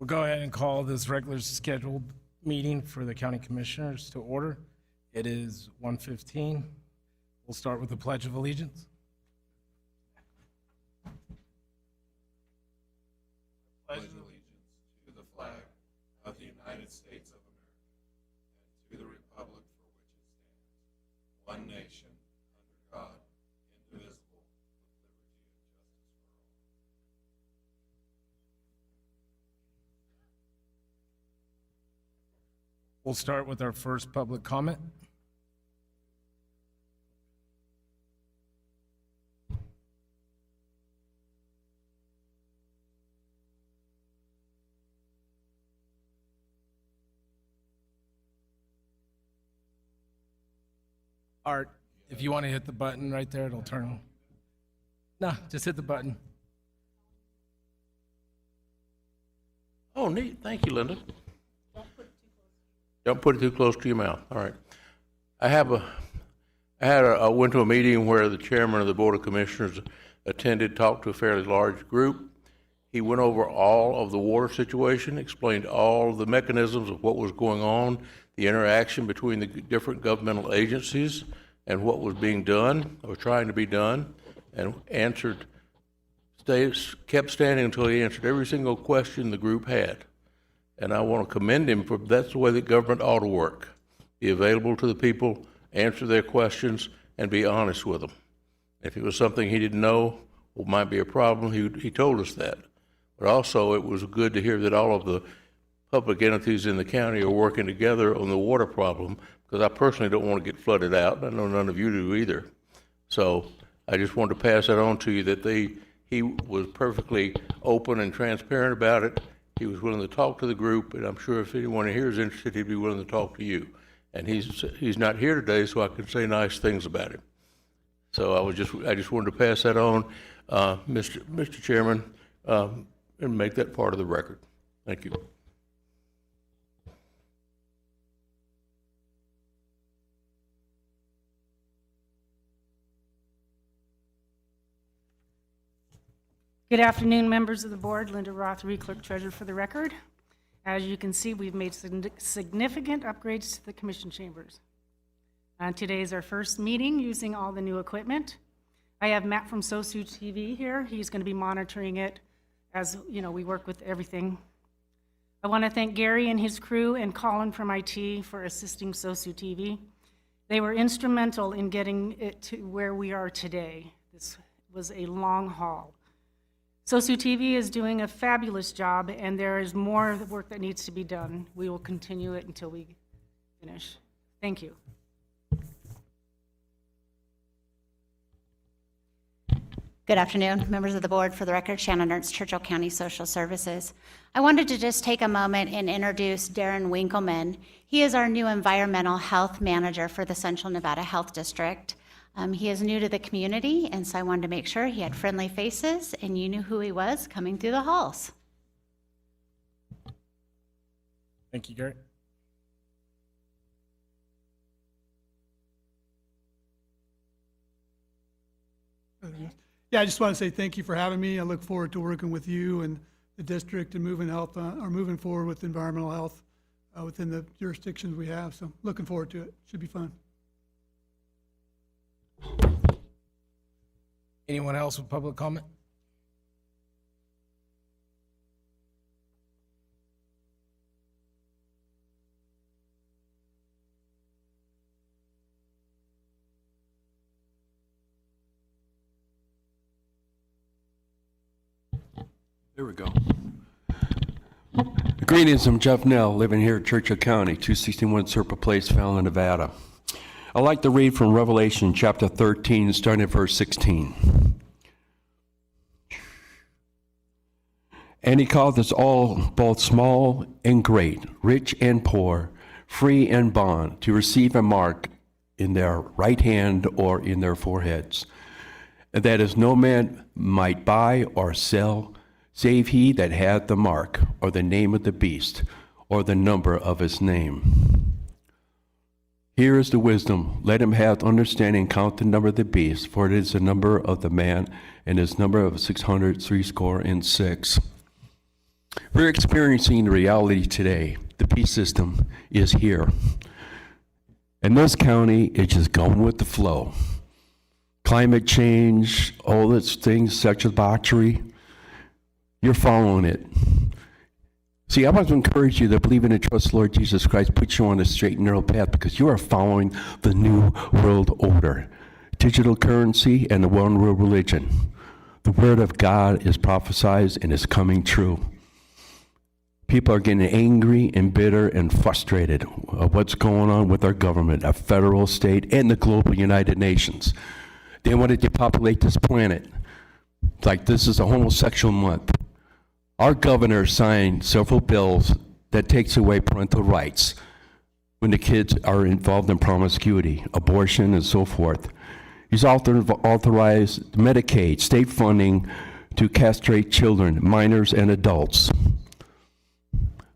We'll go ahead and call this regular scheduled meeting for the county commissioners to order. It is 1:15. We'll start with the Pledge of Allegiance. Pledge allegiance to the flag of the United States of America and to the republic for which it stands, one nation, under God, indivisible, with liberty and justice for all. We'll start with our first public comment. Art, if you want to hit the button right there, it'll turn on. No, just hit the button. Oh, neat. Thank you, Linda. Don't put it too close to your mouth. All right. I went to a meeting where the chairman of the Board of Commissioners attended, talked to a fairly large group. He went over all of the water situation, explained all of the mechanisms of what was going on, the interaction between the different governmental agencies and what was being done or trying to be done, and kept standing until he answered every single question the group had. And I want to commend him for that's the way that government ought to work. Be available to the people, answer their questions, and be honest with them. If it was something he didn't know or might be a problem, he told us that. But also it was good to hear that all of the public entities in the county are working together on the water problem, because I personally don't want to get flooded out. I know none of you do either. So I just wanted to pass that on to you that he was perfectly open and transparent about it. He was willing to talk to the group, and I'm sure if anyone here is interested, he'd be willing to talk to you. And he's not here today, so I can say nice things about him. So I just wanted to pass that on, Mr. Chairman, and make that part of the record. Thank you. Good afternoon, members of the board. Linda Rothery, Clerk Treasurer for the record. As you can see, we've made significant upgrades to the commission chambers. Today is our first meeting using all the new equipment. I have Matt from SOSU TV here. He's going to be monitoring it as we work with everything. I want to thank Gary and his crew and Colin from IT for assisting SOSU TV. They were instrumental in getting it to where we are today. This was a long haul. SOSU TV is doing a fabulous job, and there is more work that needs to be done. We will continue it until we finish. Thank you. Good afternoon, members of the board. For the record, Shannon Ernst, Churchill County Social Services. I wanted to just take a moment and introduce Darren Winkleman. He is our new environmental health manager for the Central Nevada Health District. He is new to the community, and so I wanted to make sure he had friendly faces and you knew who he was coming through the halls. Thank you, Gary. Yeah, I just want to say thank you for having me. I look forward to working with you and the district and moving forward with environmental health within the jurisdictions we have. So looking forward to it. Should be fun. Anyone else with public comment? There we go. Greetings, I'm Jeff Nell, living here at Churchill County, 261 Serpa Place, Fallon, Nevada. I'd like to read from Revelation chapter 13, starting at verse 16. And he called us all, both small and great, rich and poor, free and bond, to receive a mark in their right hand or in their foreheads, that as no man might buy or sell, save he that had the mark, or the name of the beast, or the number of his name. Here is the wisdom. Let him have understanding, count the number of the beast, for it is the number of the man, and his number of 636. We're experiencing the reality today. The peace system is here. And this county is just going with the flow. Climate change, all those things, sexual debauchery, you're following it. See, I want to encourage you to believe in and trust the Lord Jesus Christ, put you on a straight and narrow path, because you are following the new world order, digital currency and the one world religion. The word of God is prophesied and is coming true. People are getting angry and bitter and frustrated of what's going on with our government, our federal, state, and the global United Nations. They want to depopulate this planet. Like this is a homosexual month. Our governor signed several bills that takes away parental rights when the kids are involved in promiscuity, abortion, and so forth. He's authorized Medicaid, state funding to castrate children, minors, and adults.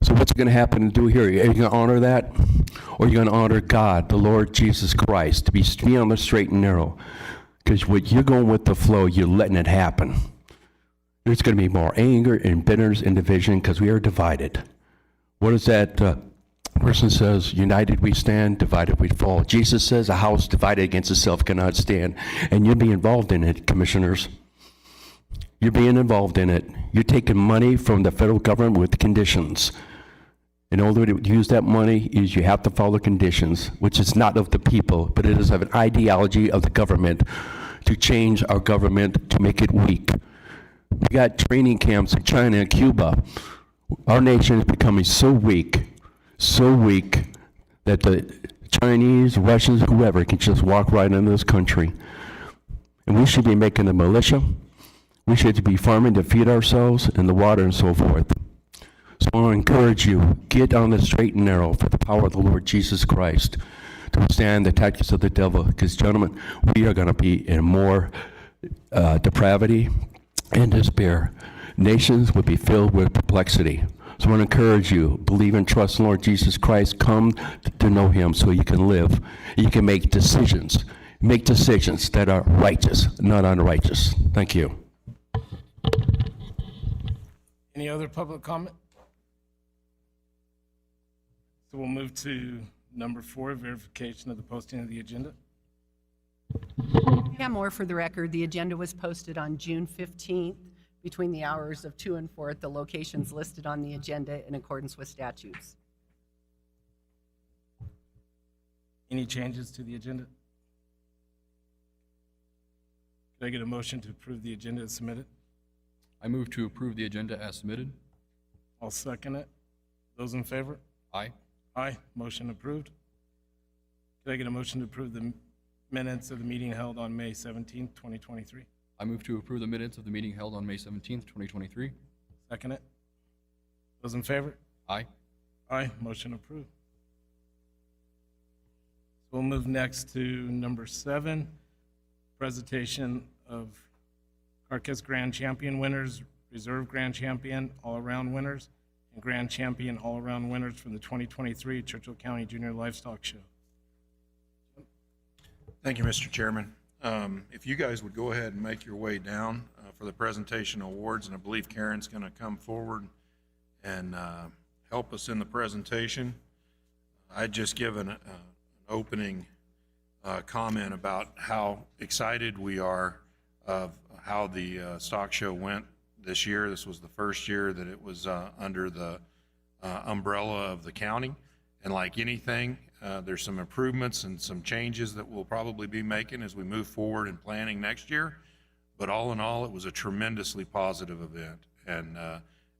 So what's going to happen to do here? Are you going to honor that? Or are you going to honor God, the Lord Jesus Christ, to be on the straight and narrow? Because when you're going with the flow, you're letting it happen. There's going to be more anger and bitterness and division because we are divided. What is that person says? United we stand, divided we fall. Jesus says a house divided against itself cannot stand. And you'll be involved in it, commissioners. You're being involved in it. You're taking money from the federal government with conditions. In order to use that money, is you have to follow conditions, which is not of the people, but it is of an ideology of the government to change our government to make it weak. We got training camps in China and Cuba. Our nation is becoming so weak that the Chinese, Russians, whoever can just walk right into this country. And we should be making a militia. We should be farming to feed ourselves and the water and so forth. So I want to encourage you, get on the straight and narrow for the power of the Lord Jesus Christ to withstand the tactics of the devil. Because, gentlemen, we are going to be in more depravity and despair. Nations will be filled with perplexity. So I want to encourage you, believe and trust in the Lord Jesus Christ. Come to know him so you can live. You can make decisions. Make decisions that are righteous, not unrighteous. Thank you. Any other public comment? So we'll move to number 4, verification of the posting of the agenda. Pam Moore, for the record, the agenda was posted on June 15th between the hours of 2 and 4 at the locations listed on the agenda in accordance with statutes. Any changes to the agenda? Could I get a motion to approve the agenda as submitted? I move to approve the agenda as submitted. I'll second it. Those in favor? Aye. Aye. Motion approved. Could I get a motion to approve the minutes of the meeting held on May 17th, 2023? I move to approve the minutes of the meeting held on May 17th, 2023. Second it. Those in favor? Aye. Aye. Motion approved. So we'll move next to number 7, presentation of Carcass Grand Champion winners, Reserve Grand Champion, All-Around winners, and Grand Champion All-Around winners from the 2023 Churchill County Junior Livestock Show. Thank you, Mr. Chairman. If you guys would go ahead and make your way down for the presentation awards, and I believe Karen's going to come forward and help us in the presentation. I'd just give an opening comment about how excited we are of how the stock show went this year. This was the first year that it was under the umbrella of the county. And like anything, there's some improvements and some changes that we'll probably be making as we move forward in planning next year. But all in all, it was a tremendously positive event. And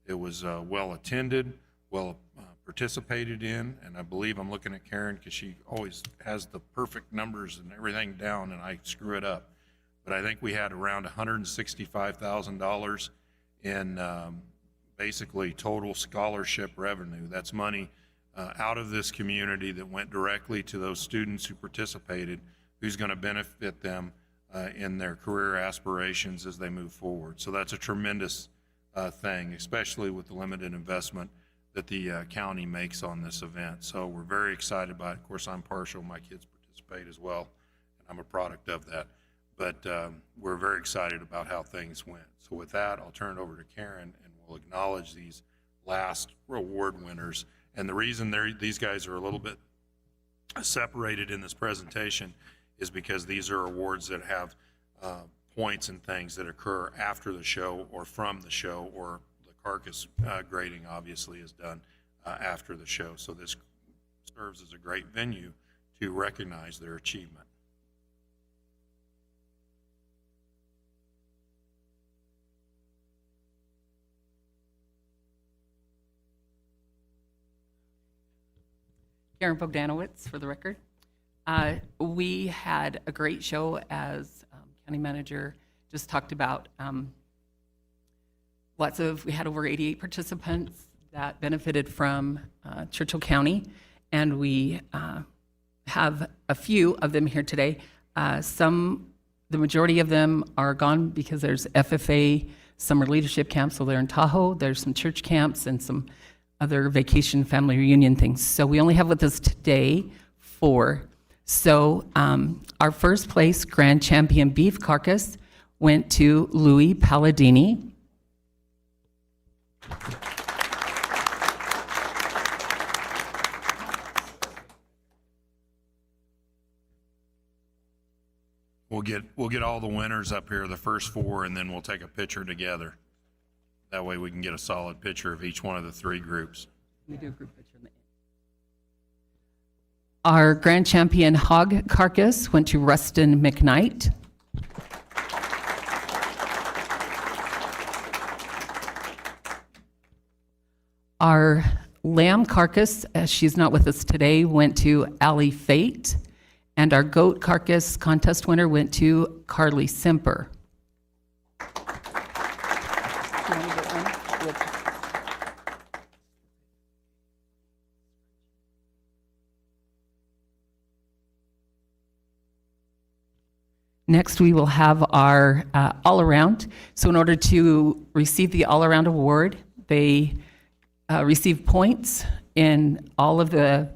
it was well attended, well participated in. And I believe I'm looking at Karen because she always has the perfect numbers and everything down, and I screw it up. But I think we had around $165,000 in basically total scholarship revenue. That's money out of this community that went directly to those students who participated, who's going to benefit them in their career aspirations as they move forward. So that's a tremendous thing, especially with the limited investment that the county makes on this event. So we're very excited about it. Of course, I'm partial. My kids participate as well, and I'm a product of that. But we're very excited about how things went. So with that, I'll turn it over to Karen, and we'll acknowledge these last award winners. And the reason these guys are a little bit separated in this presentation is because these are awards that have points and things that occur after the show or from the show, or the carcass grading obviously is done after the show. So this serves as a great venue to recognize their achievement. Karen Bogdanowitz, for the record. We had a great show, as county manager just talked about. We had over 88 participants that benefited from Churchill County, and we have a few of them here today. The majority of them are gone because there's FFA summer leadership camps, so they're in Tahoe. There's some church camps and some other vacation family reunion things. So we only have with us today 4. So our first place grand champion beef carcass went to Louis Palladini. We'll get all the winners up here, the first 4, and then we'll take a picture together. That way we can get a solid picture of each one of the 3 groups. We do a group picture in the end. Our grand champion hog carcass went to Rustin McKnight. Our lamb carcass, as she's not with us today, went to Allie Fate. And our goat carcass contest winner went to Carly Semper. Next, we will have our all-around. So in order to receive the all-around award, they receive points in all of the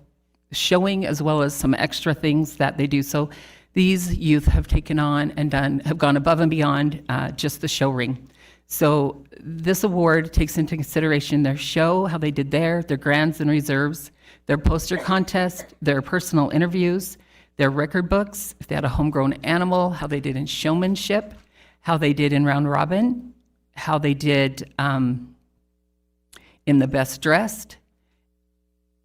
showing, as well as some extra things that they do. So these youth have taken on and have gone above and beyond just the show ring. So this award takes into consideration their show, how they did their grands and reserves, their poster contest, their personal interviews, their record books, if they had a homegrown animal, how they did in showmanship, how they did in round robin, how they did in the best dressed.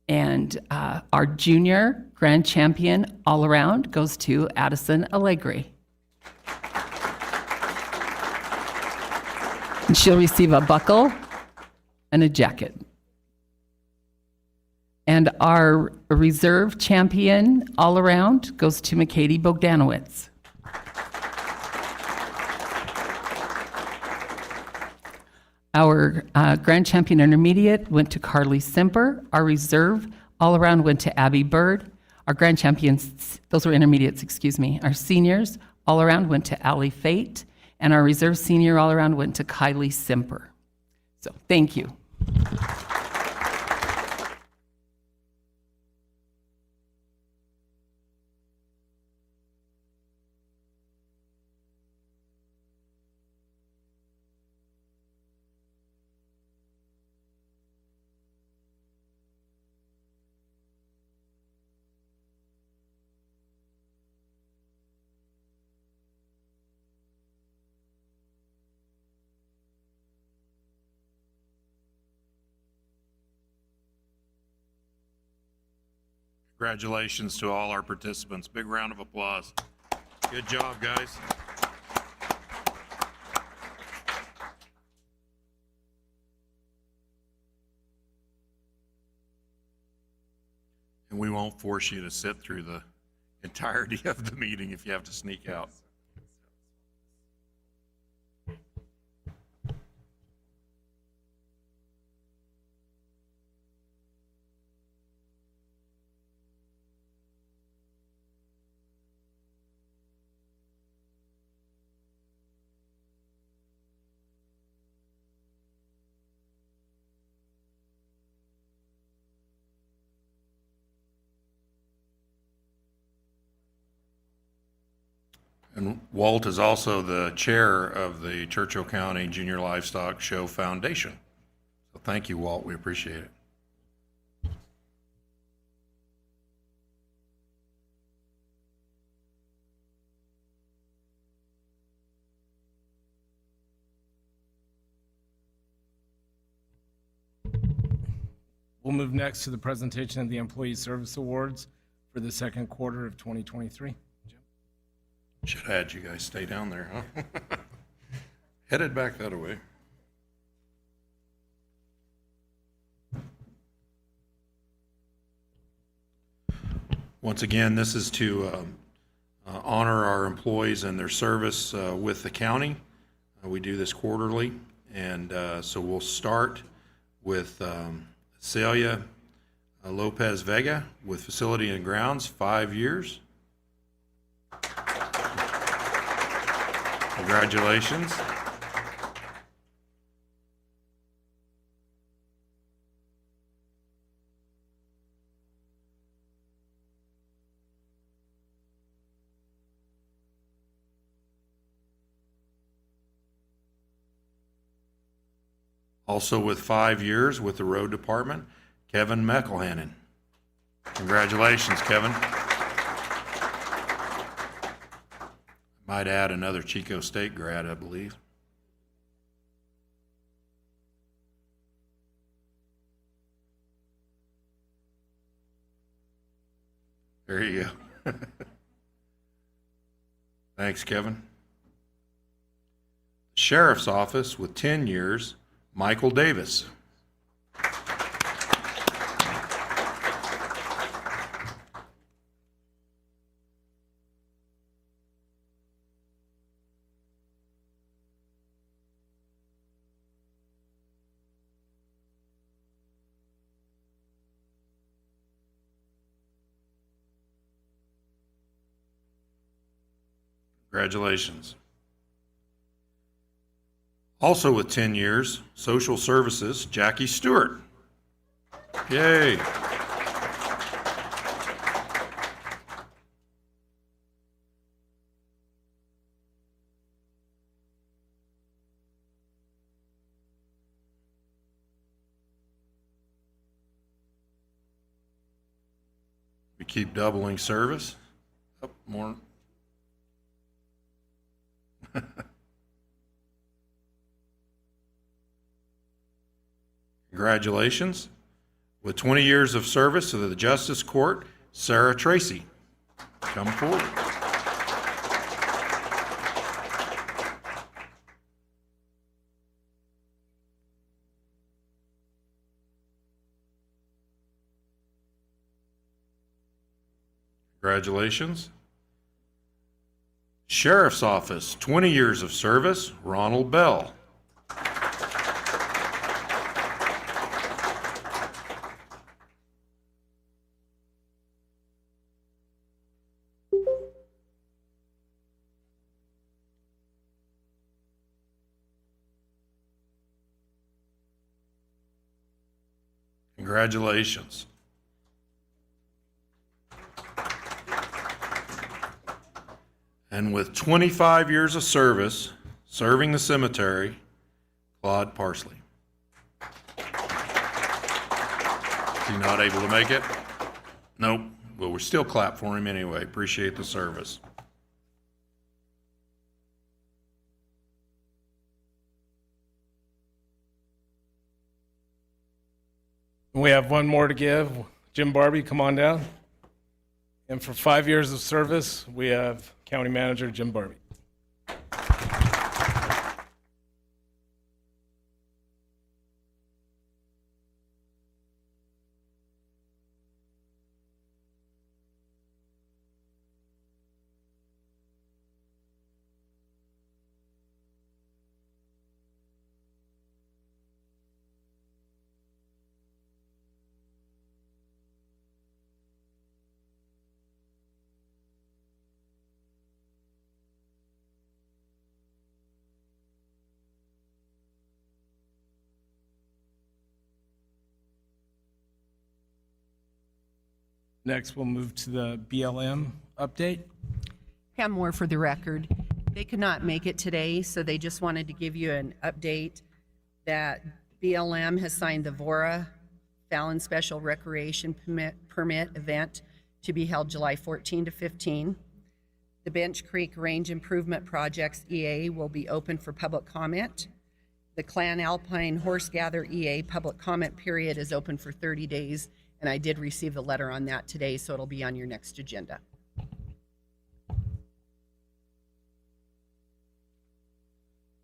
And our junior grand champion all around goes to Addison Allegri. And she'll receive a buckle and a jacket. And our reserve champion all around goes to McKady Bogdanowitz. Our grand champion intermediate went to Carly Semper. Our reserve all around went to Abby Bird. Our grand champions, those were intermediates, excuse me. Our seniors all around went to Allie Fate. And our reserve senior all around went to Kylie Semper. So thank you. Congratulations to all our participants. Big round of applause. Good job, guys. And we won't force you to sit through the entirety of the meeting if you have to sneak out. And Walt is also the chair of the Churchill County Junior Livestock Show Foundation. So Well, thank you, Walt. We appreciate it. We'll move next to the presentation of the Employee Service Awards for the second quarter of 2023. Jim? Should have had you guys stay down there, huh? Headed back that way. Once again, this is to honor our employees and their service with the county. We do this quarterly, and so we'll start with Celia Lopez Vega with Facility and Grounds, 5 years. Congratulations. Also with 5 years with the Road Department, Kevin McElhannon. Congratulations, Kevin. Might add another Chico State grad, I believe. There you go. Thanks, Kevin. Sheriff's Office with 10 years, Michael Davis. Congratulations. Also with 10 years, Social Services, Jackie Stewart. Yay. We keep doubling service. Up more. Congratulations. With 20 years of service to the Justice Court, Sarah Tracy. Come forward. Congratulations. Sheriff's Office, 20 years of service, Ronald Bell. Congratulations. And with 25 years of service, serving the cemetery, Claude Parsley. Is he not able to make it? Nope. Well, we're still clap for him anyway. Appreciate the service. We have one more to give. Jim Barbie, come on down. And for 5 years of service, we have County Manager Jim Barbie. Next, we'll move to the BLM update. Pam Moore for the record. They could not make it today, so they just wanted to give you an update that BLM has signed the Vora Fallon Special Recreation Permit event to be held July 14 to 15. The Bench Creek Range Improvement Projects EA will be open for public comment. The Clan Alpine Horse Gather EA public comment period is open for 30 days, and I did receive the letter on that today, so it'll be on your next agenda.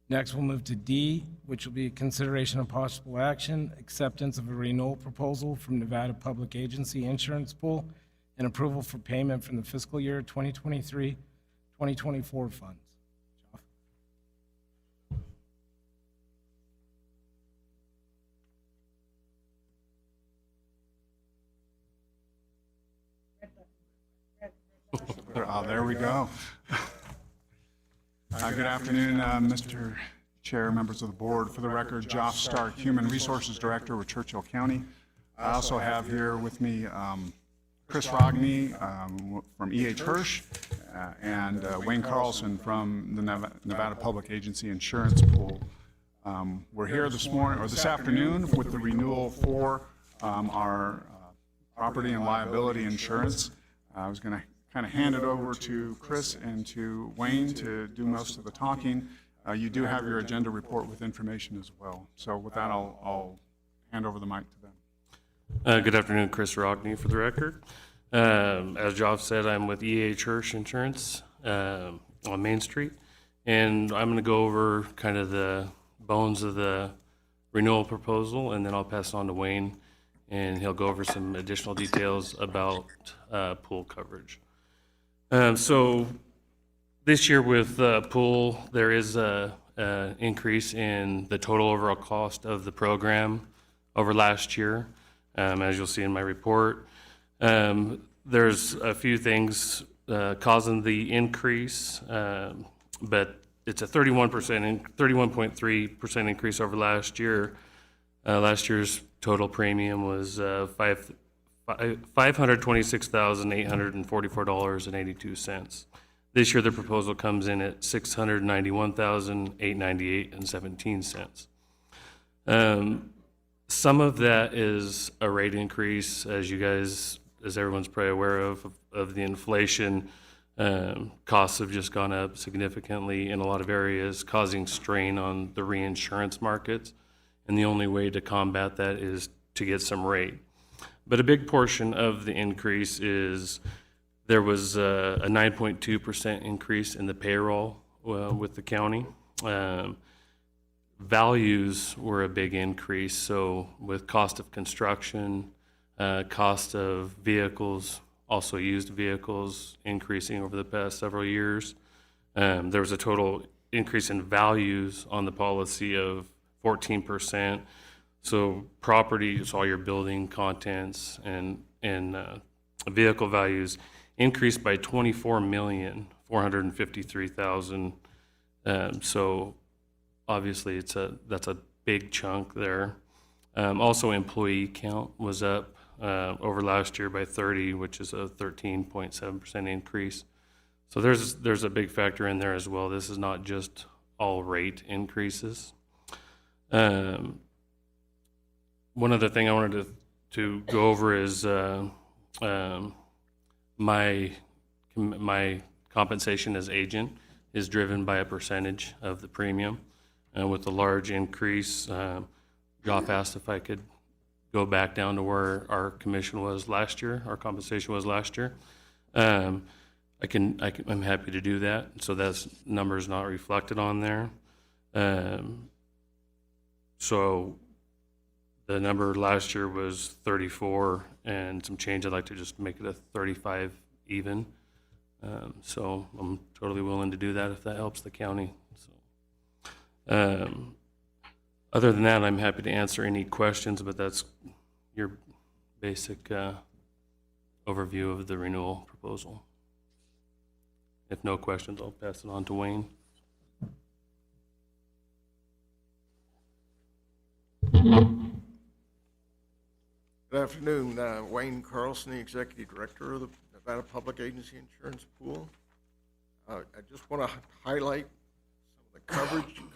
Next, we'll move to D, which will be consideration of possible action, acceptance of a renewal proposal from Nevada Public Agency Insurance Pool, and approval for payment from the fiscal year 2023-2024 funds. Joff? There we go. Good afternoon, Mr. Chair, members of the board. For the record, Joff Stark, Human Resources Director with Churchill County. I also have here with me Chris Rogney from E.H. Hirsch and Wayne Carlson from the Nevada Public Agency Insurance Pool. We're here this afternoon with the renewal for our property and liability insurance. I was going to kind of hand it over to Chris and to Wayne to do most of the talking. You do have your agenda report with information as well. So with that, I'll hand over the mic to them. Good afternoon, Chris Rockney for the record. As Joff said, I'm with E.H. Hirsch Insurance on Main Street, and I'm going to go over kind of the bones of the renewal proposal, and then I'll pass it on to Wayne, and he'll go over some additional details about pool coverage. So this year with pool, there is a increase in the total overall cost of the program over last year, as you'll see in my report. There's a few things causing the increase, but it's a 31.3% increase over last year. Last year's total premium was $526,844.82. This year, the proposal comes in at $691,898.17. Some of that is a rate increase, as everyone's probably aware of the inflation. Costs have just gone up significantly in a lot of areas, causing strain on the reinsurance markets. And the only way to combat that is to get some rate. But a big portion of the increase is there was a 9.2% increase in the payroll with the county. Values were a big increase. So with cost of construction, cost of vehicles, also used vehicles increasing over the past several years. There was a total increase in values on the policy of 14%. So property, so all your building contents and vehicle values increased by $24,453,000. So obviously that's a big chunk there. Also employee count was up over last year by 30, which is a 13.7% increase. So there's a big factor in there as well. This is not just all rate increases. One other thing I wanted to go over is my compensation as agent is driven by a percentage of the premium. With the large increase, Joff asked if I could go back down to where our commission was last year, our compensation was last year. I'm happy to do that. So that number is not reflected on there. So the number last year was 34 and some change. I'd like to just make it a 35 even. So I'm totally willing to do that if that helps the county. So, other than that, I'm happy to answer any questions, but that's your basic overview of the renewal proposal. If no questions, I'll pass it on to Wayne. Good afternoon, Wayne Carlson, the Executive Director of the Nevada Public Agency Insurance Pool. I just want to highlight some of the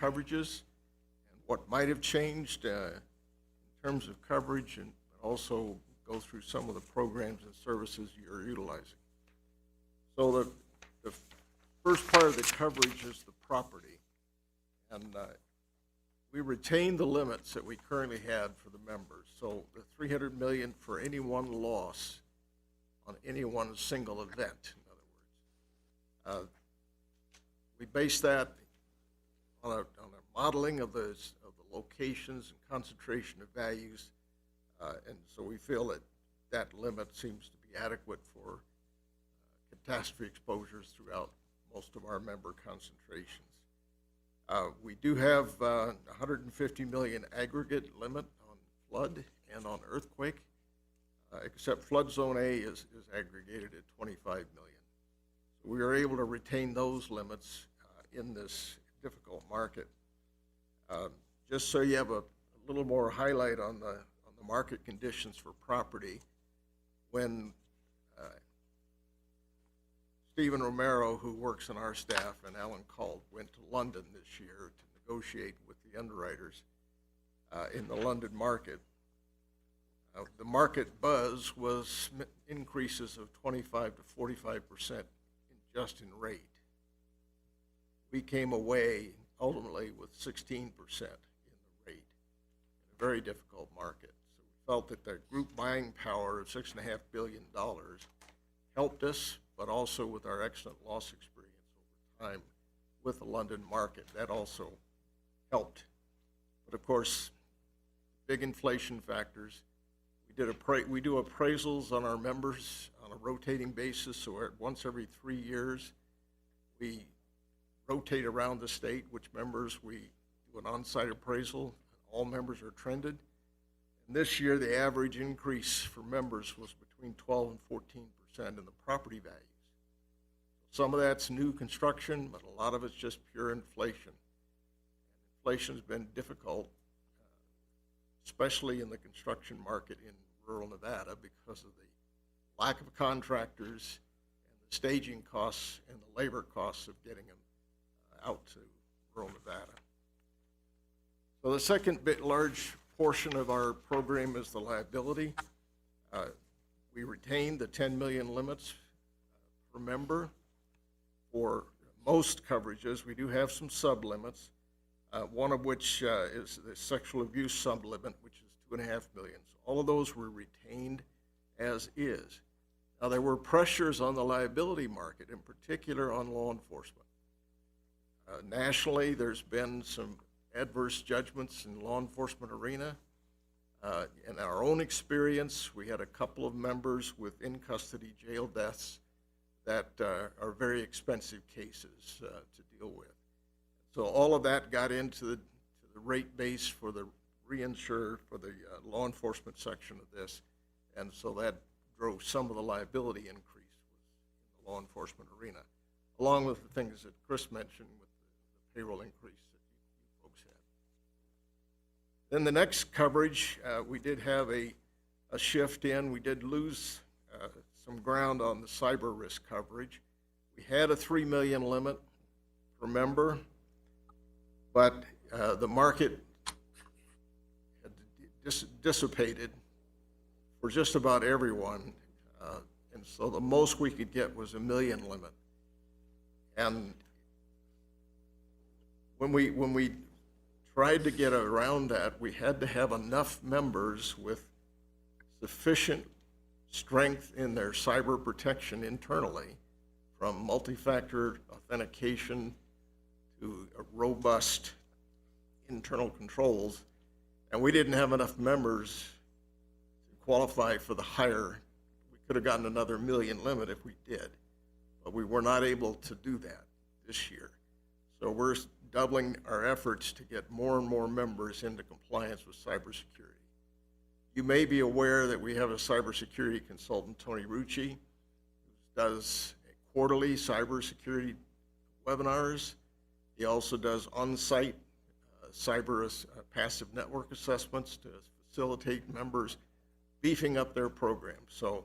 coverages and what might have changed terms of coverage and also go through some of the programs and services you're utilizing. So the first part of the coverage is the property. And we retained the limits that we currently had for the members. So the $300 million for any one loss on any one single event, in other words. We base that on a modeling of the locations and concentration of values. And so we feel that that limit seems to be adequate for catastrophe exposures throughout most of our member concentrations. We do have $150 million aggregate limit on flood and on earthquake, except flood zone A is aggregated at $25 million. So we are able to retain those limits in this difficult market. Just so you have a little more highlight on the market conditions for property, when Stephen Romero, who works on our staff, and Alan Cald went to London this year to negotiate with the underwriters in the London market. The market buzz was increases of 25 to 45% just in rate. We came away ultimately with 16% in the rate in a very difficult market. So we felt that the group buying power of $6.5 billion helped us, but also with our excellent loss experience over time with the London market, that also helped. But of course, big inflation factors. We do appraisals on our members on a rotating basis, so once every 3 years, we rotate around the state which members we do an on-site appraisal. All members are trended. And this year, the average increase for members was between 12 and 14% in the property values. Some of that's new construction, but a lot of it's just pure inflation. Inflation's been difficult, especially in the construction market in rural Nevada because of the lack of contractors and the staging costs and the labor costs of getting them out to rural Nevada. So the second large portion of our program is the liability. We retain the 10 million limits per member for most coverages. We do have some sub-limits, one of which is the sexual abuse sub-limit, which is $2.5 million. So all of those were retained as is. Now, there were pressures on the liability market, in particular on law enforcement. Nationally, there's been some adverse judgments in law enforcement arena. In our own experience, we had a couple of members with in-custody jail deaths that are very expensive cases to deal with. So all of that got into the rate base for the reinsurer for the law enforcement section of this, and so that drove some of the liability increase in the law enforcement arena, along with the things that Chris mentioned with the payroll increase that you folks had. Then the next coverage, we did have a shift in. We did lose some ground on the cyber risk coverage. We had a $3 million limit per member, but the market had dissipated for just about everyone, and so the most we could get was $1 million limit. And when we tried to get around that, we had to have enough members with sufficient strength in their cyber protection internally, from multi-factor authentication to a robust internal controls, and we didn't have enough members to qualify for the higher. We could have gotten another $1 million limit if we did, but we were not able to do that this year. So we're doubling our efforts to get more and more members into compliance with cybersecurity. You may be aware that we have a cybersecurity consultant, Tony Rucci, who does quarterly cybersecurity webinars. He also does on-site cyber passive network assessments to facilitate members beefing up their program. So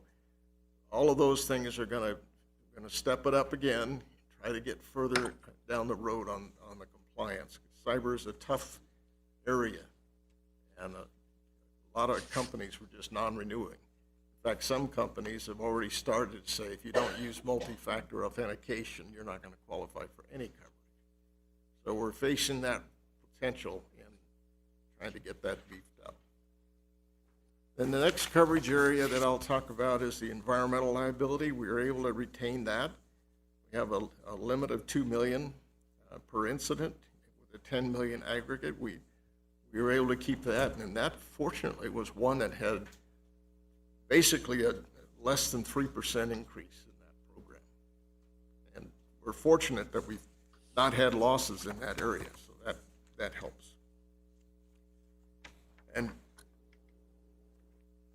all of those things are going to step it up again, try to get further down the road on the compliance. Cyber is a tough area, and a A lot of companies were just non-renewing. In fact, some companies have already started to say, if you don't use multi-factor authentication, you're not going to qualify for any coverage. So we're facing that potential and trying to get that beefed up. Then the next coverage area that I'll talk about is the environmental liability. We were able to retain that. We have a limit of $2 million per incident with a $10 million aggregate. We were able to keep that, and that fortunately was one that had basically a less than 3% increase in that program. And we're fortunate that we've not had losses in that area, so that helps. And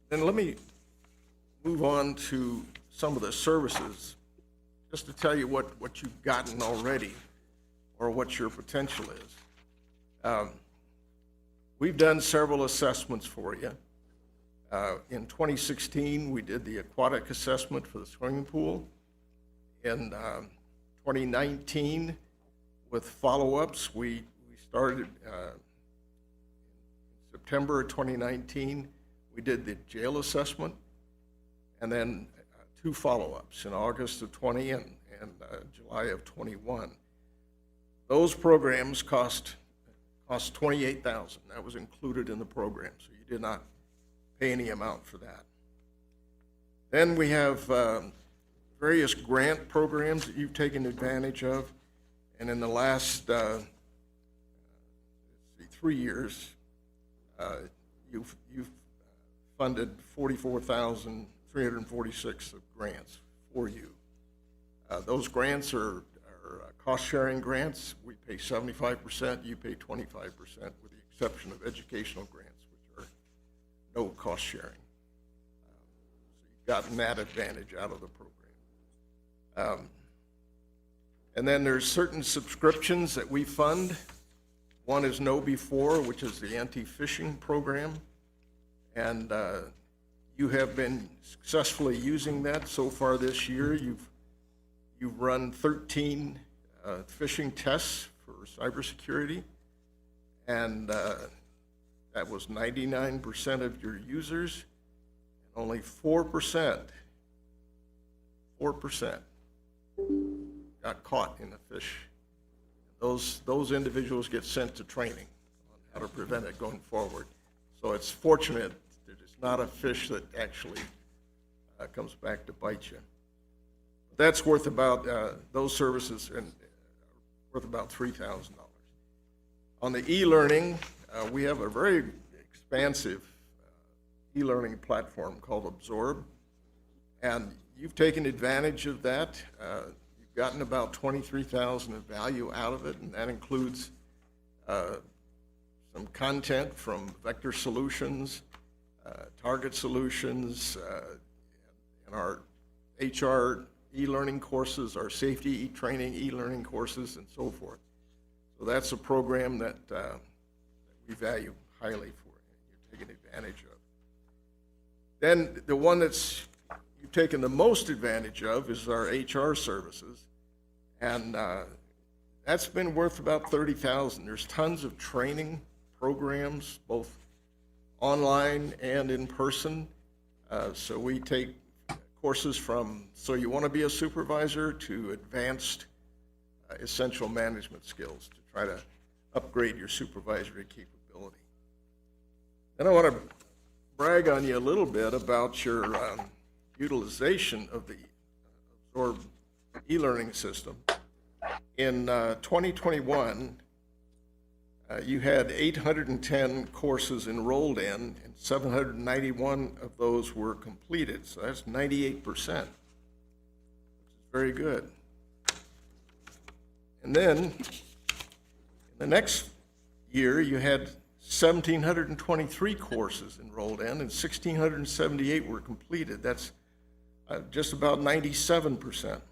then let me move on to some of the services, just to tell you what you've gotten already or what your potential is. We've done several assessments for you. In 2016, we did the aquatic assessment for the swimming pool. In 2019, with follow-ups, we started in September of 2019, we did the jail assessment, and then 2 follow-ups in August of 20 and July of 21. Those programs cost $28,000. That was included in the program, so you did not pay any amount for that. Then we have various grant programs that you've taken advantage of, and in the last 3 years, you've funded $44,346 of grants for you. Those grants are cost-sharing grants. We pay 75%, you pay 25%, with the exception of educational grants, which are no cost-sharing. So you've gotten that advantage out of the program. And then there's certain subscriptions that we fund. One is KnowBe4, which is the anti-phishing program. And you have been successfully using that so far this year. You've run 13 phishing tests for cybersecurity, and that was 99% of your users, and only 4% got caught in a phish. Those individuals get sent to training on how to prevent it going forward. So it's fortunate that it's not a phish that actually comes back to bite you. That's worth about, those services and worth about $3,000. On the e-learning, we have a very expansive e-learning platform called Absorb, and you've taken advantage of that. You've gotten about $23,000 of value out of it, and that includes some content from Vector Solutions, Target Solutions, and our HR e-learning courses, our safety training e-learning courses, and so forth. So that's a program that we value highly for and you're taking advantage of. Then the one that's you've taken the most advantage of is our HR services, and that's been worth about $30,000. There's tons of training programs, both online and in person. So we take courses from So You Want to Be a Supervisor to advanced essential management skills to try to upgrade your supervisory capability. Then I want to brag on you a little bit about your utilization of the Absorb e-learning system. In 2021, you had 810 courses enrolled in, and 791 of those were completed. So that's 98%, which is very good. And then, in the next year, you had 1,723 courses enrolled in, and 1,678 were completed. That's just about 97%.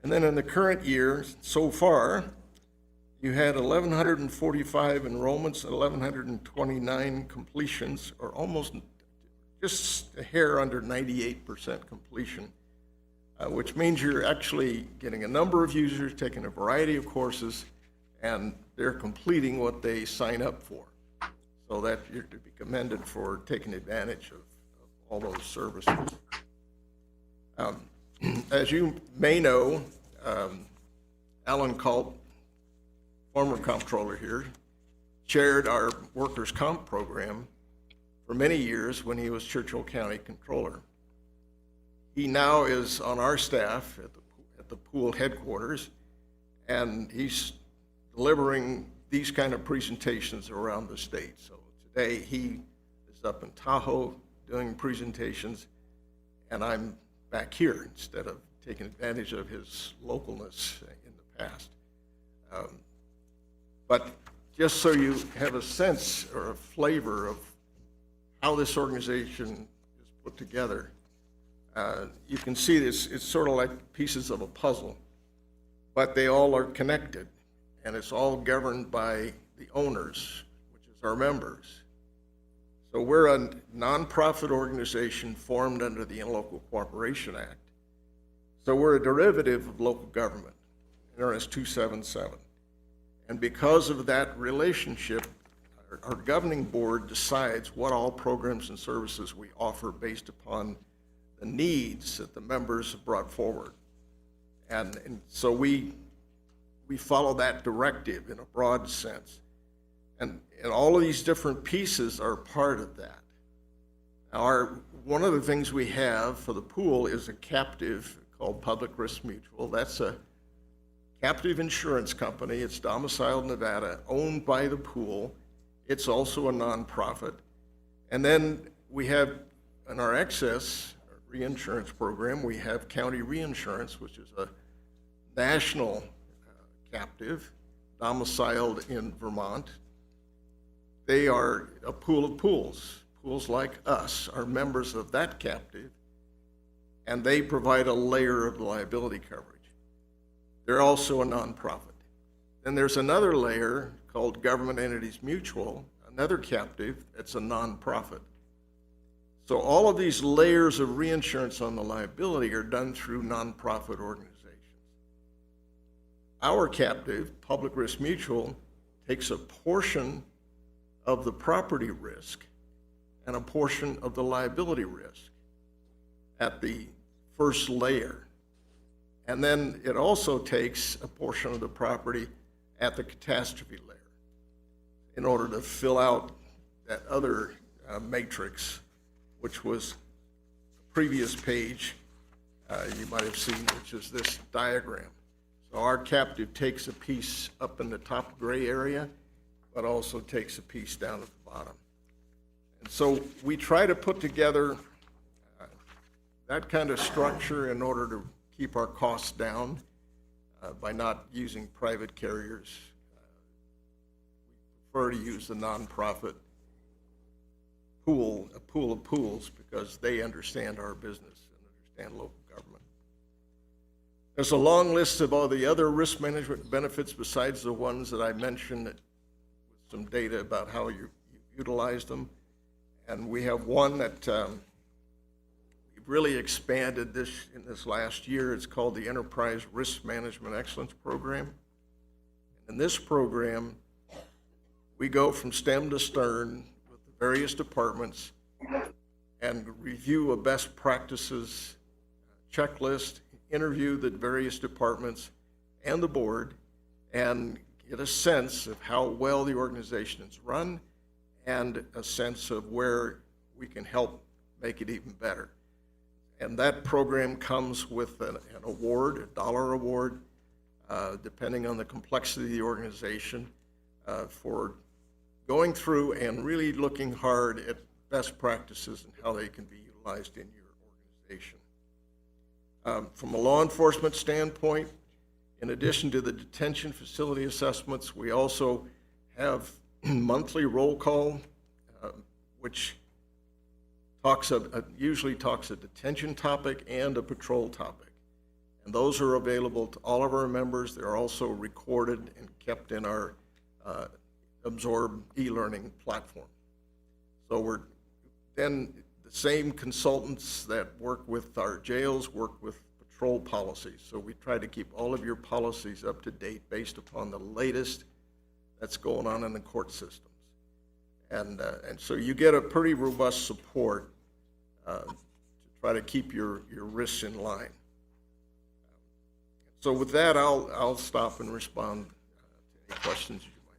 And then in the current year, so far, you had 1,145 enrollments and 1,129 completions, or almost just a hair under 98% completion, which means you're actually getting a number of users, taking a variety of courses, and they're completing what they sign up for. So that you're to be commended for taking advantage of all those services. As you may know, Alan Colt, former comptroller here, chaired our workers' comp program for many years when he was Churchill County Controller. He now is on our staff at the pool headquarters, and he's delivering these kind of presentations around the state. So today he is up in Tahoe doing presentations, and I'm back here instead of taking advantage of his localness in the past. But just so you have a sense or a flavor of how this organization is put together, you can see this, it's sort of like pieces of a puzzle, but they all are connected, and it's all governed by the owners, which is our members. So we're a nonprofit organization formed under the Interlocal Cooperation Act. So we're a derivative of local government, NRS 277. And because of that relationship, our governing board decides what all programs and services we offer based upon the needs that the members have brought forward. And so we follow that directive in a broad sense. And all of these different pieces are part of that. Now one of the things we have for the pool is a captive called Public Risk Mutual. That's a captive insurance company. It's domiciled in Nevada, owned by the pool. It's also a nonprofit. And then we have, in our excess reinsurance program, we have County Reinsurance, which is a national captive domiciled in Vermont. They are a pool of pools. Pools like us are members of that captive, and they provide a layer of liability coverage. They're also a nonprofit. Then there's another layer called Government Entities Mutual, another captive that's a nonprofit. So all of these layers of reinsurance on the liability are done through nonprofit organizations. Our captive, Public Risk Mutual, takes a portion of the property risk and a portion of the liability risk at the first layer. And then it also takes a portion of the property at the catastrophe layer in order to fill out that other matrix, which was the previous page you might have seen, which is this diagram. So our captive takes a piece up in the top gray area, but also takes a piece down at the bottom. And so we try to put together that kind of structure in order to keep our costs down by not using private carriers. We prefer to use the nonprofit pool, a pool of pools, because they understand our business and understand local government. There's a long list of all the other risk management benefits besides the ones that I mentioned, with some data about how you utilize them. And we have one that we've really expanded in this last year. It's called the Enterprise Risk Management Excellence Program. In this program, we go from stem to stern with the various departments and review a best practices checklist, interview the various departments and the board, and get a sense of how well the organization is run and a sense of where we can help make it even better. And that program comes with an award, a dollar award, depending on the complexity of the organization, for going through and really looking hard at best practices and how they can be utilized in your organization. From a law enforcement standpoint, in addition to the detention facility assessments, we also have monthly roll call, which usually talks a detention topic and a patrol topic. And those are available to all of our members. They're also recorded and kept in our Absorb e-learning platform. So then the same consultants that work with our jails work with patrol policies. So we try to keep all of your policies up to date based upon the latest that's going on in the court systems. And so you get a pretty robust support to try to keep your risks in line. So with that, I'll stop and respond to any questions you might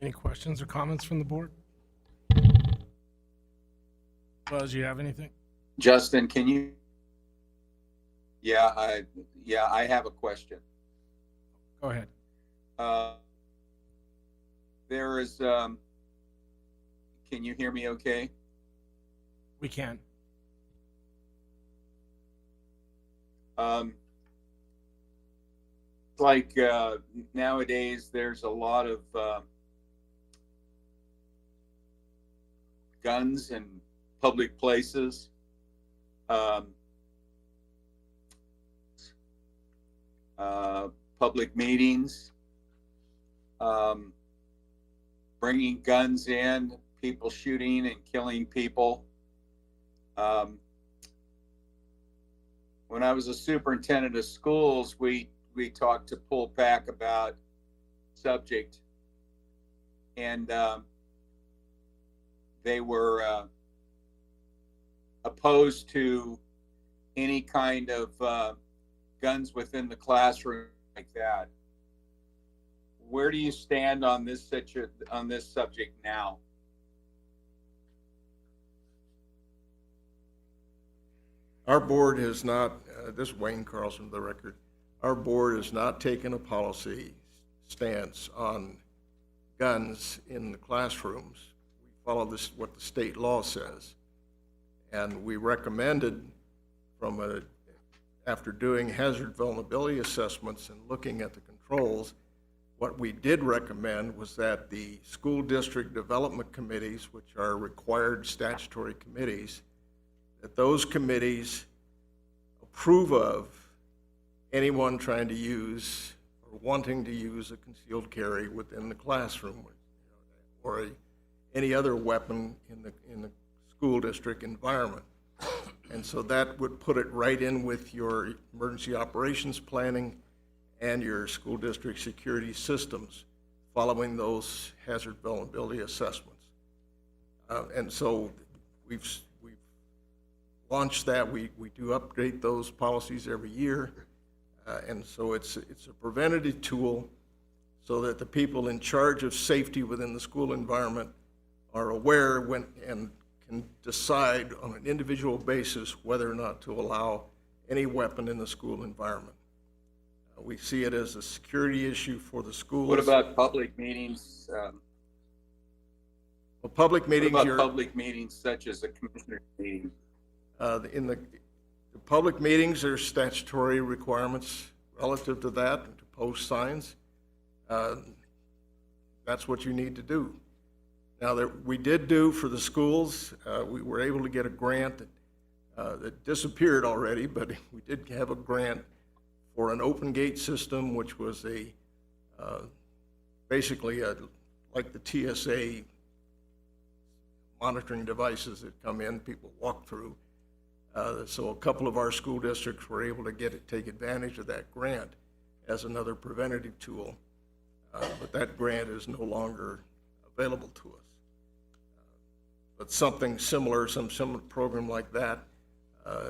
have. Any questions or comments from the board? Buzz, you have anything? Justin, can you? Yeah, I have a question. Go ahead. There is, can you hear me okay? We can. Like nowadays, there's a lot of guns in public places. Public meetings, bringing guns in, people shooting and killing people. When I was a superintendent of schools, we talked to Pullpack about subject, and they were opposed to any kind of guns within the classroom like that. Where do you stand on this subject now? Our board has not, this is Wayne Carlson for the record, our board has not taken a policy stance on guns in the classrooms. We follow this, what the state law says. And we recommended after doing hazard vulnerability assessments and looking at the controls, what we did recommend was that the school district development committees, which are required statutory committees, that those committees approve of anyone trying to use or wanting to use a concealed carry within the classroom or any other weapon in the school district environment. And so that would put it right in with your emergency operations planning and your school district security systems following those hazard vulnerability assessments. And so we've launched that. We do update those policies every year. And so it's a preventative tool so that the people in charge of safety within the school environment are aware and can decide on an individual basis whether or not to allow any weapon in the school environment. We see it as a security issue for the schools. What about public meetings? Well, public meetings. What about public meetings such as a commissioner meeting? In the public meetings, there's statutory requirements relative to that, to post signs. That's what you need to do. Now, we did do for the schools, we were able to get a grant that disappeared already, but we did have a grant for an open gate system, which was basically like the TSA monitoring devices that come in, people walk through. So a couple of our school districts were able to take advantage of that grant as another preventative tool, but that grant is no longer available to us. But something similar, some similar program like that,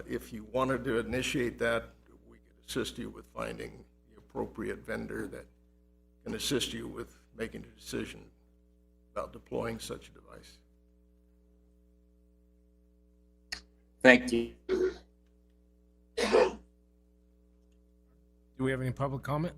if you wanted to initiate that, we could assist you with finding the appropriate vendor that can assist you with making a decision about deploying such a device. Thank you. Do we have any public comment?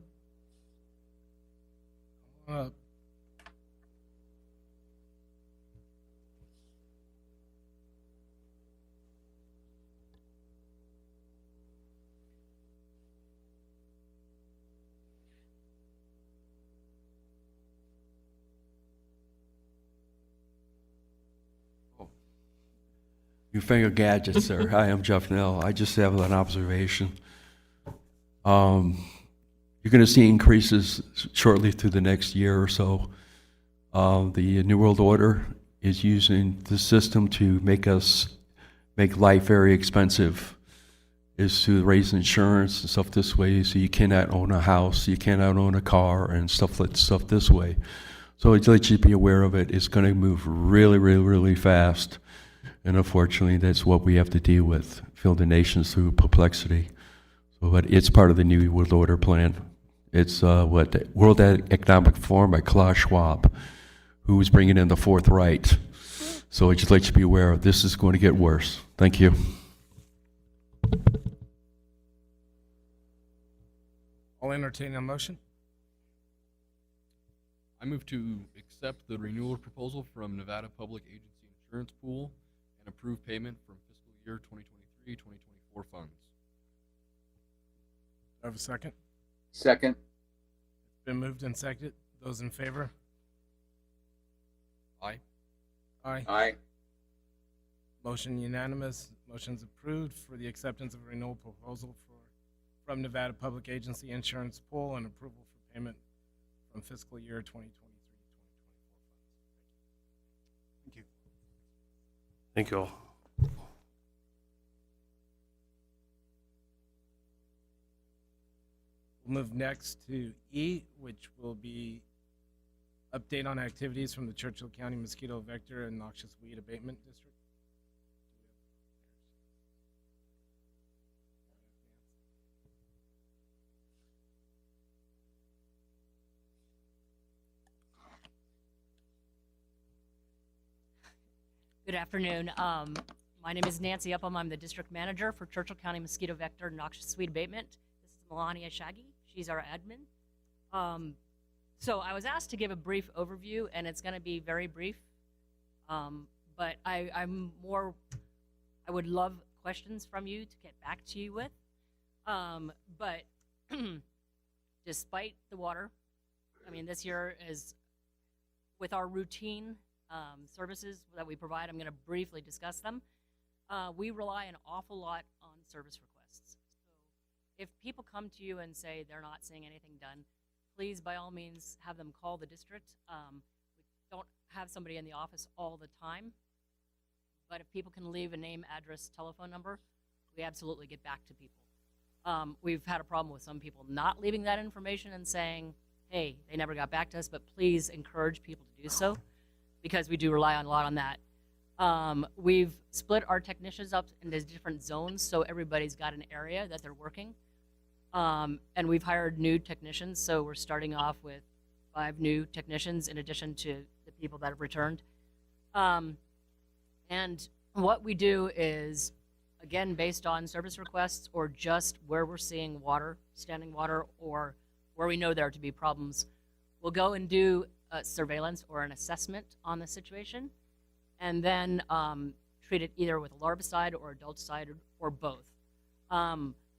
You finger gadgets, sir. Hi, I'm Jeff Nell. I just have an observation. You're going to see increases shortly through the next year or so. The New World Order is using the system to make life very expensive, is to raise insurance and stuff this way, so you cannot own a house, you cannot own a car and stuff this way. So I'd let you be aware of it. It's going to move really, really, really fast. And unfortunately, that's what we have to deal with, fill the nations through perplexity. So, but it's part of the New World Order plan. It's the World Economic Forum by Klaus Schwab, who is bringing in the Fourth Reich. So I just let you be aware of this is going to get worse. Thank you. I'll entertain a motion. I move to accept the renewal proposal from Nevada Public Agency Insurance Pool and approve payment from fiscal year 2023-2024 funds. Do I have a second? Second. It's been moved and seconded. Those in favor? Aye. Aye. Aye. Motion unanimous. Motion's approved for the acceptance of a renewal proposal from Nevada Public Agency Insurance Pool and approval for payment from fiscal year 2023-2024 funds. Thank you. Thank you all. We'll move next to E, which will be update on activities from the Churchill County Mosquito Vector and Noxious Weed Abatement District. Good afternoon. My name is Nancy Upham. I'm the district manager for Churchill County Mosquito Vector and Noxious Weed Abatement. This is Melania Shaggy. She's our admin. So I was asked to give a brief overview, and it's going to be very brief. But I would love questions from you to get back to you with. But despite the water, I mean, this year is with our routine services that we provide. I'm going to briefly discuss them. We rely an awful lot on service requests. So if people come to you and say they're not seeing anything done, please, by all means, have them call the district. We don't have somebody in the office all the time, but if people can leave a name, address, telephone number, we absolutely get back to people. We've had a problem with some people not leaving that information and saying, hey, they never got back to us, but please encourage people to do so, because we do rely a lot on that. We've split our technicians up into different zones, so everybody's got an area that they're working. And we've hired new technicians, so we're starting off with 5 new technicians in addition to the people that have returned. And what we do is, again, based on service requests or just where we're seeing water, standing water, or where we know there to be problems, we'll go and do surveillance or an assessment on the situation, and then treat it either with a larvicide or adulticide or both.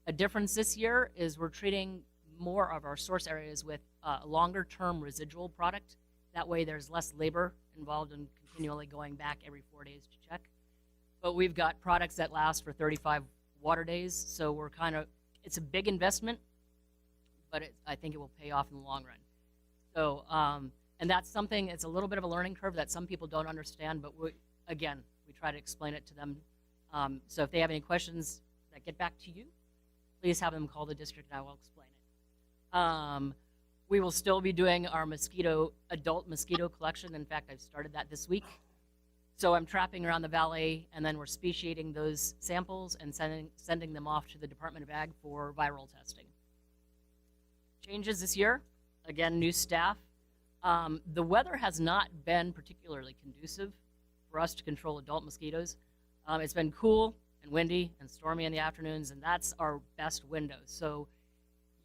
A difference this year is we're treating more of our source areas with a longer-term residual product. That way there's less labor involved in continually going back every 4 days to check. But we've got products that last for 35 water days, so we're it's a big investment, but I think it will pay off in the long run. So, and that's something, it's a little bit of a learning curve that some people don't understand, but we try to explain it to them. So if they have any questions that get back to you, please have them call the district and I will explain it. We will still be doing our adult mosquito collection. In fact, I've started that this week. So I'm trapping around the valley, and then we're speciating those samples and sending them off to the Department of Ag for viral testing. Changes this year, again, new staff. The weather has not been particularly conducive for us to control adult mosquitoes. It's been cool and windy and stormy in the afternoons, and that's our best window. So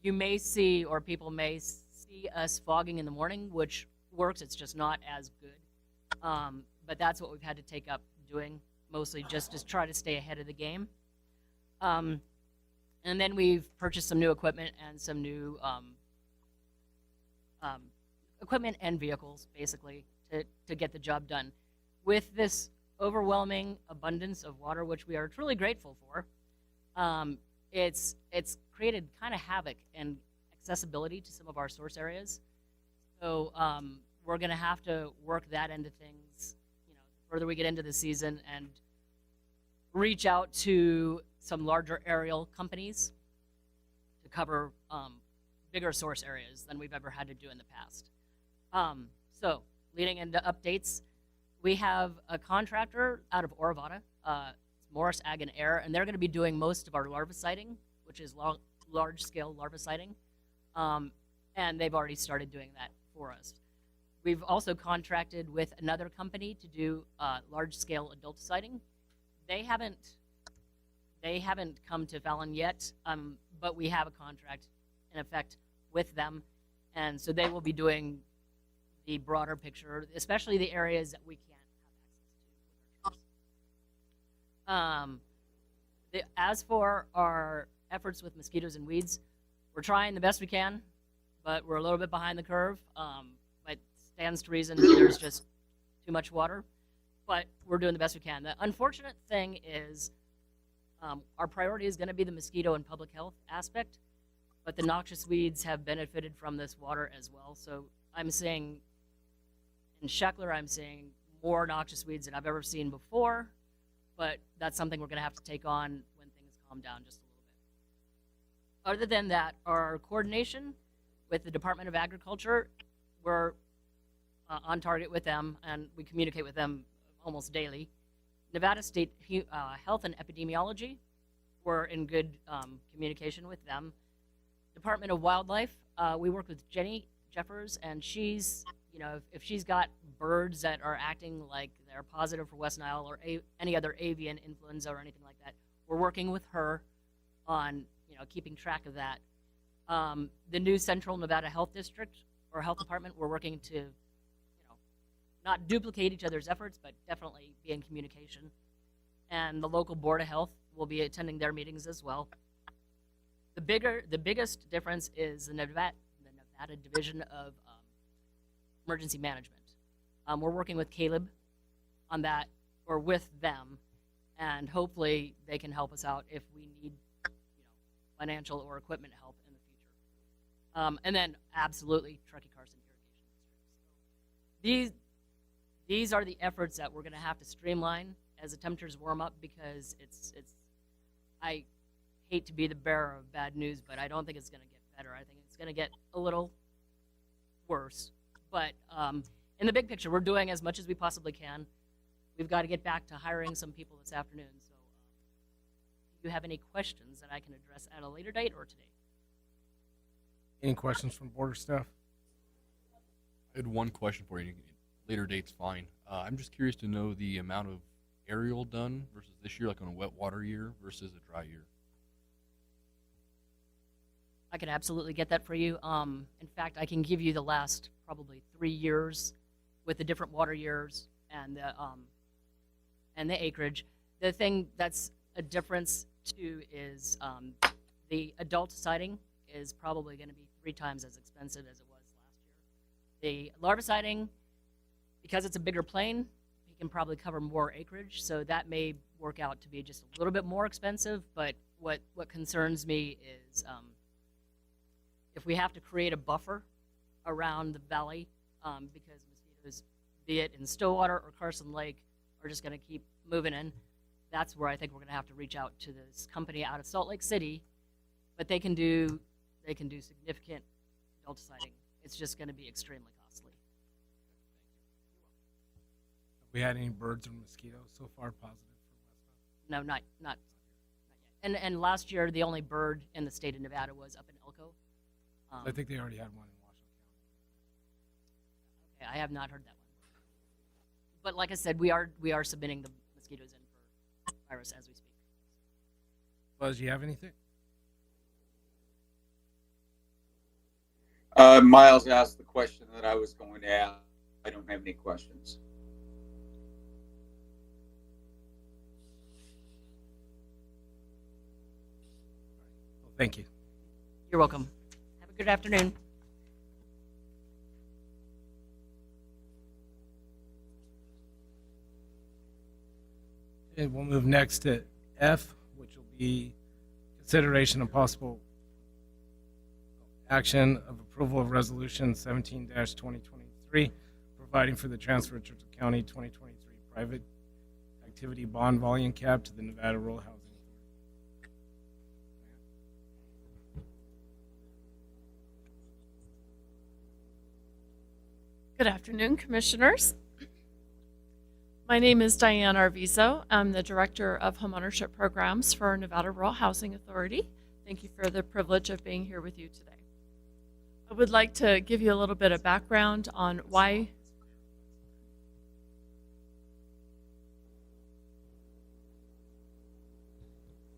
you may see, or people may see us fogging in the morning, which works. It's just not as good. But that's what we've had to take up doing, mostly just to try to stay ahead of the game. And then we've purchased some new equipment and some new equipment and vehicles, basically, to get the job done. With this overwhelming abundance of water, which we are truly grateful for, it's created kind of havoc and accessibility to some of our source areas. So we're going to have to work that end of things, the further we get into the season, and reach out to some larger aerial companies to cover bigger source areas than we've ever had to do in the past. So, leading into updates, we have a contractor out of Orovada, Morris Ag and Air, and they're going to be doing most of our larviciding, which is large-scale larviciding, and they've already started doing that for us. We've also contracted with another company to do large-scale adulticiding. They haven't come to Fallon yet, but we have a contract in effect with them, and so they will be doing the broader picture, especially the areas that we can't have access to. As for our efforts with mosquitoes and weeds, we're trying the best we can, but we're a little bit behind the curve. But stands to reason there's just too much water, but we're doing the best we can. The unfortunate thing is our priority is going to be the mosquito and public health aspect, but the noxious weeds have benefited from this water as well. So I'm seeing, in Sheckler, I'm seeing more noxious weeds than I've ever seen before, but that's something we're going to have to take on when things calm down just a little bit. Other than that, our coordination with the Department of Agriculture, we're on target with them, and we communicate with them almost daily. Nevada State Health and Epidemiology, we're in good communication with them. Department of Wildlife, we work with Jenny Jeffers, and she's, you know, if she's got birds that are acting like they're positive for West Nile or any other avian influenza or anything like that, we're working with her on, you know, keeping track of that. The new Central Nevada Health District or Health Department, we're working to, you know, not duplicate each other's efforts, but definitely be in communication. And the local Board of Health will be attending their meetings as well. The biggest difference is the Nevada Division of Emergency Management. We're working with Caleb on that, or with them, and hopefully they can help us out if we need, you know, financial or equipment help in the future. And then absolutely Truckee Carson Irrigation District. These are the efforts that we're going to have to streamline as the temperatures warm up, because I hate to be the bearer of bad news, but I don't think it's going to get better. I think it's going to get a little worse. But in the big picture, we're doing as much as we possibly can. We've got to get back to hiring some people this afternoon. So if you have any questions that I can address at a later date or today. Any questions from board or staff? I had one question for you. Later date's fine. I'm just curious to know the amount of aerial done versus this year, like on a wet water year versus a dry year. I can absolutely get that for you. In fact, I can give you the last probably 3 years with the different water years and the acreage. The thing that's a difference too is the adulticiding is probably going to be 3 times as expensive as it was last year. The larviciding, because it's a bigger plane, you can probably cover more acreage, so that may work out to be just a little bit more expensive. But what concerns me is if we have to create a buffer around the valley, because mosquitoes, be it in Stillwater or Carson Lake, are just going to keep moving in, that's where I think we're going to have to reach out to this company out of Salt Lake City. But they can do significant adulticiding. It's just going to be extremely costly. Have we had any birds or mosquitoes so far positive for West Nile? No, not yet. And last year, the only bird in the state of Nevada was up in Elko. I think they already had one in Washoe County. Okay, I have not heard that one. But like I said, we are submitting the mosquitoes in for virus as we speak. Buzz, you have anything? Miles asked the question that I was going to ask. I don't have any questions. Well, thank you. You're welcome. Have a good afternoon. Okay, we'll move next to F, which will be consideration of possible action of approval of resolution 17-2023, providing for the transfer of Churchill County 2023 private activity bond volume cap to the Nevada Rural Housing Authority. Good afternoon, Commissioners. My name is Diane Arvizo. I'm the Director of Homeownership Programs for Nevada Rural Housing Authority. Thank you for the privilege of being here with you today. I would like to give you a little bit of background on why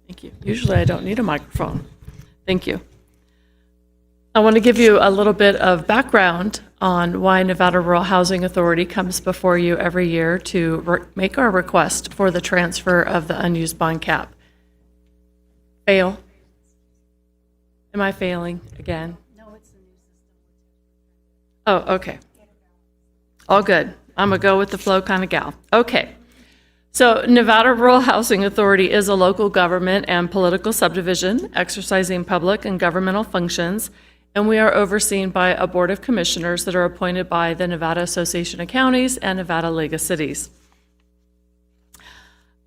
Thank you. Usually I don't need a microphone. Thank you. I want to give you a little bit of background on why Nevada Rural Housing Authority comes before you every year to make our request for the transfer of the unused bond cap. Fail? Am I failing again? No, it's the new system. Oh, okay. All good. I'm a go with the flow kind of gal. Okay. So Nevada Rural Housing Authority is a local government and political subdivision exercising public and governmental functions, and we are overseen by a board of commissioners that are appointed by the Nevada Association of Counties and Nevada League of Cities.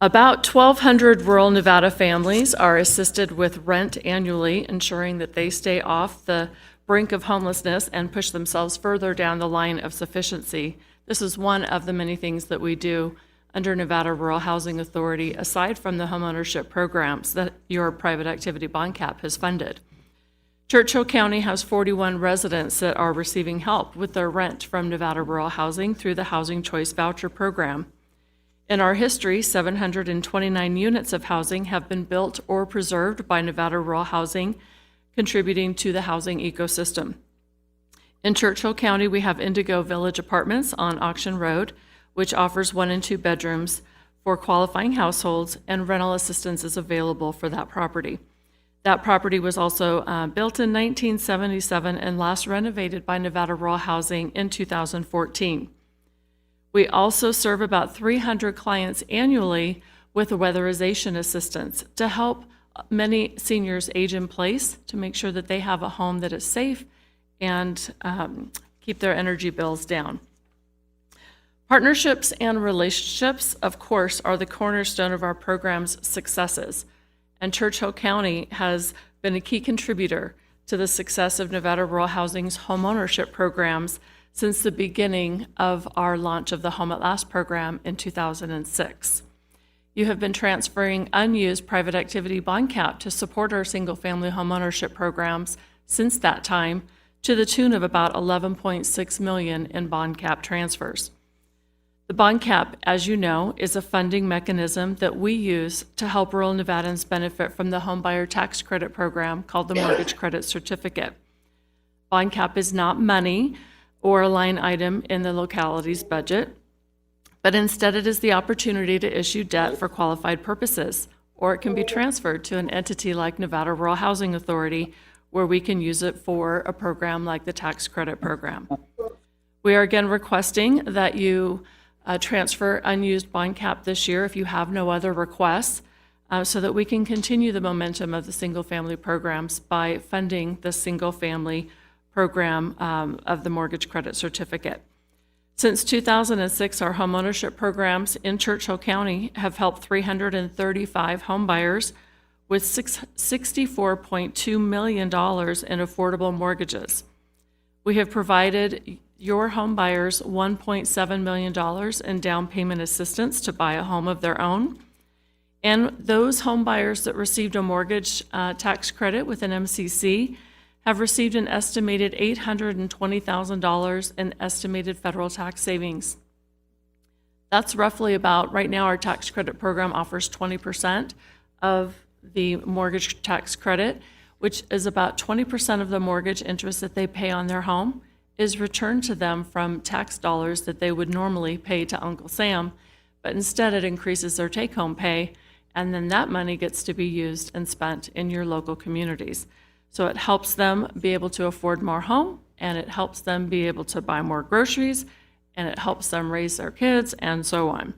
About 1,200 rural Nevada families are assisted with rent annually, ensuring that they stay off the brink of homelessness and push themselves further down the line of sufficiency. This is one of the many things that we do under Nevada Rural Housing Authority, aside from the homeownership programs that your private activity bond cap has funded. Churchill County has 41 residents that are receiving help with their rent from Nevada Rural Housing through the Housing Choice Voucher Program. In our history, 729 units of housing have been built or preserved by Nevada Rural Housing, contributing to the housing ecosystem. In Churchill County, we have Indigo Village Apartments on Auction Road, which offers 1 and 2 bedrooms for qualifying households, and rental assistance is available for that property. That property was also built in 1977 and last renovated by Nevada Rural Housing in 2014. We also serve about 300 clients annually with weatherization assistance to help many seniors age in place, to make sure that they have a home that is safe and keep their energy bills down. Partnerships and relationships, of course, are the cornerstone of our program's successes, and Churchill County has been a key contributor to the success of Nevada Rural Housing's homeownership programs since the beginning of our launch of the Home at Last program in 2006. You have been transferring unused private activity bond cap to support our single-family homeownership programs since that time, to the tune of about $11.6 million in bond cap transfers. The bond cap, as you know, is a funding mechanism that we use to help rural Nevadans benefit from the homebuyer tax credit program called the Mortgage Credit Certificate. Bond cap is not money or a line item in the locality's budget, but instead it is the opportunity to issue debt for qualified purposes, or it can be transferred to an entity like Nevada Rural Housing Authority, where we can use it for a program like the tax credit program. We are again requesting that you transfer unused bond cap this year if you have no other requests, so that we can continue the momentum of the single-family programs by funding the single-family program of the Mortgage Credit Certificate. Since 2006, our homeownership programs in Churchill County have helped 335 homebuyers with $64.2 million in affordable mortgages. We have provided your home buyers $1.7 million in down payment assistance to buy a home of their own. And those home buyers that received a mortgage tax credit with an MCC have received an estimated $820,000 in estimated federal tax savings. That's roughly about, right now our tax credit program offers 20% of the mortgage tax credit, which is about 20% of the mortgage interest that they pay on their home is returned to them from tax dollars that they would normally pay to Uncle Sam, but instead it increases their take-home pay, and then that money gets to be used and spent in your local communities. So it helps them be able to afford more home, and it helps them be able to buy more groceries, and it helps them raise their kids, and so on.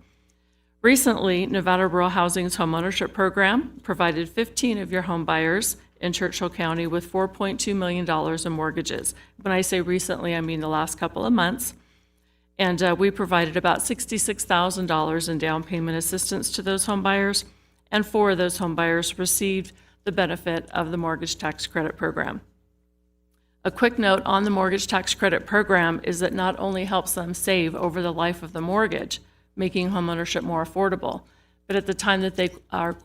Recently, Nevada Rural Housing's homeownership program provided 15 of your home buyers in Churchill County with $4.2 million in mortgages. When I say recently, I mean the last couple of months. And we provided about $66,000 in down payment assistance to those home buyers, and 4 of those home buyers received the benefit of the mortgage tax credit program. A quick note on the mortgage tax credit program is that not only helps them save over the life of the mortgage, making homeownership more affordable, but at the time that they are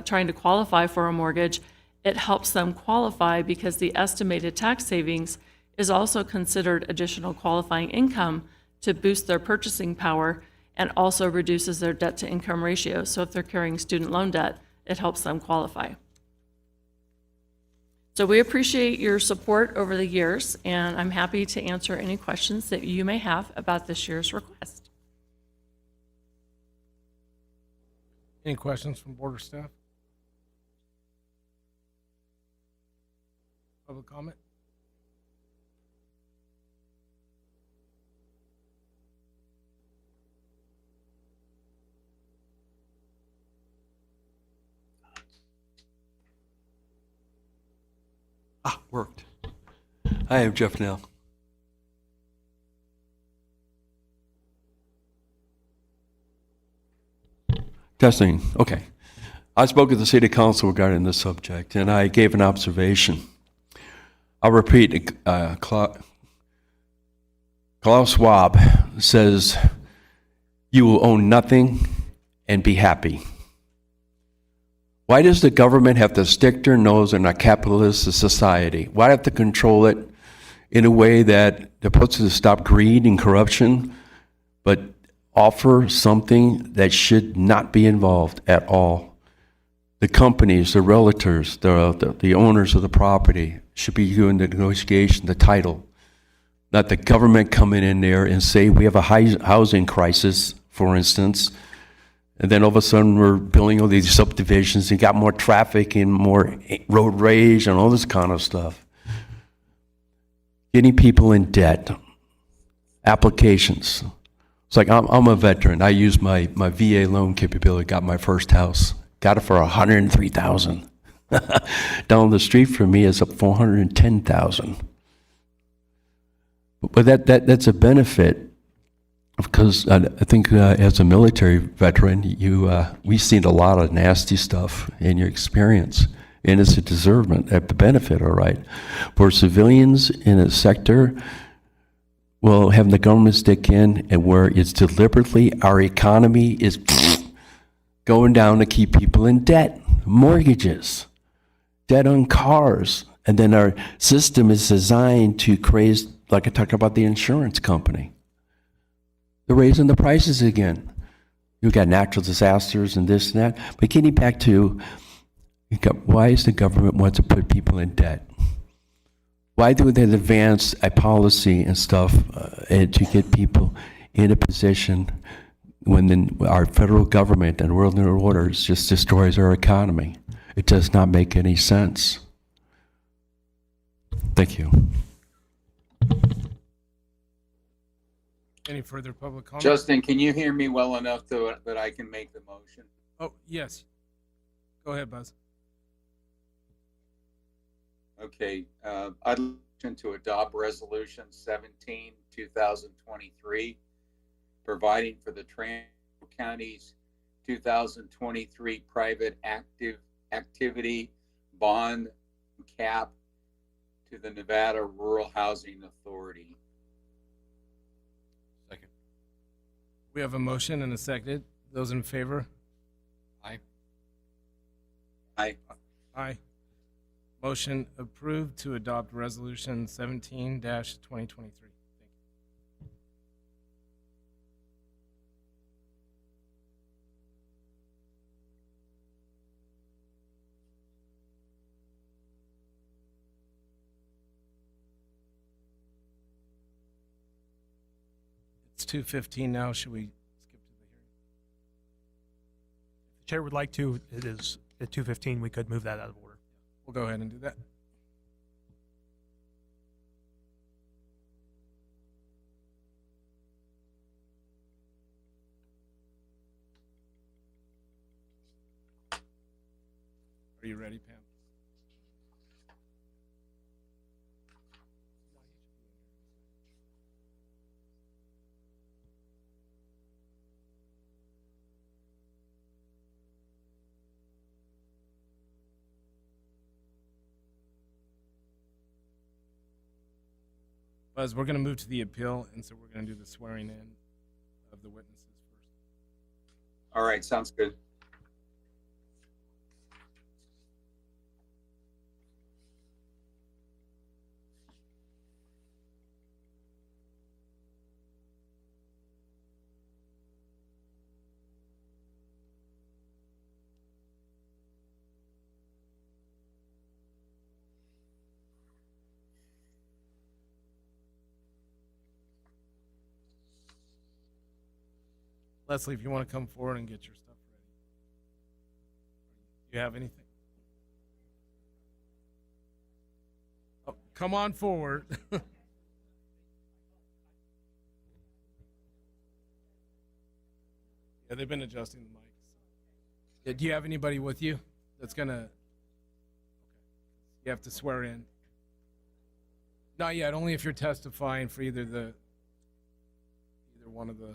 trying to qualify for a mortgage, it helps them qualify because the estimated tax savings is also considered additional qualifying income to boost their purchasing power and also reduces their debt-to-income ratio. So if they're carrying student loan debt, it helps them qualify. So we appreciate your support over the years, and I'm happy to answer any questions that you may have about this year's request. Any questions from board or staff? Public comment? Worked. I am Jeff Nell. Testing. Okay. I spoke at the City Council regarding this subject, and I gave an observation. I'll repeat. Klaus Schwab says, "You will own nothing and be happy." Why does the government have to stick their nose in a capitalist society? Why do they have to control it in a way that puts to stop greed and corruption, but offer something that should not be involved at all? The companies, the realtors, the owners of the property should be doing the negotiation, the title, not the government coming in there and say we have a housing crisis, for instance, and then all of a sudden we're building all these subdivisions and got more traffic and more road rage and all this kind of stuff. Getting people in debt, applications. It's like I'm a veteran. I used my VA loan capability, got my first house, got it for $103,000. Down the street from me is up $410,000. But that's a benefit. Because I think as a military veteran, we've seen a lot of nasty stuff in your experience, and it's a deservement, a benefit, all right. For civilians in a sector, well, having the government stick in and where it's deliberately, our economy is going down to keep people in debt, mortgages, debt on cars, and then our system is designed to create, like I talked about the insurance company. They're raising the prices again. You've got natural disasters and this and that. But getting back to, why is the government want to put people in debt? Why do they advance a policy and stuff to get people in a position when our federal government and world new orders just destroys our economy? It does not make any sense. Thank you. Any further public comment? Justin, can you hear me well enough that I can make the motion? Oh, yes. Go ahead, Buzz. Okay, I'd like to adopt Resolution 17, 2023, providing for the Trans County's 2023 private activity bond cap to the Nevada Rural Housing Authority. Second. We have a motion and a second. Those in favor? Aye. Aye. Aye. Motion approved to adopt Resolution 17-2023. Thank you. It's 2:15 now. Should we skip to the hearing? If the chair would like to, it is at 2:15, we could move that out of order. We'll go ahead and do that. Are you ready, Pam? Buzz, we're going to move to the appeal, and so we're going to do the swearing in of the witnesses first. All right, sounds good. Leslie, if you want to come forward and get your stuff ready. Do you have anything? Oh, come on forward. Yeah, they've been adjusting the mics. Yeah, do you have anybody with you that's gonna? Okay. You have to swear in. Not yet. Only if you're testifying for either one of the.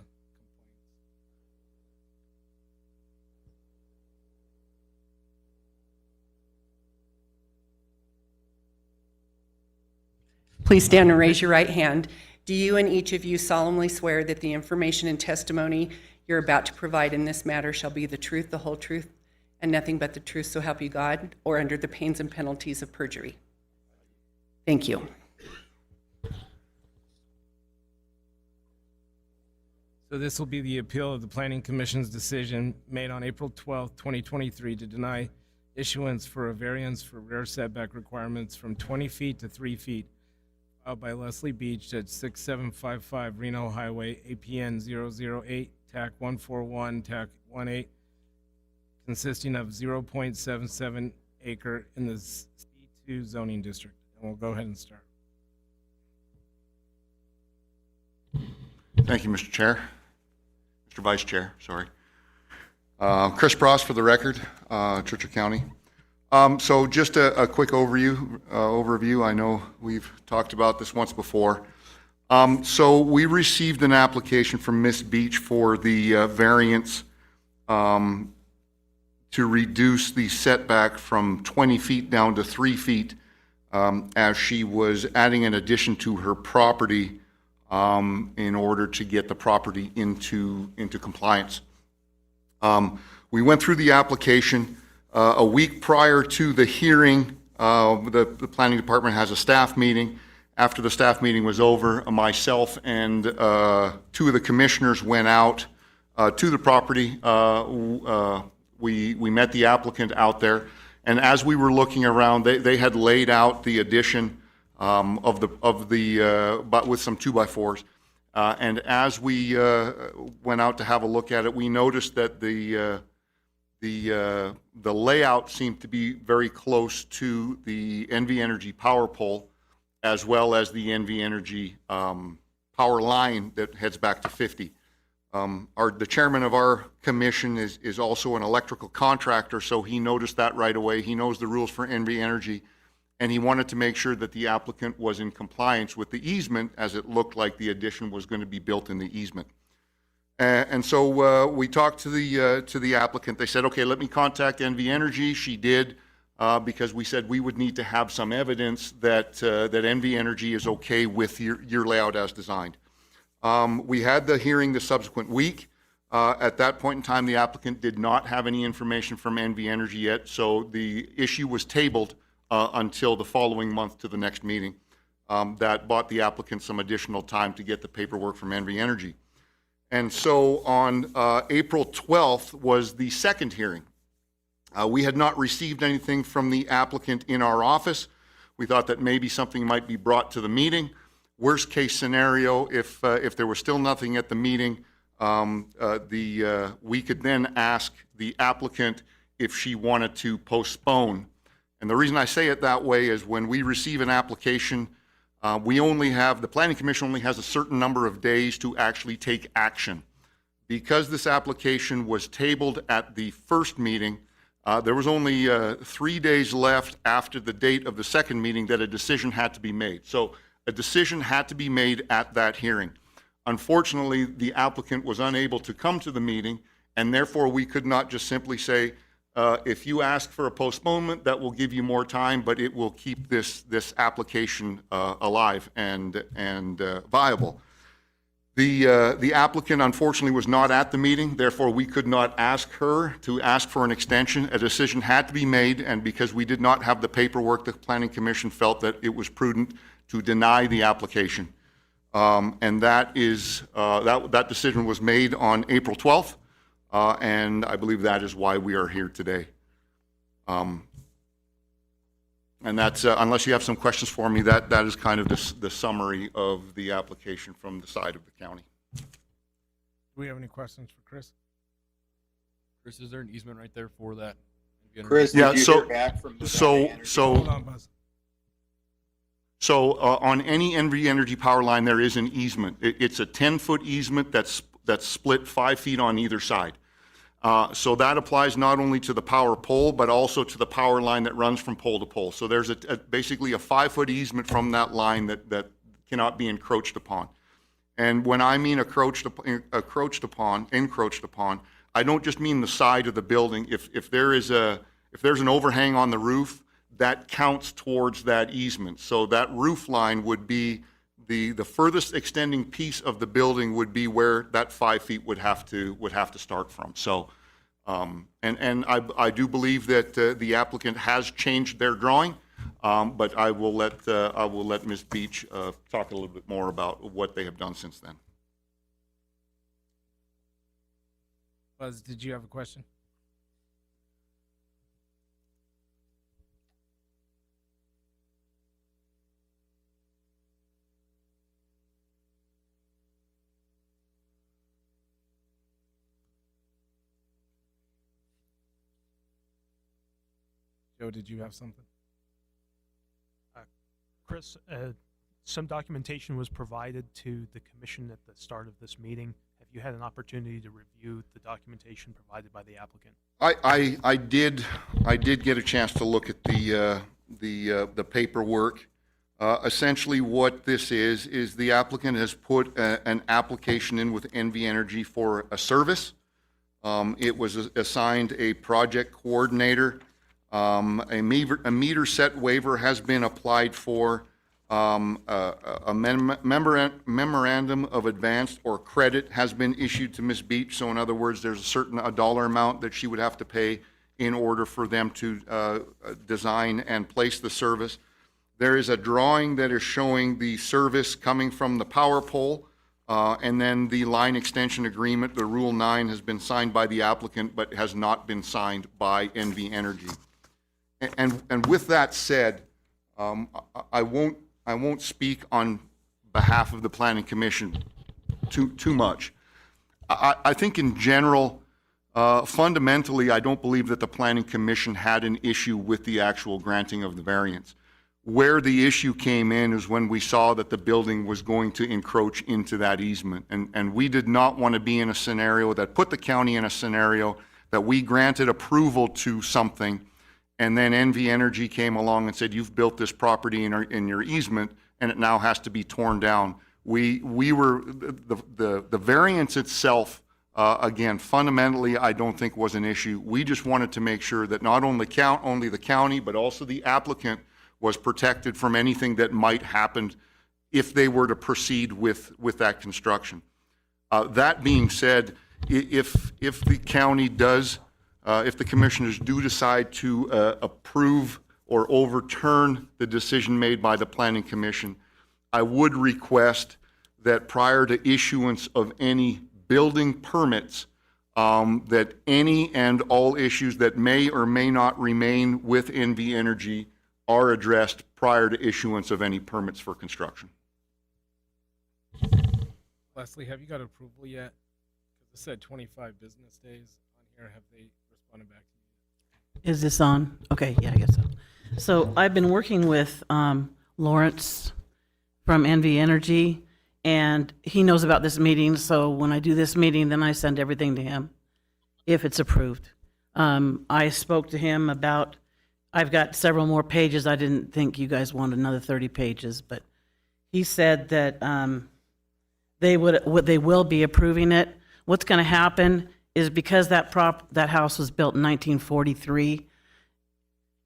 Please stand and raise your right hand. Do you and each of you solemnly swear that the information and testimony you're about to provide in this matter shall be the truth, the whole truth, and nothing but the truth, so help you God, or under the pains and penalties of perjury? Thank you. So this will be the appeal of the Planning Commission's decision made on April 12th, 2023 to deny issuance for a variance for rear setback requirements from 20 feet to 3 feet filed by Leslie Beach at 6755 Reno Highway, APN 008, TAC 141, TAC 18, consisting of 0.77 acre in the C2 zoning district. And we'll go ahead and start. Thank you, Mr. Chair. Mr. Vice Chair, sorry. Chris Pross for the record, Churchill County. So just a quick overview. I know we've talked about this once before. So we received an application from Ms. Beach for the variance to reduce the setback from 20 feet down to 3 feet as she was adding an addition to her property in order to get the property into compliance. We went through the application. A week prior to the hearing, the planning department has a staff meeting. After the staff meeting was over, myself and 2 of the commissioners went out to the property. We met the applicant out there, and as we were looking around, they had laid out the addition but with some 2x4s. And as we went out to have a look at it, we noticed that the layout seemed to be very close to the NV Energy power pole, as well as the NV Energy power line that heads back to 50. The chairman of our commission is also an electrical contractor, so he noticed that right away. He knows the rules for NV Energy, and he wanted to make sure that the applicant was in compliance with the easement, as it looked like the addition was going to be built in the easement. And so we talked to the applicant. They said, okay, let me contact NV Energy. She did, because we said we would need to have some evidence that NV Energy is okay with your layout as designed. We had the hearing the subsequent week. At that point in time, the applicant did not have any information from NV Energy yet, so the issue was tabled until the following month to the next meeting. That bought the applicant some additional time to get the paperwork from NV Energy. And so on April 12th was the second hearing. We had not received anything from the applicant in our office. We thought that maybe something might be brought to the meeting. Worst case scenario, if there was still nothing at the meeting, we could then ask the applicant if she wanted to postpone. And the reason I say it that way is when we receive an application, the Planning Commission only has a certain number of days to actually take action. Because this application was tabled at the first meeting, there was only 3 days left after the date of the second meeting that a decision had to be made. So a decision had to be made at that hearing. Unfortunately, the applicant was unable to come to the meeting, and therefore we could not just simply say, If you ask for a postponement, that will give you more time, but it will keep this application alive and viable. The applicant unfortunately was not at the meeting, therefore we could not ask her to ask for an extension. A decision had to be made, and because we did not have the paperwork, the Planning Commission felt that it was prudent to deny the application. And that decision was made on April 12th, and I believe that is why we are here today. And that's, unless you have some questions for me, that is kind of the summary of the application from the side of the county. Do we have any questions for Chris? Chris, is there an easement right there for that? Chris, did Yeah, you so- hear back from Nevada Energy? Hold on, Buzz. So on any NV Energy power line, there is an easement. It's a 10-foot easement that's split 5 feet on either side. So that applies not only to the power pole, but also to the power line that runs from pole to pole. So there's basically a 5-foot easement from that line that cannot be encroached upon. And when I mean encroached upon, I don't just mean the side of the building. If there's an overhang on the roof, that counts towards that easement. So that roof line would be the furthest extending piece of the building would be where that 5 feet would have to start from. So, and I do believe that the applicant has changed their drawing, but I will let Ms. Beach talk a little bit more about what they have done since then. Buzz, did you have a question? Joe, did you have something? Chris, some documentation was provided to the commission at the start of this meeting. Have you had an opportunity to review the documentation provided by the applicant? I did get a chance to look at the paperwork. Essentially what this is the applicant has put an application in with NV Energy for a service. It was assigned a project coordinator. A meter set waiver has been applied for. A memorandum of advance or credit has been issued to Ms. Beach. So in other words, there's a dollar amount that she would have to pay in order for them to design and place the service. There is a drawing that is showing the service coming from the power pole, and then the line extension agreement, the Rule 9, has been signed by the applicant but has not been signed by NV Energy. And with that said, I won't speak on behalf of the Planning Commission too much. I think in general, fundamentally, I don't believe that the Planning Commission had an issue with the actual granting of the variance. Where the issue came in is when we saw that the building was going to encroach into that easement. And we did not want to be in a scenario that put the county in a scenario that we granted approval to something, and then NV Energy came along and said, you've built this property in your easement, and it now has to be torn down. We were, the variance itself, again, fundamentally, I don't think was an issue. We just wanted to make sure that not only the county, but also the applicant was protected from anything that might happen if they were to proceed with that construction. That being said, if the county does, if the commissioners do decide to approve or overturn the decision made by the Planning Commission, I would request that prior to issuance of any building permits, that any and all issues that may or may not remain with NV Energy are addressed prior to issuance of any permits for construction. Leslie, have you got approval yet? Because it said 25 business days on here. Have they responded back to you? Is this on? Okay, yeah, I guess so. So I've been working with Lawrence from NV Energy, and he knows about this meeting, so when I do this meeting, then I send everything to him, if it's approved. I spoke to him about, I've got several more pages. I didn't think you guys wanted another 30 pages, but he said that they will be approving it. What's going to happen is because that house was built in 1943,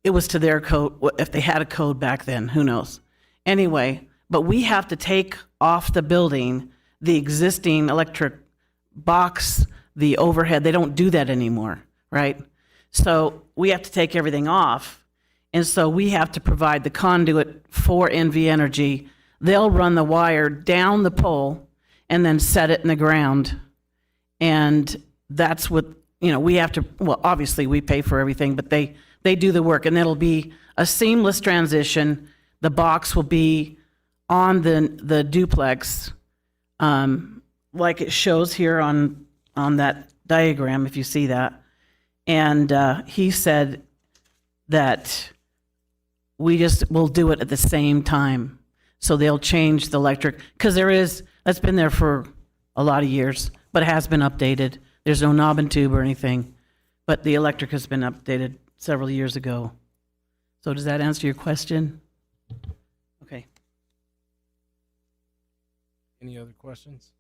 it was to their code, if they had a code back then, who knows? Anyway, but we have to take off the building the existing electric box, the overhead. They don't do that anymore, right? So we have to take everything off. And so we have to provide the conduit for NV Energy. They'll run the wire down the pole and then set it in the ground. And that's what, we have to, well, obviously we pay for everything, but they do the work, and it'll be a seamless transition. The box will be on the duplex, like it shows here on that diagram, if you see that. And he said that we'll do it at the same time. So they'll change the electric, because that's been there for a lot of years, but it has been updated. There's no knob and tube or anything, but the electric has been updated several years ago. So does that answer your question? Okay. Any other questions?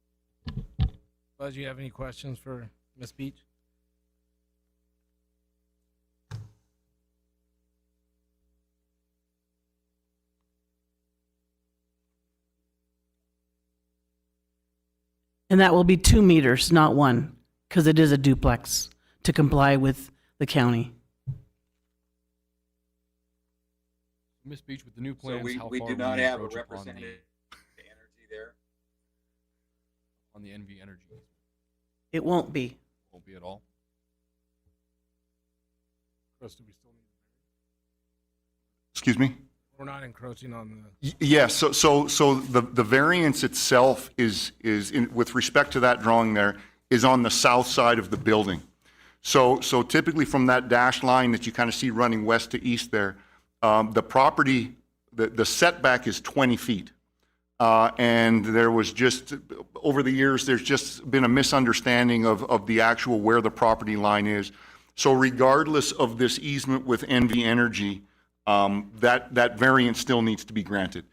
Buzz, you have any questions for Ms. Beach? And that will be 2 meters, not 1, because it is a duplex to comply with the county. Ms. Beach, with the new So plans, we how do far not will you have a encroach upon representative of energy there? on the NV Energy? It won't be. Won't be at all? Chris, do we still need? Excuse me? We're not encroaching on the. Yes, so the variance itself is with respect to that drawing there, is on the south side of the building. So typically from that dashed line that you kind of see running west to east there, the property, the setback is 20 feet. And there was just, over the years, there's just been a misunderstanding of the actual where the property line is. So regardless of this easement with NV Energy, that variance still needs to be granted.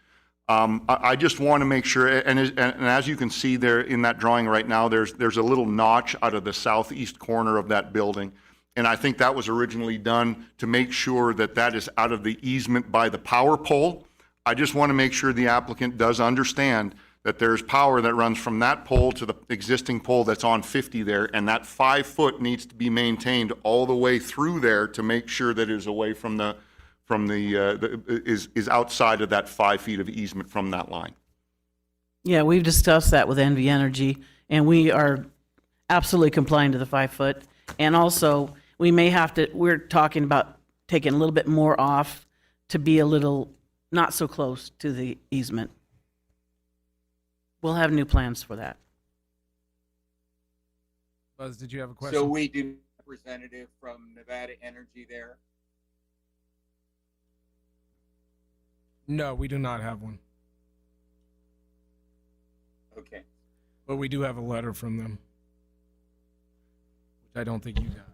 I just want to make sure, and as you can see there in that drawing right now, there's a little notch out of the southeast corner of that building. And I think that was originally done to make sure that is out of the easement by the power pole. I just want to make sure the applicant does understand that there's power that runs from that pole to the existing pole that's on 50 there, and that 5 foot needs to be maintained all the way through there to make sure that it is away is outside of that 5 feet of easement from that line. Yeah, we've discussed that with NV Energy, and we are absolutely complying to the 5 foot. And also, we're talking about taking a little bit more off to be a little not so close to the easement. We'll have new plans for that. Buzz, did you have a question? So we do representative from Nevada Energy there? No, we do not have one, Okay. but we do have a letter from them, which I don't think you got.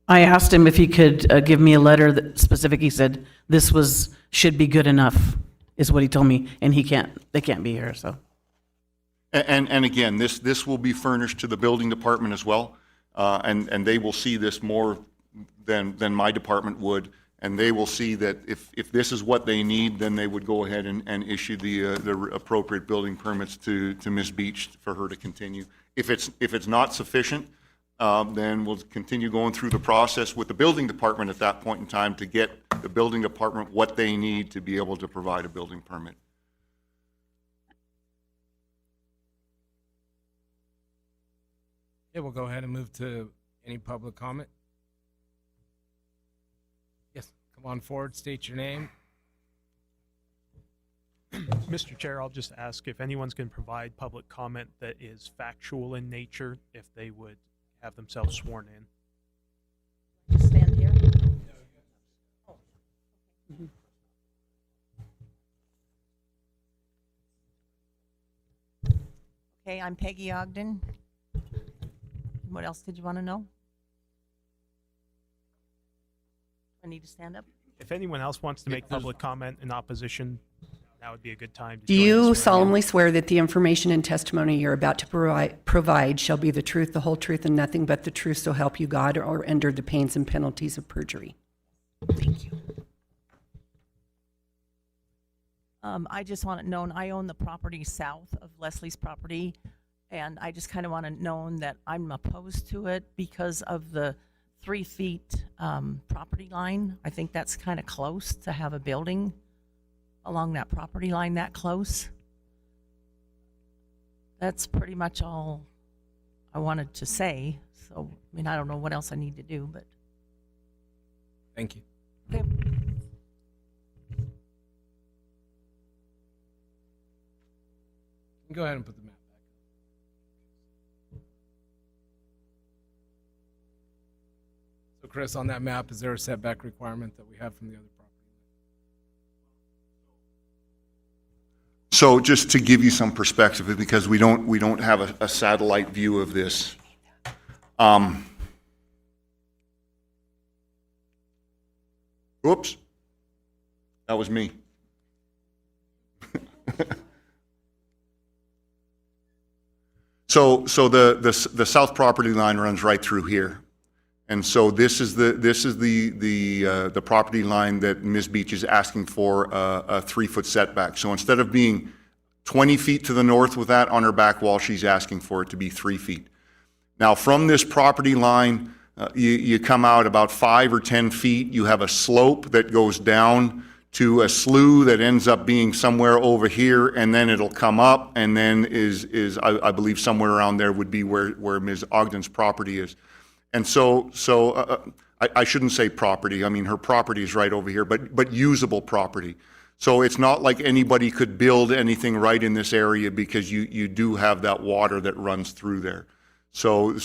I asked him if he could give me a letter that specific. He said this should be good enough, is what he told me, and they can't be here, so. And again, this will be furnished to the building department as well, and they will see this more than my department would, and they will see that if this is what they need, then they would go ahead and issue the appropriate building permits to Ms. Beach for her to continue. If it's not sufficient, then we'll continue going through the process with the building department at that point in time to get the building department what they need to be able to provide a building permit. Yeah, we'll go ahead and move to any public comment. Yes, come on forward, state your name. Mr. Chair, I'll just ask if anyone's going to provide public comment that is factual in nature, if they would have themselves sworn in. Just stand here. Okay, I'm Peggy Ogden. What else did you want to know? I need to stand up? If anyone else wants to make public comment in opposition, That would be a good time to Do join you us for- solemnly swear that the information and testimony you're about to provide shall be the truth, the whole truth, and nothing but the truth, so help you God, or under the pains and penalties of perjury? I just want it known, I own the property south of Leslie's property, and I just kind of want it known that I'm opposed to it because of the 3 feet property line. I think that's kind of close to have a building along that property line that close. That's pretty much all I wanted to say. So, I mean, I don't know what else I need to do, but. Thank you. Okay. Go ahead and put the map back up. So Chris, on that map, is there a setback requirement that we have from the other property? So just to give you some perspective, because we don't have a satellite view of this. Oops, that was me. So the south property line runs right through here. And so this is the property line that Ms. Beach is asking for a 3-foot setback. So instead of being 20 feet to the north with that on her back wall, she's asking for it to be 3 feet. Now from this property line, you come out about 5 or 10 feet, you have a slope that goes down to a slough that ends up being somewhere over here, and then it'll come up, and then I believe somewhere around there would be where Ms. Ogden's property is. And so I shouldn't say property. I mean, her property is right over here, but usable property. So it's not like anybody could build anything right in this area because you do have that water that runs through there. So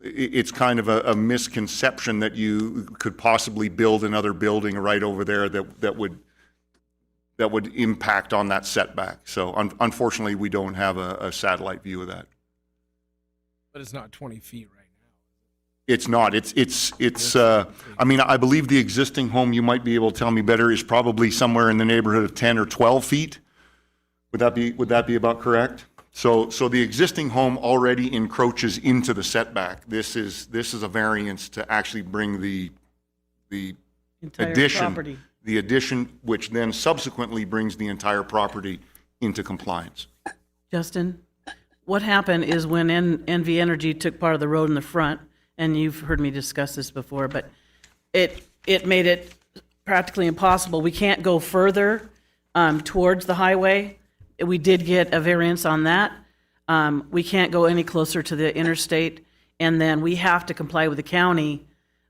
it's kind of a misconception that you could possibly build another building right over there that would impact on that setback. So unfortunately, we don't have a satellite view of that. But it's not 20 feet right now. It's not. I mean, I believe the existing home, you might be able to tell me better, is probably somewhere in the neighborhood of 10 or 12 feet. Would that be about correct? So the existing home already encroaches into the setback. This is a variance to actually bring the Entire addition, property. the addition, which then subsequently brings the entire property into compliance. Justin, what happened is when NV Energy took part of the road in the front, and you've heard me discuss this before, but it made it practically impossible. We can't go further towards the highway. We did get a variance on that. We can't go any closer to the interstate, and then we have to comply with the county.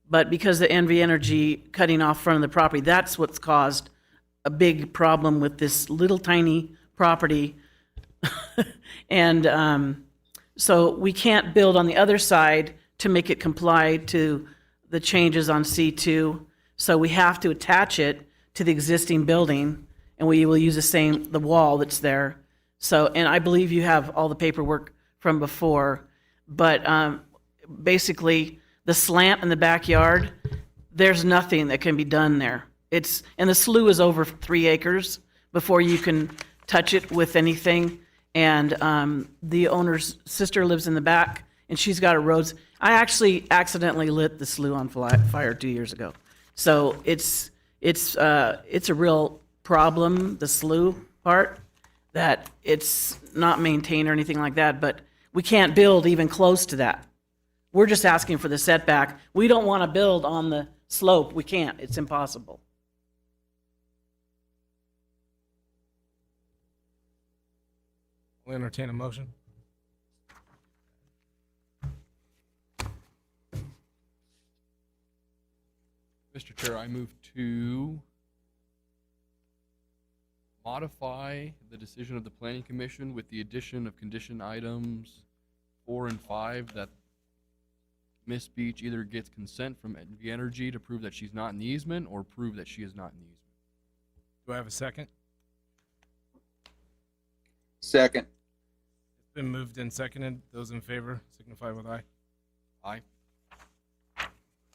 But because the NV Energy cutting off front of the property, that's what's caused a big problem with this little tiny property. And so we can't build on the other side to make it comply to the changes on C2. So we have to attach it to the existing building, and we will use the wall that's there. So, and I believe you have all the paperwork from before, but basically the slant in the backyard, there's nothing that can be done there. And the slough is over 3 acres before you can touch it with anything. And the owner's sister lives in the back, and she's got a roads. I actually accidentally lit the slough on fire 2 years ago. So it's a real problem, the slough part, that it's not maintained or anything like that, but we can't build even close to that. We're just asking for the setback. We don't want to build on the slope. We can't. It's impossible. We'll entertain a motion. Mr. Chair, I move to modify the decision of the Planning Commission with the addition of condition items 4 and 5, that Ms. Beach either gets consent from NV Energy to prove that she's not in the easement or prove that she is not in the easement. Do I have a second? Second. It's been moved and seconded. Those in favor signify with aye. Aye.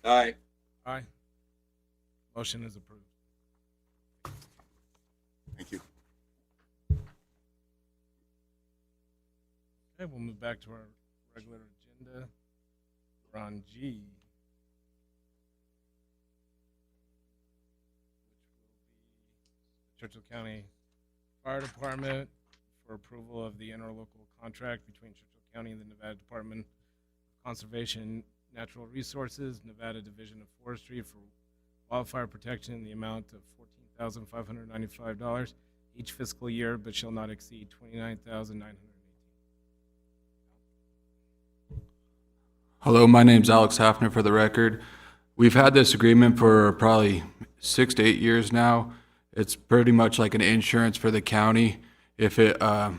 Aye. Aye. Motion is approved. Thank you. Okay, we'll move back to our regular agenda. We're on G. Churchill County Fire Department for approval of the interlocal contract between Churchill County and the Nevada Department of Conservation and Natural Resources, Nevada Division of Forestry for wildfire protection in the amount of $14,595 each fiscal year, but shall not exceed $29,918. Hello, my name's Alex Hafner for the record. We've had this agreement for probably 6 to 8 years now. It's pretty much like an insurance for the county. If a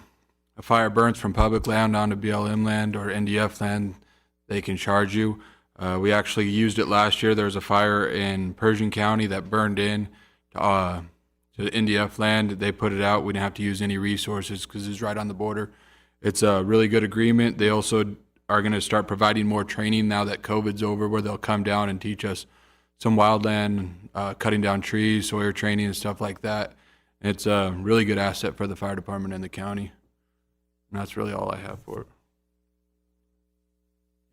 fire burns from public land onto BLM land or NDF land, they can charge you. We actually used it last year. There was a fire in Pershing County that burned in to the NDF land. They put it out. We didn't have to use any resources because it's right on the border. It's a really good agreement. They also are going to start providing more training now that COVID's over, where they'll come down and teach us some wildland, cutting down trees, Sawyer training and stuff like that. And it's a really good asset for the fire department and the county. And that's really all I have for it.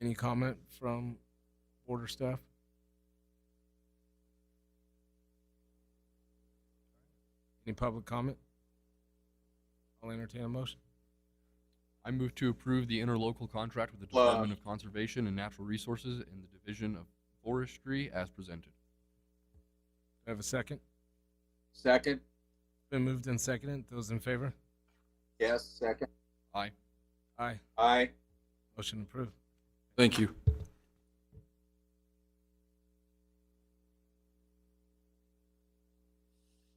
Any comment from border staff? Any public comment? I'll entertain a motion. I move to approve the interlocal contract with the Department of Conservation and Natural Resources and the Division of Forestry as presented. Do I have a second? Second. Been moved and seconded. Those in favor? Yes, second. Aye. Aye. Aye. Motion approved. Thank you.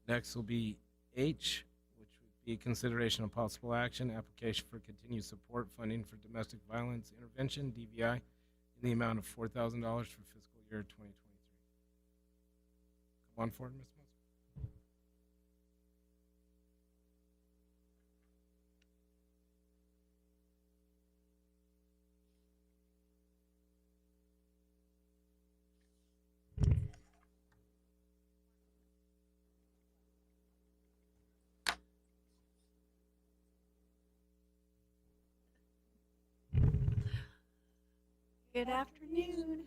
Next will be H, which would be consideration of possible action, application for continued support funding for domestic violence intervention, DVI, in the amount of $4,000 for fiscal year 2023. Come on forward, Ms. Moss. Good afternoon.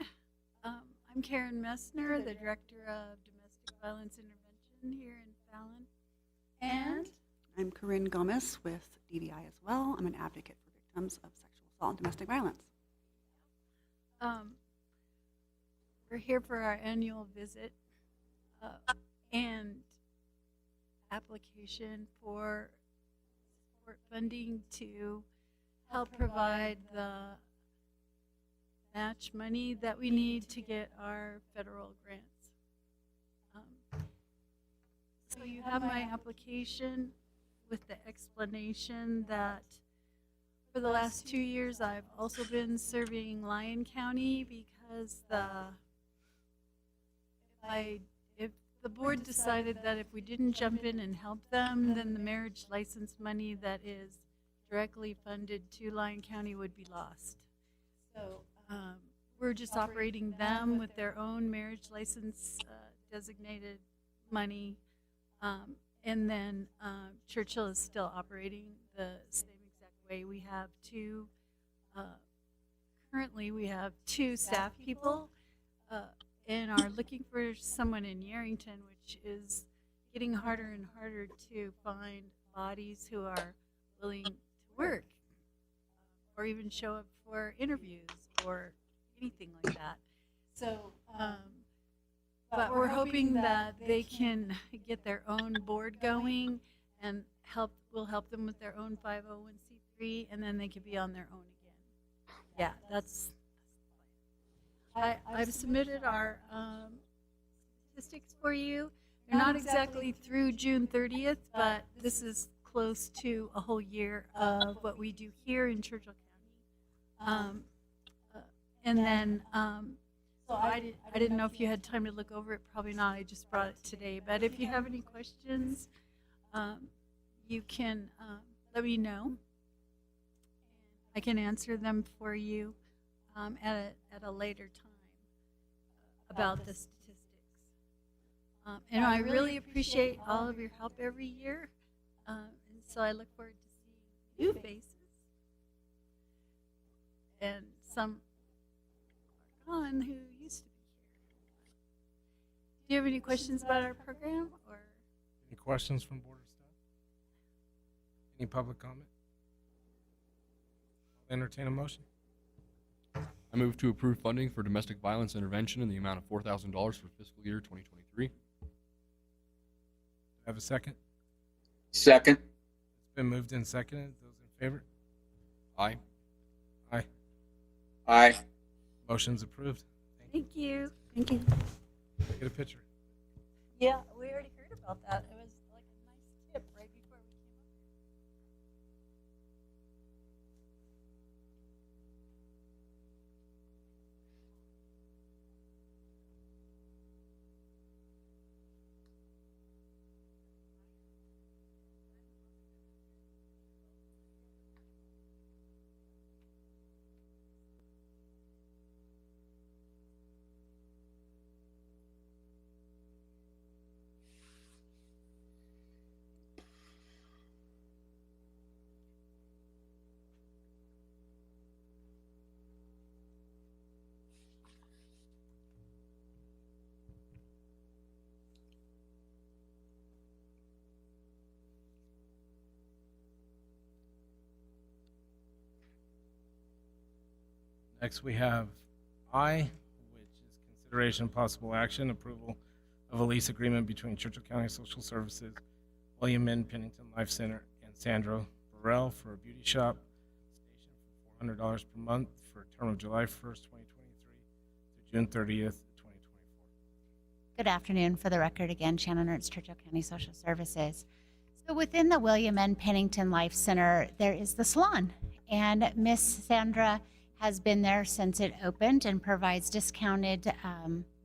I'm Karen Messner, the Director of Domestic Violence Intervention here in Fallon. And I'm Corinne Gomez with DVI as well. I'm an advocate for victims of sexual assault and domestic violence. we're here for our annual visit and application for support funding to help provide the match money that we need to get our federal grants. So you have my application with the explanation that for the last 2 years I've also been serving Lyon County because if the board decided that if we didn't jump in and help them, then the marriage license money that is directly funded to Lyon County would be lost. So we're just operating them with their own marriage license designated money. And then Churchill is still operating the same exact way. We have currently we have 2 staff people and are looking for someone in Yerington, which is getting harder and harder to find bodies who are willing to work or even show up for interviews or anything like that. So, but we're hoping that they can get their own board going and we'll help them with their own 501c3, and then they could be on their own again. Yeah, that's I've submitted our statistics for you. They're not exactly through June 30th, but this is close to a whole year of what we do here in Churchill County. And then, so I didn't know if you had time to look over it. Probably not. I just brought it today. But if you have any questions, you can let me know. I can answer them for you at a later time about the statistics. And I really appreciate all of your help every year. And so I look forward to seeing new faces. and some are gone who used to be here. Do you have any questions about our program, or? Any questions from board or staff? Any public comment? I'll entertain a motion. I move to approve funding for domestic violence intervention in the amount of $4,000 for fiscal year 2023. Have a second? Second. It's been moved and seconded. Those in favor? Aye. Aye. Aye. Motion's approved. Thank you. Thank you. Get a picture. Yeah, we already heard about that. It was like a nice tip right before we came up. Next, we have I, which is consideration of possible action, approval of a lease agreement between Churchill County Social Services, William N. Pennington Life Center, and Sandra Burrell for a beauty shop station for $400 per month for a term of July 1st, 2023 to June 30th, 2024. Good afternoon. For the record, again, Shannon Ernst, Churchill County Social Services. So within the William N. Pennington Life Center, there is the salon, and Miss Sandra has been there since it opened and provides discounted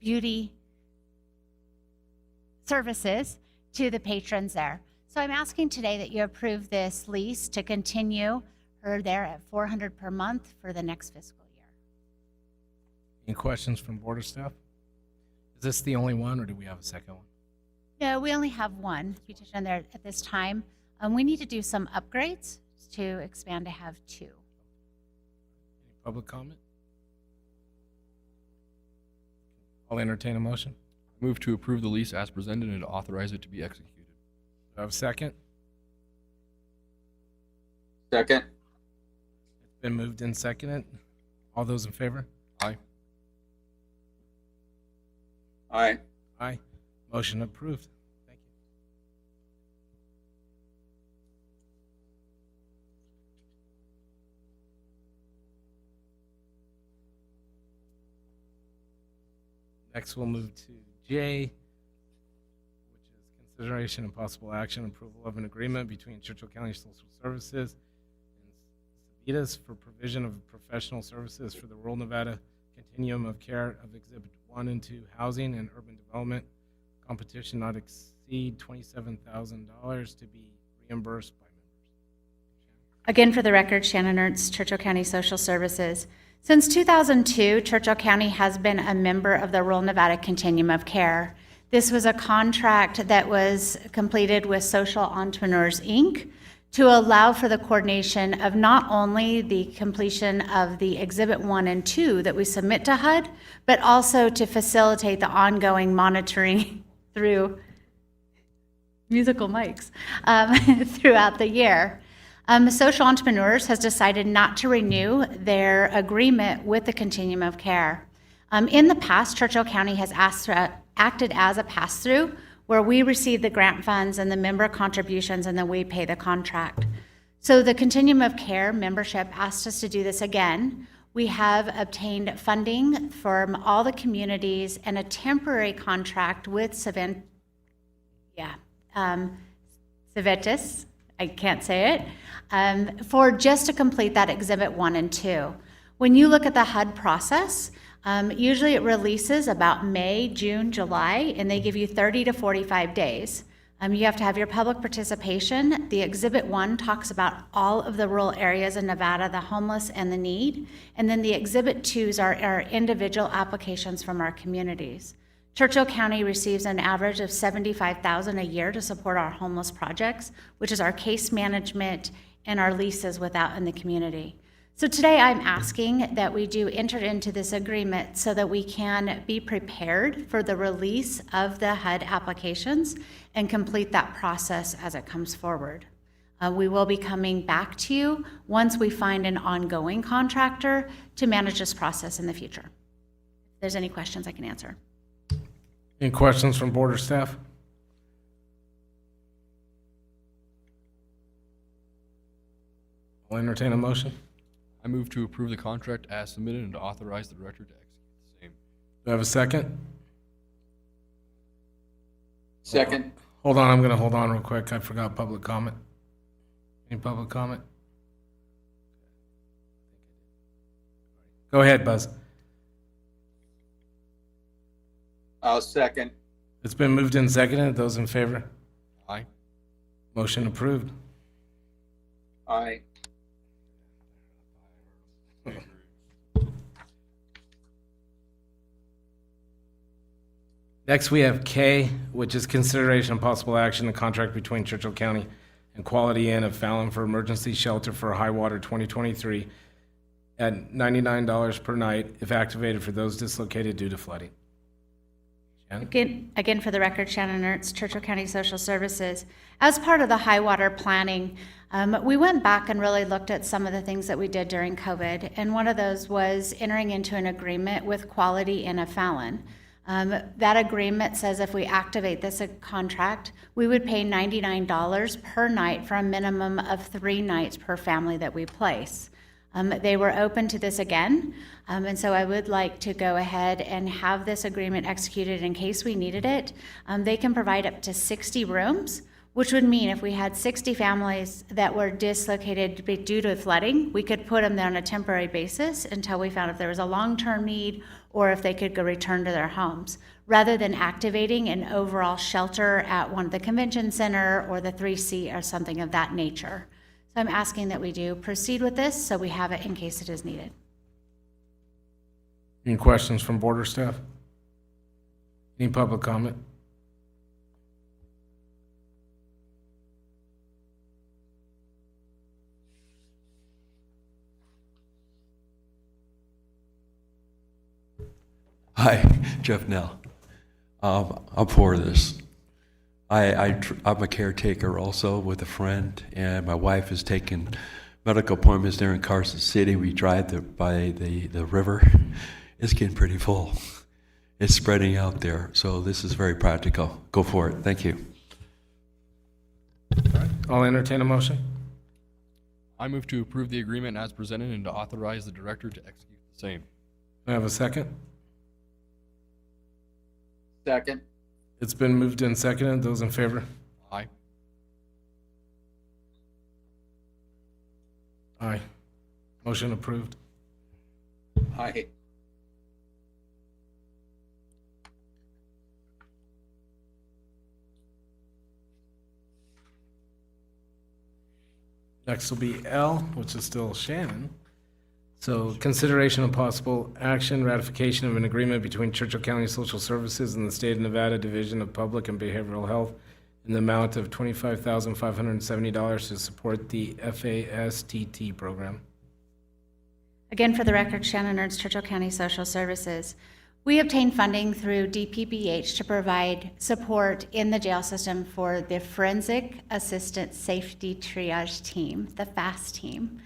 beauty services to the patrons there. So I'm asking today that you approve this lease to continue her there at $400 per month for the next fiscal year. Any questions from board or staff? Is this the only one, or do we have a second one? No, we only have one beautician there at this time. We need to do some upgrades to expand to have two. Any public comment? I'll entertain a motion. Move to approve the lease as presented and to authorize it to be executed. Do I have a second? Second. It's been moved and seconded. All those in favor? Aye. Aye. Aye. Motion approved. Thank you. Next, we'll move to J, which is consideration and possible action, approval of an agreement between Churchill County Social Services and Savitas for provision of professional services for the rural Nevada continuum of care of Exhibit 1 and 2 housing and urban development. Competition not exceed $27,000 to be reimbursed by members. Again, for the record, Shannon Ernst, Churchill County Social Services. Since 2002, Churchill County has been a member of the Rural Nevada Continuum of Care. This was a contract that was completed with Social Entrepreneurs, Inc. to allow for the coordination of not only the completion of the Exhibit 1 and 2 that we submit to HUD, but also to facilitate the ongoing monitoring through musical mics throughout the year. Social Entrepreneurs has decided not to renew their agreement with the Continuum of Care. In the past, Churchill County has acted as a pass-through where we receive the grant funds and the member contributions and then we pay the contract. So the Continuum of Care membership asked us to do this again. We have obtained funding from all the communities and a temporary contract with Savitas, I can't say it, for just to complete that Exhibit 1 and 2. When you look at the HUD process, usually it releases about May, June, July, and they give you 30 to 45 days. You have to have your public participation. The Exhibit 1 talks about all of the rural areas in Nevada, the homeless and the need. And then the Exhibit 2s are individual applications from our communities. Churchill County receives an average of $75,000 a year to support our homeless projects, which is our case management and our leases without in the community. So today I'm asking that we do enter into this agreement so that we can be prepared for the release of the HUD applications and complete that process as it comes forward. We will be coming back to you once we find an ongoing contractor to manage this process in the future. If there's any questions I can answer. Any questions from board or staff? I'll entertain a motion. I move to approve the contract as submitted and to authorize the director to execute the same. Do I have a second? Second. Hold on, I'm going to hold on real quick. I forgot public comment. Any public comment? Go ahead, Buzz. I'll second. It's been moved and seconded. Those in favor? Aye. Motion approved. Aye. Next, we have K, which is consideration of possible action, the contract between Churchill County and Quality Inn of Fallon for emergency shelter for high water 2023 at $99 per night if activated for those dislocated due to flooding. Again, for the record, Shannon Ertz, Churchill County Social Services. As part of the high water planning, we went back and really looked at some of the things that we did during COVID, and one of those was entering into an agreement with Quality Inn of Fallon. That agreement says if we activate this contract, we would pay $99 per night for a minimum of 3 nights per family that we place. They were open to this again, and so I would like to go ahead and have this agreement executed in case we needed it. They can provide up to 60 rooms, which would mean if we had 60 families that were dislocated due to flooding, we could put them there on a temporary basis until we found if there was a long-term need or if they could go return to their homes, rather than activating an overall shelter at one of the convention center or the 3C or something of that nature. So I'm asking that we do proceed with this so we have it in case it is needed. Any questions from board or staff? Any public comment? Hi, Jeff Nell. I'm for this. I'm a caretaker also with a friend, and my wife is taking medical appointments there in Carson City. We drive by the river. It's getting pretty full. It's spreading out there, so this is very practical. Go for it. Thank you. I'll entertain a motion. I move to approve the agreement as presented and to authorize the director to execute the same. Do I have a second? Second. It's been moved and seconded. Those in favor? Aye. Aye. Motion approved. Aye. Next will be L, which is still Shannon. So consideration of possible action, ratification of an agreement between Churchill County Social Services and the State of Nevada Division of Public and Behavioral Health in the amount of $25,570 to support the FASTT program. Again, for the record, Shannon Ernst, Churchill County Social Services. We obtained funding through DPBH to provide support in the jail system for the Forensic Assistant Safety Triage Team, the FAST team.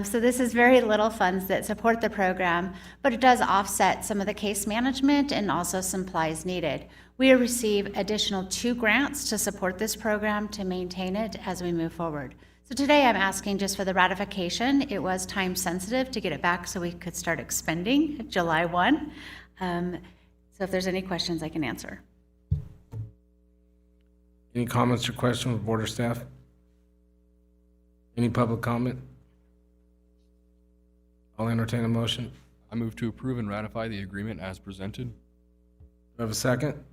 So this is very little funds that support the program, but it does offset some of the case management and also supplies needed. We receive additional 2 grants to support this program to maintain it as we move forward. So today I'm asking just for the ratification. It was time sensitive to get it back so we could start expending July 1. So if there's any questions I can answer. Any comments or questions from board or staff? Any public comment? I'll entertain a motion. I move to approve and ratify the agreement as presented. Do I have a second?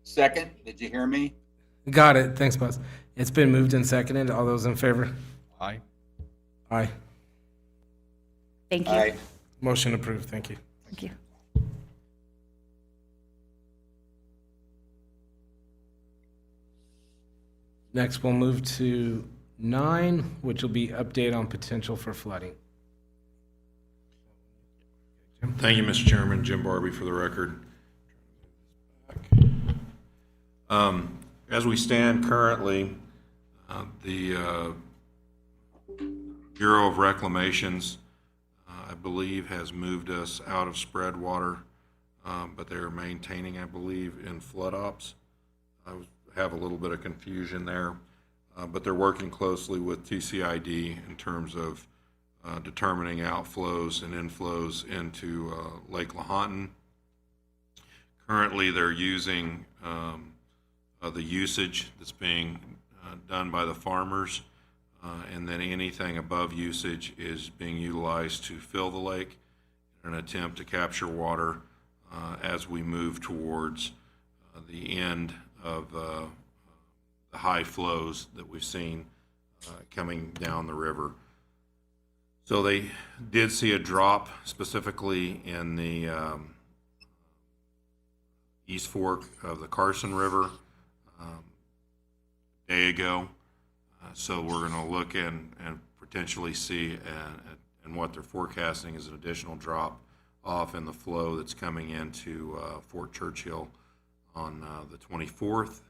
Second. Did you hear me? Got it. Thanks, Buzz. It's been moved and seconded. All those in favor? Aye. Aye. Thank you. Aye. Motion approved. Thank you. Thank you. Next, we'll move to 9, which will be update on potential for flooding. Thank you, Mr. Chairman. Jim Barbie for the record. As we stand currently, the Bureau of Reclamations, I believe, has moved us out of spread water, but they are maintaining, I believe, in flood ops. I have a little bit of confusion there, but they're working closely with TCID in terms of determining outflows and inflows into Lake Lahontan. Currently, they're using the usage that's being done by the farmers, and then anything above usage is being utilized to fill the lake in an attempt to capture water as we move towards the end of the high flows that we've seen coming down the river. So they did see a drop specifically in the East Fork of the Carson River a day ago. So we're going to look and potentially see, and what they're forecasting is an additional drop off in the flow that's coming into Fort Churchill on the 24th.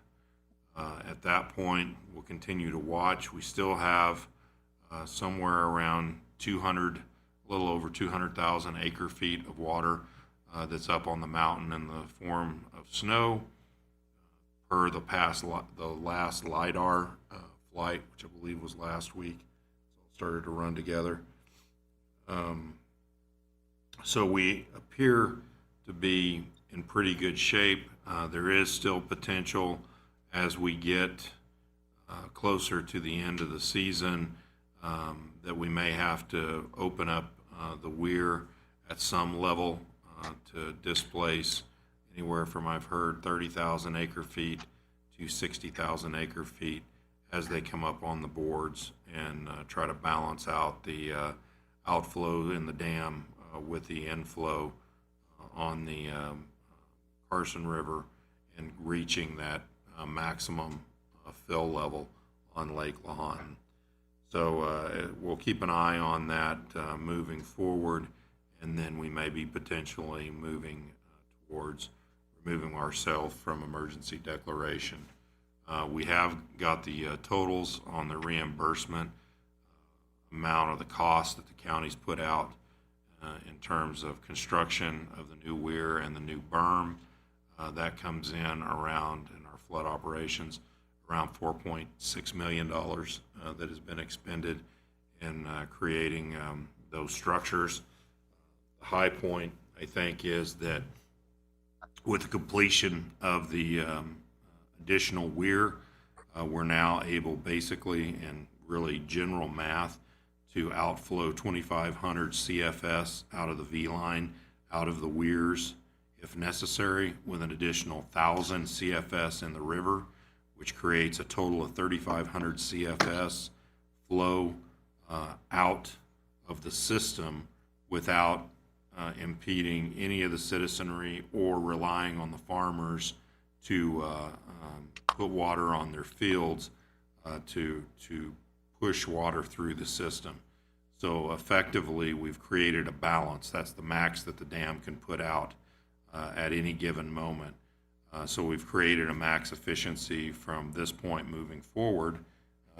At that point, we'll continue to watch. We still have somewhere around a little over 200,000 acre feet of water that's up on the mountain in the form of snow. Per the last LIDAR flight, which I believe was last week, so it started to run together. So we appear to be in pretty good shape. There is still potential as we get closer to the end of the season that we may have to open up the weir at some level to displace anywhere from, I've heard, 30,000 acre feet to 60,000 acre feet as they come up on the boards and try to balance out the outflow in the dam with the inflow on the Carson River and reaching that maximum fill level on Lake Lahontan. So we'll keep an eye on that moving forward, and then we may be potentially moving towards removing ourselves from emergency declaration. We have got the totals on the reimbursement amount of the cost that the county's put out in terms of construction of the new weir and the new berm. That comes in around, in our flood operations, around $4.6 million that has been expended in creating those structures. The high point, I think, is that with the completion of the additional weir, we're now able, basically, in really general math, to outflow 2,500 CFS out of the V-line, out of the weirs, if necessary, with an additional 1,000 CFS in the river, which creates a total of 3,500 CFS flow out of the system without impeding any of the citizenry or relying on the farmers to put water on their fields to push water through the system. So effectively, we've created a balance. That's the max that the dam can put out at any given moment. So we've created a max efficiency from this point moving forward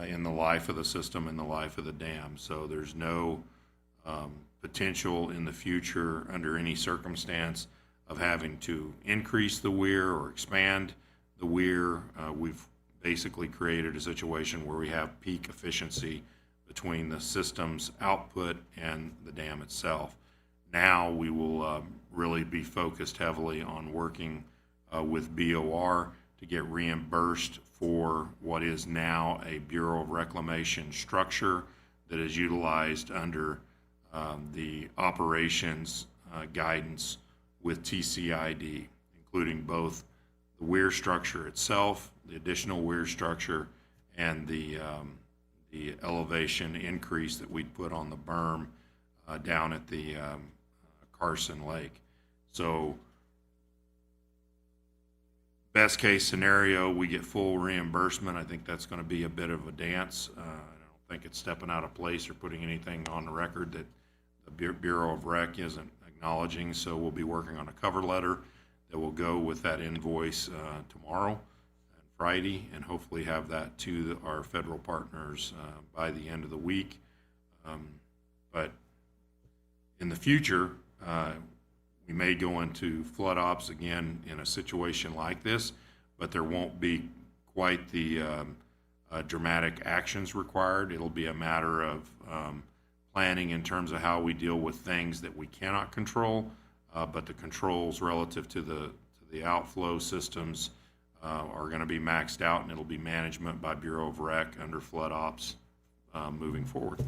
in the life of the system and the life of the dam. So there's no potential in the future under any circumstance of having to increase the weir or expand the weir. We've basically created a situation where we have peak efficiency between the system's output and the dam itself. Now we will really be focused heavily on working with BOR to get reimbursed for what is now a Bureau of Reclamation structure that is utilized under the operations guidance with TCID, including both the weir structure itself, the additional weir structure, and the elevation increase that we'd put on the berm down at the Carson Lake. So Best case scenario, we get full reimbursement. I think that's going to be a bit of a dance. I don't think it's stepping out of place or putting anything on the record that the Bureau of Rec isn't acknowledging. So we'll be working on a cover letter that will go with that invoice tomorrow and Friday, and hopefully have that to our federal partners by the end of the week. But in the future, we may go into flood ops again in a situation like this, but there won't be quite the dramatic actions required. It'll be a matter of planning in terms of how we deal with things that we cannot control, but the controls relative to the outflow systems are going to be maxed out, and it'll be management by Bureau of Rec under flood ops moving forward.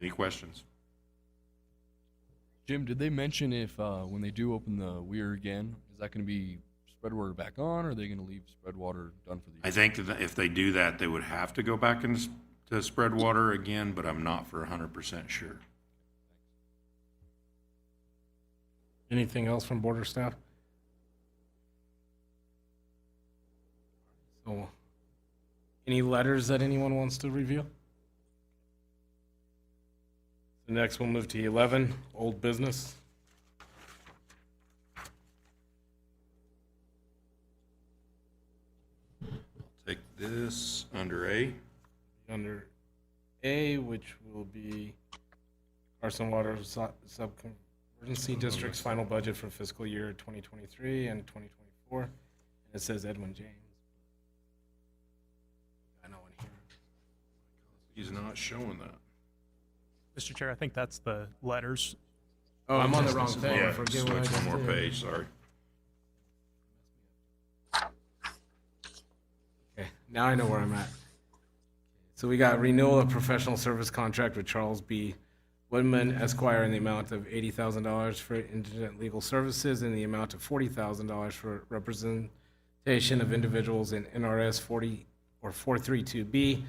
Any questions? Jim, did they mention if when they do open the weir again, is that going to be spread water back on, or are they going to leave spread water done for the year? I think that if they do that, they would have to go back into to spread water again, but I'm not for 100% sure. Anything else from board or staff? So, any letters that anyone wants to review? So next, we'll move to 11, old business. Take this under A. Under A, which will be Carson Water Sub-Emergency District's final budget for fiscal year 2023 and 2024. And it says Edwin James. I know in here. He's not showing that. Mr. Chair, I think that's the letters. Oh, I'm on the wrong thing. Yeah, Forget switch what I just one more did. page, sorry. Okay, now I know where I'm at. So we got renewal of professional service contract with Charles B. Woodman Esquire in the amount of $80,000 for indigent legal services and the amount of $40,000 for representation of individuals in NRS 40 or 432B,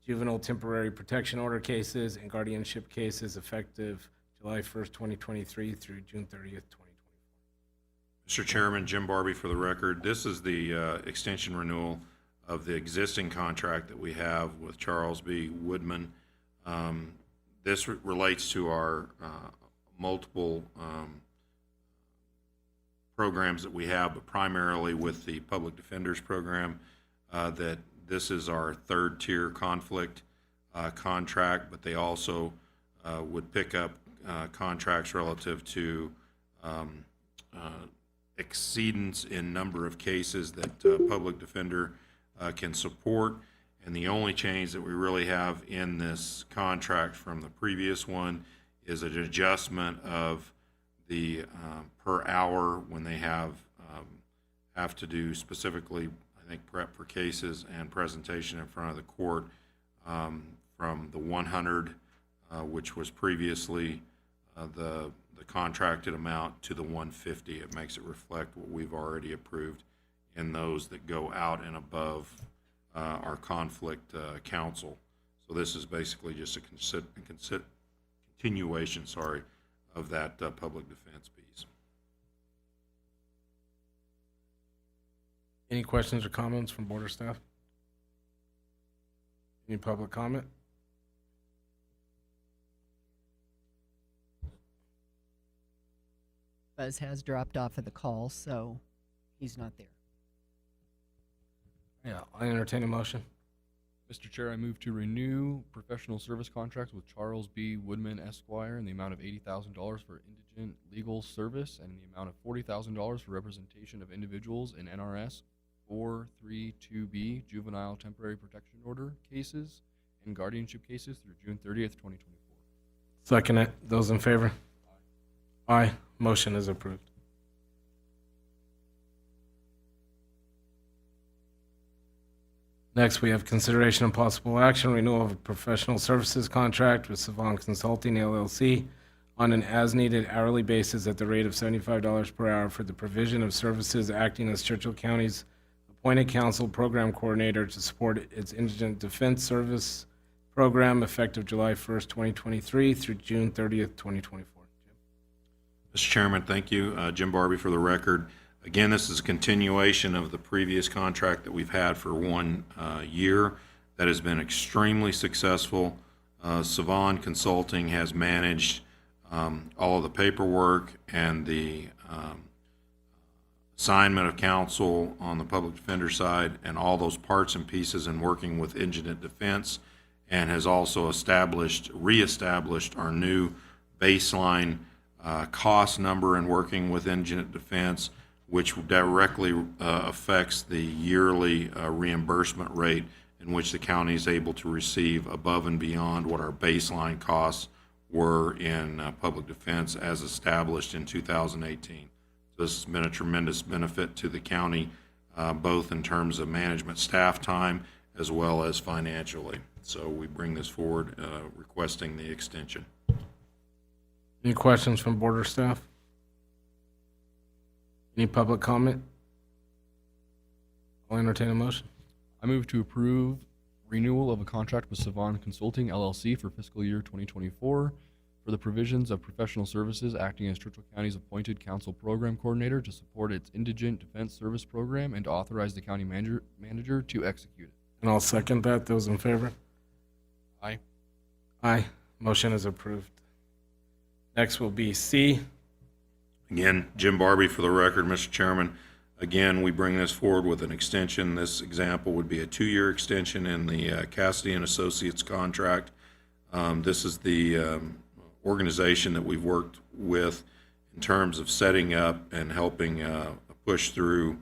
juvenile temporary protection order cases and guardianship cases effective July 1st, 2023 through June 30th, 2024. Mr. Chairman, Jim Barbie for the record. This is the extension renewal of the existing contract that we have with Charles B. Woodman. This relates to our multiple programs that we have, but primarily with the Public Defenders Program, that this is our third tier conflict contract, but they also would pick up contracts relative to exceedance in number of cases that Public Defender can support. And the only change that we really have in this contract from the previous one is an adjustment of the per hour when they have to do specifically, I think, prep for cases and presentation in front of the court, from the 100, which was previously the contracted amount, to the 150. It makes it reflect what we've already approved in those that go out and above our conflict counsel. So this is basically just a continuation, of that public defense piece. Any questions or comments from board or staff? Any public comment? Buzz has dropped off of the call, so he's not there. Yeah, I entertain a motion. Mr. Chair, I move to renew professional service contracts with Charles B. Woodman Esquire in the amount of $80,000 for indigent legal service and in the amount of $40,000 for representation of individuals in NRS 432B juvenile temporary protection order cases and guardianship cases through June 30th, 2024. Second it. Those in favor? Aye. Motion is approved. Next, we have consideration of possible action, renewal of a professional services contract with Savant Consulting LLC on an as-needed hourly basis at the rate of $75 per hour for the provision of services acting as Churchill County's appointed counsel program coordinator to support its indigent defense service program effective July 1st, 2023 through June 30th, 2024. Mr. Chairman, thank you. Jim Barbie for the record. Again, this is a continuation of the previous contract that we've had for 1 year that has been extremely successful. Savon Consulting has managed all of the paperwork and the assignment of counsel on the public defender side and all those parts and pieces in working with Indigent Defense, and has also reestablished our new baseline cost number in working with Indigent Defense, which directly affects the yearly reimbursement rate in which the county is able to receive above and beyond what our baseline costs were in public defense as established in 2018. So this has been a tremendous benefit to the county, both in terms of management staff time as well as financially. So we bring this forward requesting the extension. Any questions from board or staff? Any public comment? I'll entertain a motion. I move to approve renewal of a contract with Savon Consulting LLC for fiscal year 2024 for the provisions of professional services acting as Churchill County's appointed council program coordinator to support its Indigent Defense Service Program and to authorize the county manager to execute it. And I'll second that. Those in favor? Aye. Aye. Motion is approved. Next will be C. Again, Jim Barbie for the record, Mr. Chairman. Again, we bring this forward with an extension. This example would be a 2-year extension in the Cassidy and Associates contract. This is the organization that we've worked with in terms of setting up and helping push through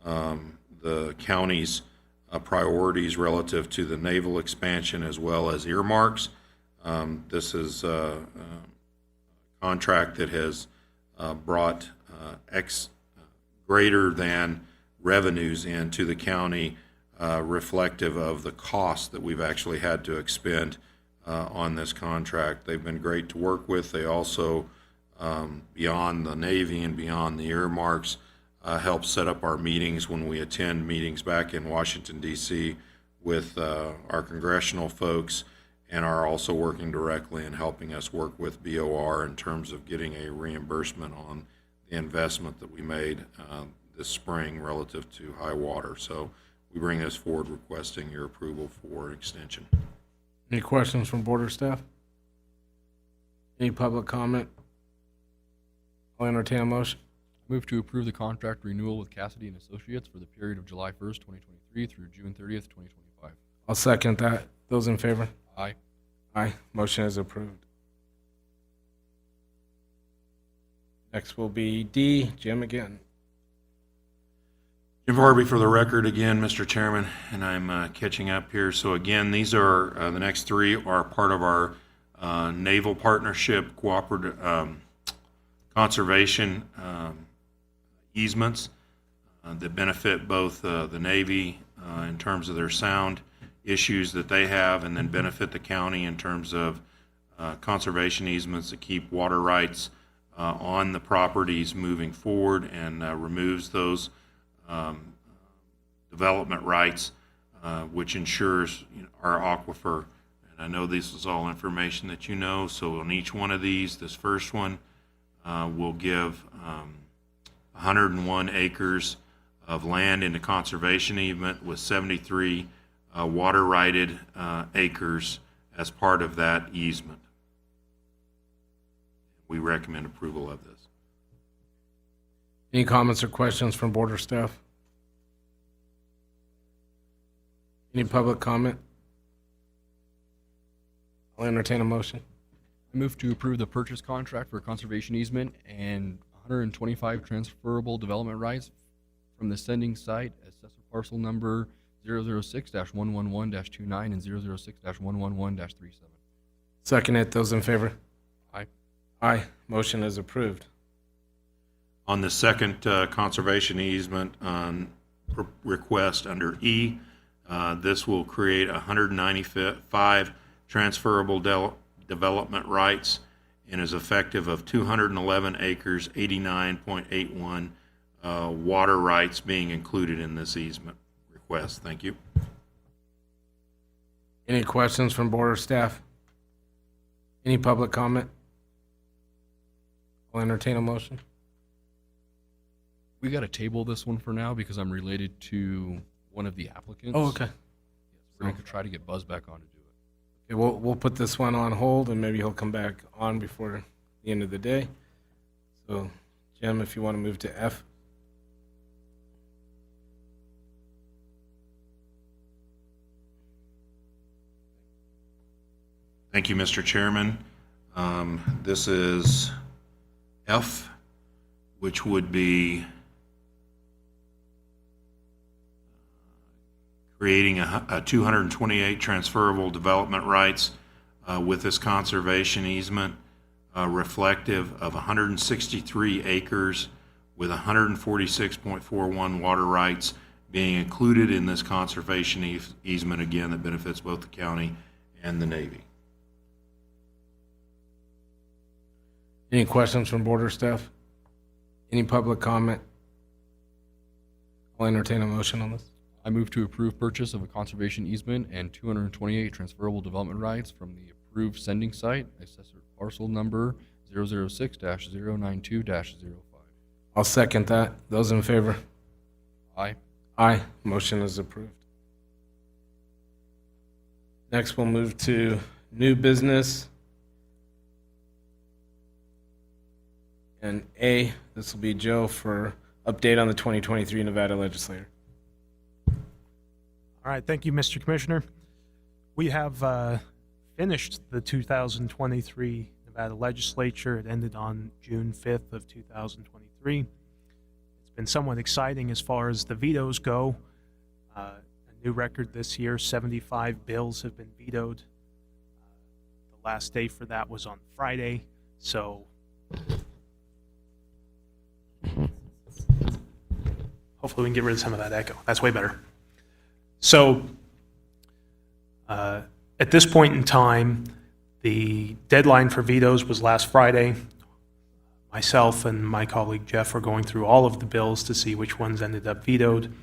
the county's priorities relative to the naval expansion as well as earmarks. This is a contract that has brought greater than revenues into the county, reflective of the cost that we've actually had to expend on this contract. They've been great to work with. They also, beyond the Navy and beyond the earmarks, help set up our meetings when we attend meetings back in Washington, D.C. with our congressional folks, and are also working directly and helping us work with BOR in terms of getting a reimbursement on the investment that we made this spring relative to high water. So we bring this forward requesting your approval for extension. Any questions from board or staff? Any public comment? I'll entertain a motion. Move to approve the contract renewal with Cassidy and Associates for the period of July 1st, 2023 through June 30th, 2025. I'll second that. Those in favor? Aye. Aye. Motion is approved. Next will be D. Jim again. Jim Barbie for the record again, Mr. Chairman, and I'm catching up here. So again, these are, the next 3 are part of our naval partnership cooperative conservation easements that benefit both the Navy in terms of their sound issues that they have, and then benefit the county in terms of conservation easements that keep water rights on the properties moving forward, and removes those development rights, which ensures our aquifer. And I know this is all information that you know, so on each one of these, this first one will give 101 acres of land into conservation easement with 73 water-righted acres as part of that easement. We recommend approval of this. Any comments or questions from board or staff? Any public comment? I'll entertain a motion. I move to approve the purchase contract for conservation easement and 125 transferable development rights from the sending site, assessor parcel number 006-111-29 and 006-111-37. Second it. Those in favor? Aye. Aye. Motion is approved. On the second conservation easement request under E, this will create 195 transferable development rights and is effective of 211 acres, 89.81 water rights being included in this easement request. Thank you. Any questions from board or staff? Any public comment? I'll entertain a motion. We got to table this one for now because I'm related to one of the applicants. Oh, okay. We're going to try to get Buzz back on to do it. Okay, we'll put this one on hold, and maybe he'll come back on before the end of the day. So, Jim, if you want to move to F. Thank you, Mr. Chairman. This is F, which would be creating a 228 transferable development rights with this conservation easement reflective of 163 acres with 146.41 water rights being included in this conservation easement, again, that benefits both the county and the Navy. Any questions from board or staff? Any public comment? I'll entertain a motion on this. I move to approve purchase of a conservation easement and 228 transferable development rights from the approved sending site, assessor parcel number 006-092-05. I'll second that. Those in favor? Aye. Aye. Motion is approved. Next, we'll move to new business. And A, this will be Joe for update on the 2023 Nevada legislature. All right, thank you, Mr. Commissioner. We have finished the 2023 Nevada legislature. It ended on June 5th of 2023. It's been somewhat exciting as far as the vetoes go. A new record this year, 75 bills have been vetoed. The last day for that was on Friday, so hopefully we can get rid of some of that echo. That's way better. So at this point in time, the deadline for vetoes was last Friday. Myself and my colleague Jeff are going through all of the bills to see which ones ended up vetoed.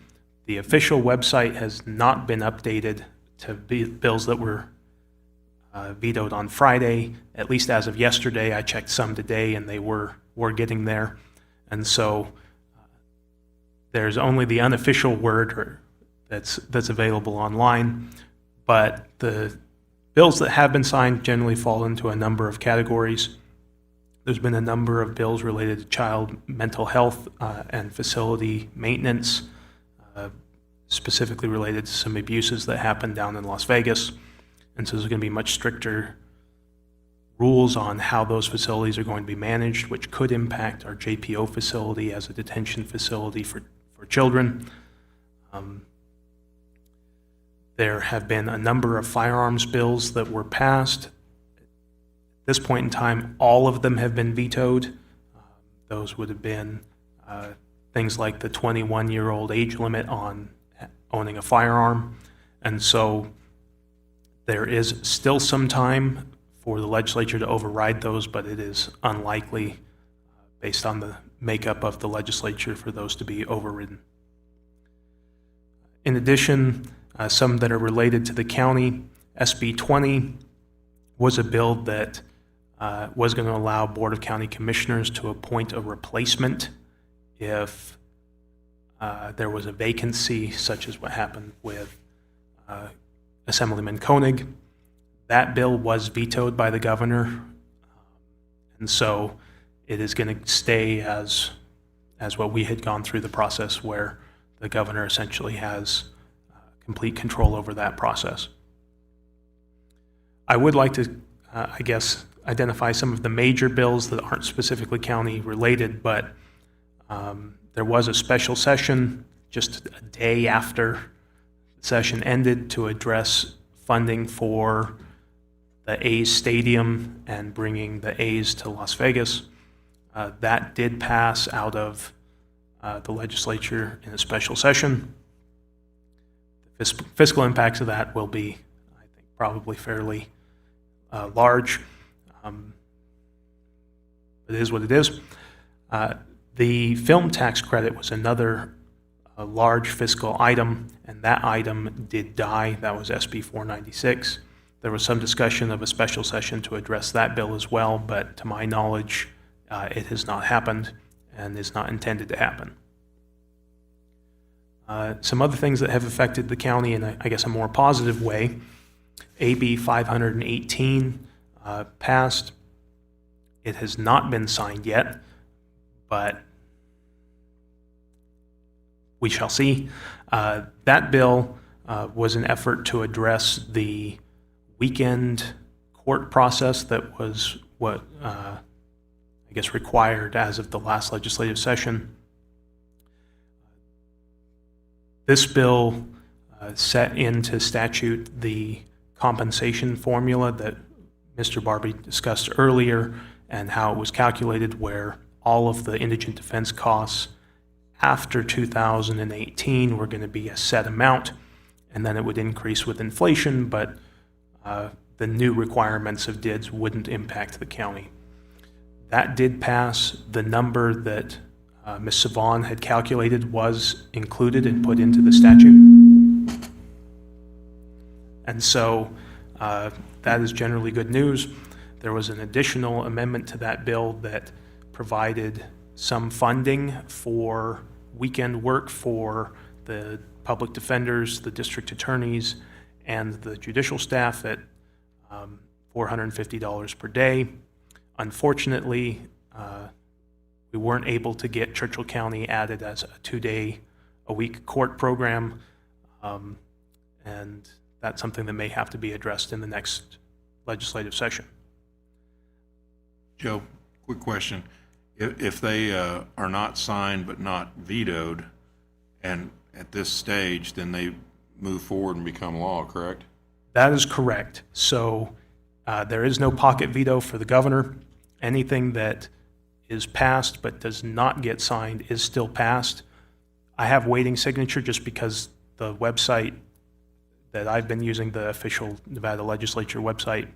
The official website has not been updated to bills that were vetoed on Friday, at least as of yesterday. I checked some today and they were getting there. And so there's only the unofficial word that's available online, but the bills that have been signed generally fall into a number of categories. There's been a number of bills related to child mental health and facility maintenance, specifically related to some abuses that happened down in Las Vegas. And so there's going to be much stricter rules on how those facilities are going to be managed, which could impact our JPO facility as a detention facility for children. There have been a number of firearms bills that were passed. At this point in time, all of them have been vetoed. Those would have been things like the 21-year-old age limit on owning a firearm. And so there is still some time for the legislature to override those, but it is unlikely, based on the makeup of the legislature, for those to be overridden. In addition, some that are related to the county, SB 20 was a bill that was going to allow Board of County Commissioners to appoint a replacement if there was a vacancy, such as what happened with Assemblyman Koenig. That bill was vetoed by the governor, and so it is going to stay as what we had gone through the process, where the governor essentially has complete control over that process. I would like to, identify some of the major bills that aren't specifically county related, but there was a special session just a day after the session ended to address funding for the A's stadium and bringing the A's to Las Vegas. That did pass out of the legislature in a special session. The fiscal impacts of that will be, I think, probably fairly large. It is what it is. The film tax credit was another large fiscal item, and that item did die. That was SB 496. There was some discussion of a special session to address that bill as well, but to my knowledge, it has not happened and is not intended to happen. Some other things that have affected the county in, I guess, a more positive way. AB 518 passed. It has not been signed yet, but we shall see. That bill was an effort to address the weekend court process that was what I guess required as of the last legislative session. This bill set into statute the compensation formula that Mr. Barbie discussed earlier and how it was calculated, where all of the indigent defense costs after 2018 were going to be a set amount, and then it would increase with inflation, but the new requirements of DIDS wouldn't impact the county. That did pass. The number that Ms. Savon had calculated was included and put into the statute. And so that is generally good news. There was an additional amendment to that bill that provided some funding for weekend work for the public defenders, the district attorneys, and the judicial staff at $450 per day. Unfortunately, we weren't able to get Churchill County added as a 2-day-a-week court program, and that's something that may have to be addressed in the next legislative session. Joe, quick question. If they are not signed but not vetoed, and at this stage, then they move forward and become law, correct? That is correct. So there is no pocket veto for the governor. Anything that is passed but does not get signed is still passed. I have waiting signature just because the website that I've been using, the official Nevada legislature website,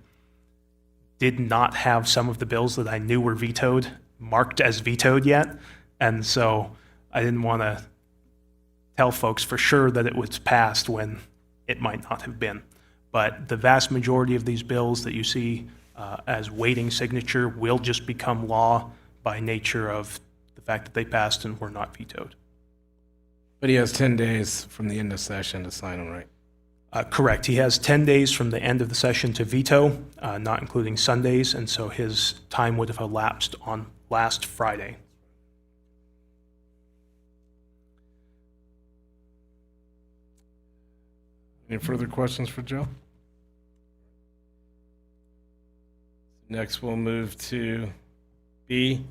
did not have some of the bills that I knew were vetoed marked as vetoed yet. And so I didn't want to tell folks for sure that it was passed when it might not have been. But the vast majority of these bills that you see as waiting signature will just become law by nature of the fact that they passed and were not vetoed. But he has 10 days from the end of session to sign them, right? Correct. He has 10 days from the end of the session to veto, not including Sundays, and so his time would have elapsed on last Friday. Any further questions for Joe? Next, we'll move to B,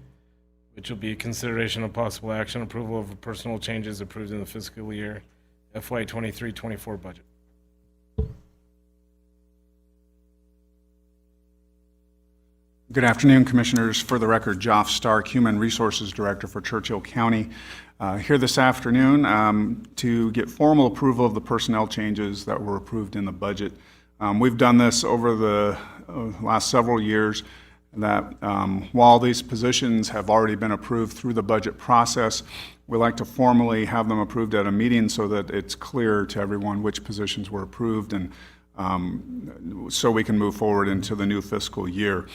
which will be consideration of possible action approval of personal changes approved in the fiscal year FY 23-24 budget. Good afternoon, Commissioners. For the record, Joff Stark, Human Resources Director for Churchill County, here this afternoon to get formal approval of the personnel changes that were approved in the budget. We've done this over the last several years, that while these positions have already been approved through the budget process, we like to formally have them approved at a meeting so that it's clear to everyone which positions were approved, and so we can move forward into the new fiscal year.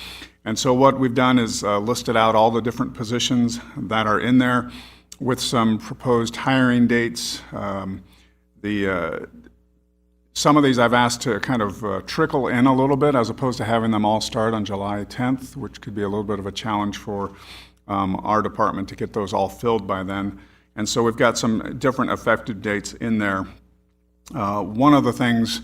And so what we've done is listed out all the different positions that are in there with some proposed hiring dates. Some of these I've asked to kind of trickle in a little bit as opposed to having them all start on July 10th, which could be a little bit of a challenge for our department to get those all filled by then. And so we've got some different effective dates in there. One of the things,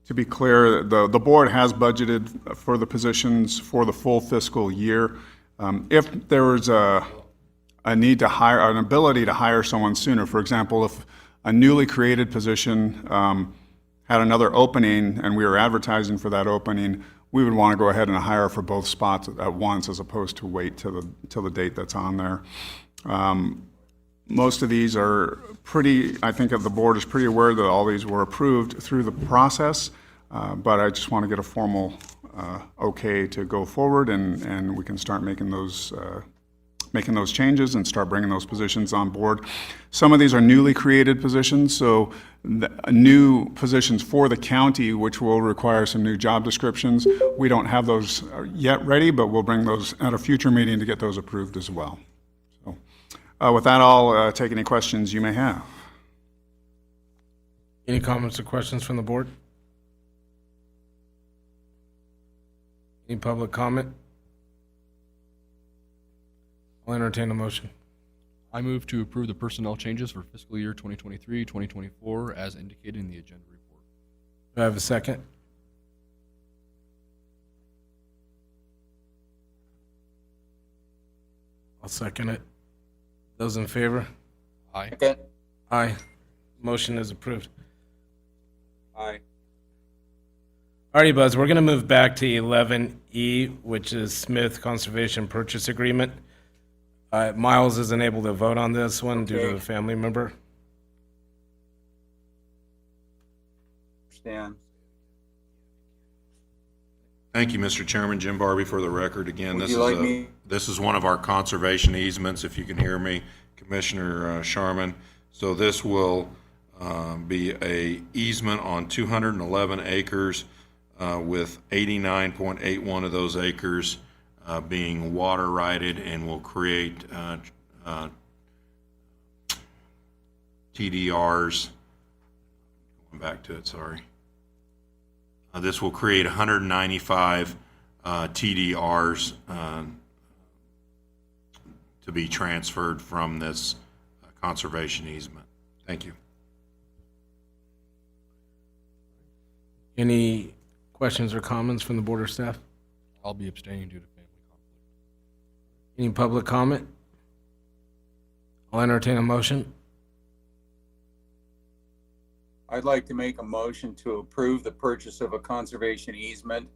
to be clear, the board has budgeted for the positions for the full fiscal year. If there was a need to hire, an ability to hire someone sooner, for example, if a newly created position had another opening and we were advertising for that opening, we would want to go ahead and hire for both spots at once as opposed to wait till the date that's on there. Most of these are pretty, I think the board is pretty aware that all these were approved through the process, but I just want to get a formal okay to go forward, and we can start making those changes and start bringing those positions on board. Some of these are newly created positions, so new positions for the county, which will require some new job descriptions. We don't have those yet ready, but we'll bring those at a future meeting to get those approved as well. So, with that, I'll take any questions you may have. Any comments or questions from the board? Any public comment? I'll entertain a motion. I move to approve the personnel changes for fiscal year 2023, 2024 as indicated in the agenda report. Do I have a second? I'll second it. Those in favor? Aye. Second. Aye. Motion is approved. Aye. Alrighty, Buzz, we're gonna move back to 11E, which is Smith Conservation Purchase Agreement. Miles isn't able to vote on this one due to Okay. a family member. Understand. Thank you, Mr. Chairman. Jim Barbie for the record. Again, Would you like me- this is one of our conservation easements, if you can hear me, Commissioner Sharman. So this will be a easement on 211 acres with 89.81 of those acres being water righted, and will create TDRs. Going back to it, sorry. This will create 195 TDRs to be transferred from this conservation easement. Thank you. Any questions or comments from the board or staff? I'll be abstaining due to family conflict. Any public comment? I'll entertain a motion. I'd like to make a motion to approve the purchase of a conservation easement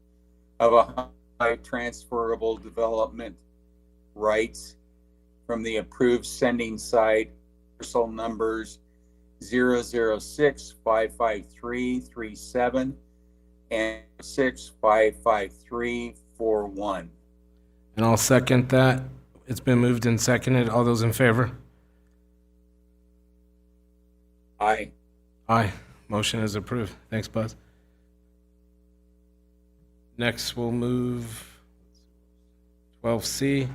of a high transferable development rights from the approved sending site, parcel numbers 006-55337 and 6-55341. And I'll second that. It's been moved and seconded. All those in favor? Aye. Aye. Motion is approved. Thanks, Buzz. Next, we'll move 12C,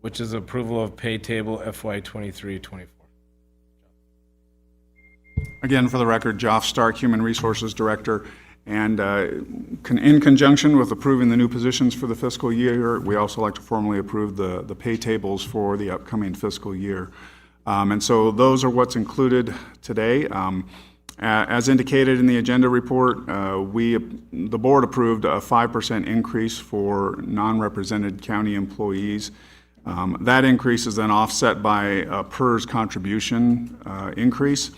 which is approval of pay table FY 23-24. Again, for the record, Joff Stark, Human Resources Director, and in conjunction with approving the new positions for the fiscal year, we also like to formally approve the pay tables for the upcoming fiscal year. And so those are what's included today. As indicated in the agenda report, the board approved a 5% increase for non-represented county employees. That increase is then offset by a PERS contribution increase.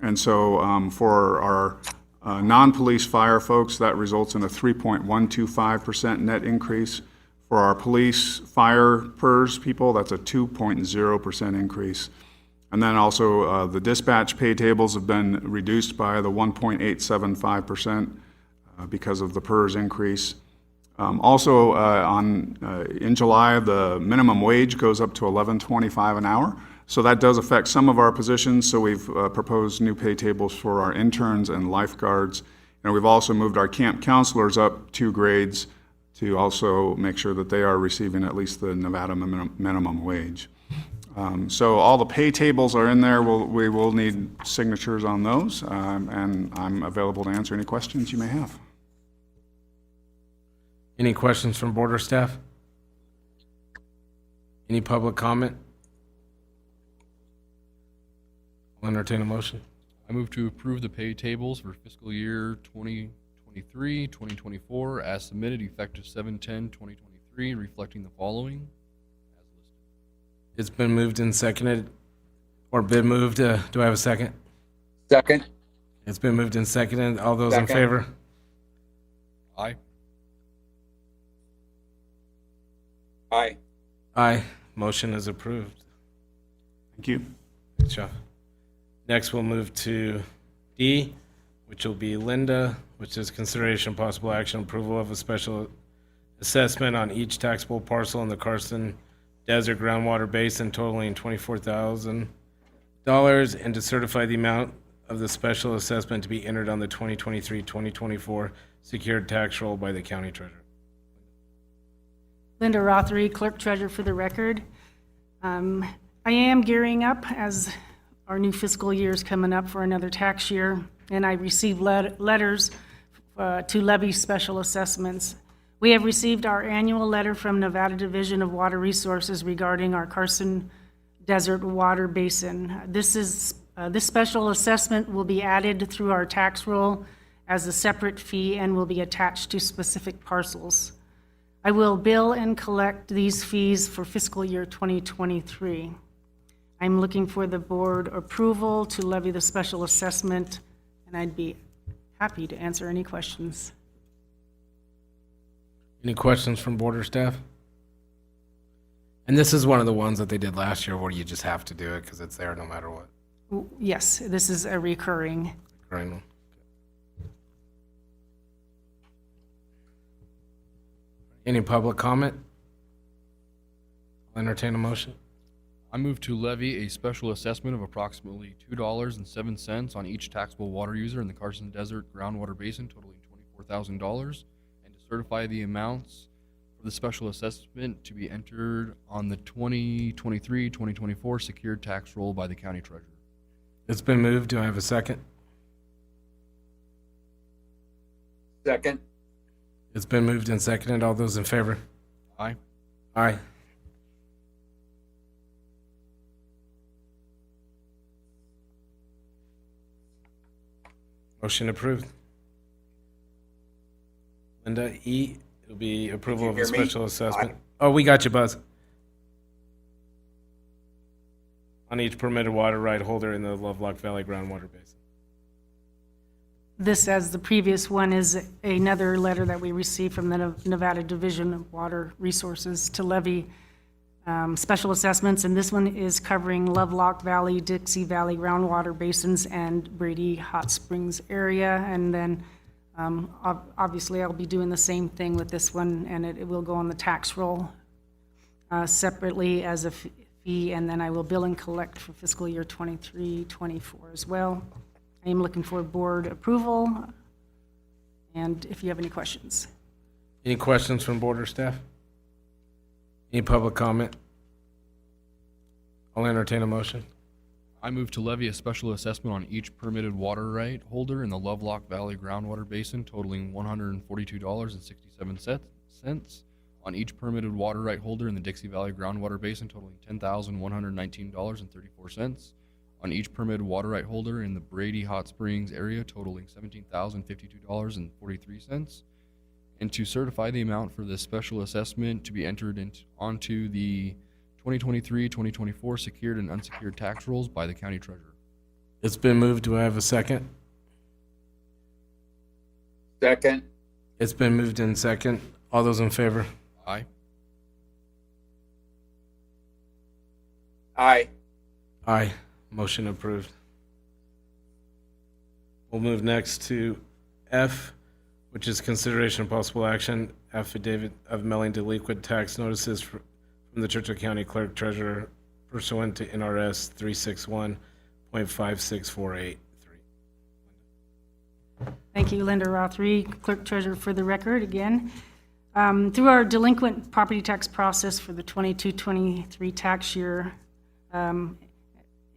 And so for our non-police fire folks, that results in a 3.125% net increase. For our police fire PERS people, that's a 2.0% increase. And then also the dispatch pay tables have been reduced by the 1.875% because of the PERS increase. Also, in July, the minimum wage goes up to $11.25 an hour. So that does affect some of our positions. So we've proposed new pay tables for our interns and lifeguards. And we've also moved our camp counselors up 2 grades to also make sure that they are receiving at least the Nevada minimum wage. So all the pay tables are in there. We will need signatures on those, and I'm available to answer any questions you may have. Any questions from board or staff? Any public comment? I'll entertain a motion. I move to approve the pay tables for fiscal year 2023, 2024 as submitted effective 7/10/2023, reflecting the following. It's been moved and seconded, or been moved. Do I have a second? Second. It's been moved and seconded. All those in Second. favor? Aye. Aye. Aye. Motion is approved. Thank you. Thanks, Jeff. Next, we'll move to D, which will be Linda, which is consideration possible action approval of a special assessment on each taxable parcel in the Carson Desert Groundwater Basin totaling $24,000, and to certify the amount of the special assessment to be entered on the 2023-2024 secured tax roll by the county treasurer. Linda Rothery, Clerk Treasurer for the record. I am gearing up, as our new fiscal year is coming up for another tax year, and I received letters to levy special assessments. We have received our annual letter from Nevada Division of Water Resources regarding our Carson Desert Water Basin. This special assessment will be added through our tax roll as a separate fee and will be attached to specific parcels. I will bill and collect these fees for fiscal year 2023. I'm looking for the board approval to levy the special assessment, and I'd be happy to answer any questions. Any questions from board or staff? And this is one of the ones that they did last year where you just have to do it because it's there no matter what. Yes, this is a recurring. Recurring one. Any public comment? I'll entertain a motion. I move to levy a special assessment of approximately $2.07 on each taxable water user in the Carson Desert groundwater basin totaling $24,000, and to certify the amounts for the special assessment to be entered on the 2023-2024 secured tax roll by the county treasurer. It's been moved. Do I have a second? Second. It's been moved and seconded. All those in favor? Aye. Aye. Motion approved. Linda, E, it'll be approval of a hear me? special assessment. Oh, we got you, Buzz. On each permitted water right holder in the Lovelock Valley groundwater basin. This, as the previous one, is another letter that we received from the Nevada Division of Water Resources to levy special assessments, and this one is covering Lovelock Valley, Dixie Valley groundwater basins, and Brady Hot Springs area. And then obviously I'll be doing the same thing with this one, and it will go on the tax roll separately as a fee, and then I will bill and collect for fiscal year 23-24 as well. I am looking for board approval, and if you have any questions. Any questions from board or staff? Any public comment? I'll entertain a motion. I move to levy a special assessment on each permitted water right holder in the Lovelock Valley groundwater basin totaling $142.67, on each permitted water right holder in the Dixie Valley groundwater basin totaling $10,119.34, on each permitted water right holder in the Brady Hot Springs area totaling $17,052.43, and to certify the amount for this special assessment to be entered onto the 2023-2024 secured and unsecured tax rolls by the county treasurer. It's been moved. Do I have a second? Second. It's been moved in second. All those in favor? Aye. Aye. Aye. Motion approved. We'll move next to F, which is consideration of possible action, affidavit of mailing delinquent tax notices from the Churchill County Clerk Treasurer pursuant to NRS 361.5648. Thank you, Linda Rothery, Clerk Treasurer, for the record again. Through our delinquent property tax process for the 22-23 tax year, and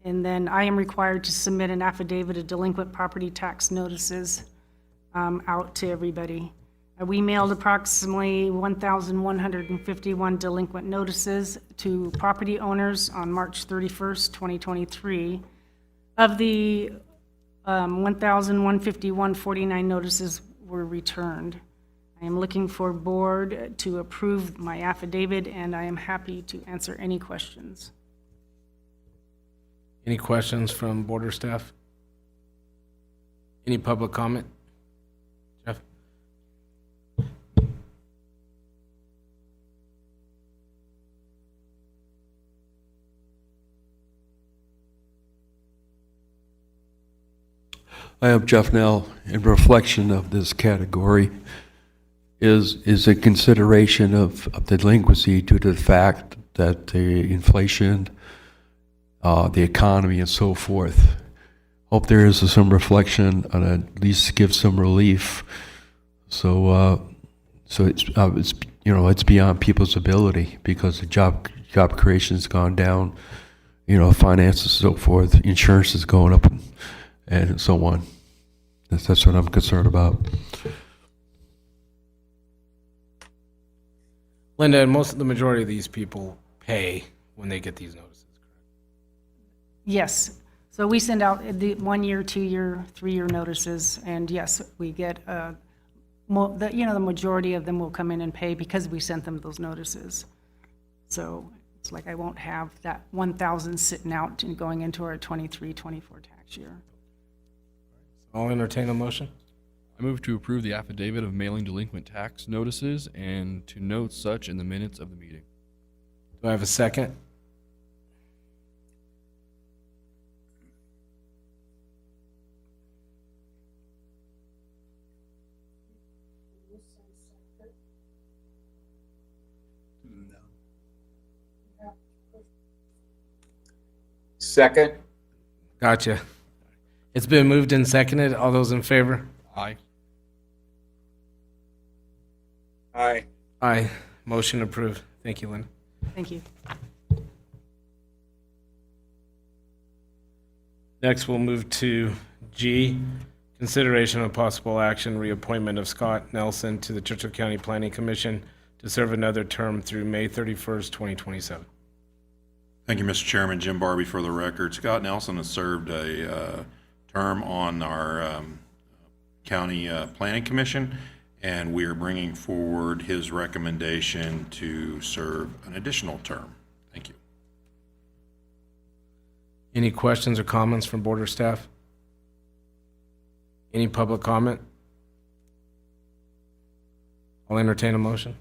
then I am required to submit an affidavit of delinquent property tax notices out to everybody. We mailed approximately 1,151 delinquent notices to property owners on March 31st, 2023. Of the 1,151, 49 notices were returned. I am looking for board to approve my affidavit, and I am happy to answer any questions. Any questions from board or staff? Any public comment? Jeff? I have Jeff Nell. In reflection of this category is a consideration of delinquency due to the fact that the inflation, the economy, and so forth. Hope there is some reflection and at least give some relief. So it's it's beyond people's ability because the job creation has gone down, finances and so forth, insurance is going up and so on. That's what I'm concerned about. Linda, the majority of these people pay when they get these notices. Yes. So we send out the 1 year, 2 year, 3 year notices, and yes, we get, the majority of them will come in and pay because we sent them those notices. So it's like I won't have that 1,000 sitting out and going into our 23, 24 tax year. I'll entertain a motion. I move to approve the affidavit of mailing delinquent tax notices and to note such in the minutes of the meeting. Do I have a second? Second. Gotcha. It's been moved and seconded. All those in favor? Aye. Aye. Aye. Motion approved. Thank you, Linda. Thank you. Next, we'll move to G, consideration of possible action, reappointment of Scott Nelson to the Churchill County Planning Commission to serve another term through May 31st, 2027. Thank you, Mr. Chairman. Jim Barbie for the record. Scott Nelson has served a term on our county planning commission, and we are bringing forward his recommendation to serve an additional term. Thank you. Any questions or comments from board or staff? Any public comment? I'll entertain a motion.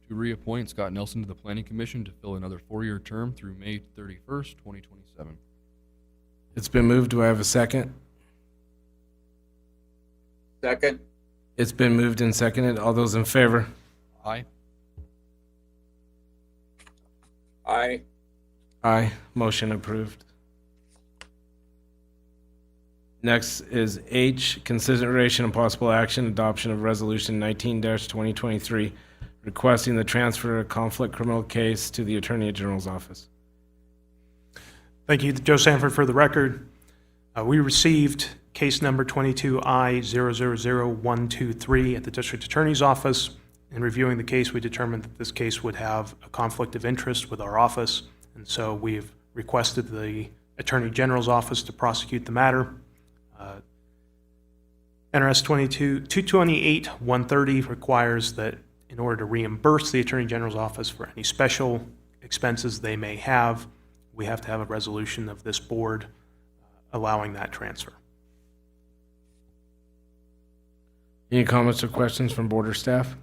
To reappoint Scott Nelson to the Planning Commission to fill another 4-year term through May 31st, 2027. It's been moved. Do I have a second? Second. It's been moved and seconded. All those in favor? Aye. Aye. Aye. Motion approved. Next is H, consideration and possible action, adoption of Resolution 19-2023, requesting the transfer of conflict criminal case to the Attorney General's office. Thank you, Joe Sanford for the record. We received case number 22I000123 at the District Attorney's Office. In reviewing the case, we determined that this case would have a conflict of interest with our office, and so we've requested the Attorney General's office to prosecute the matter. NRS 228-130 requires that in order to reimburse the Attorney General's office for any special expenses they may have, we have to have a resolution of this board allowing that transfer. Any comments or questions from board or staff?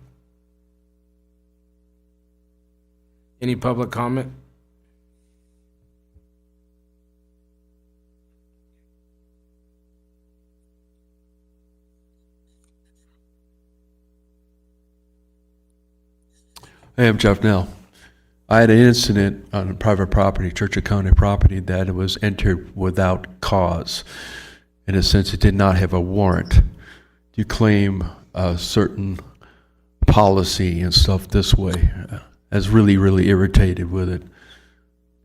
Any public comment? Hey, I'm Jeff Nell. I had an incident on private property, Churchill County property, that it was entered without cause. In a sense, it did not have a warrant. You claim a certain policy and stuff this way. I was really, really irritated with it.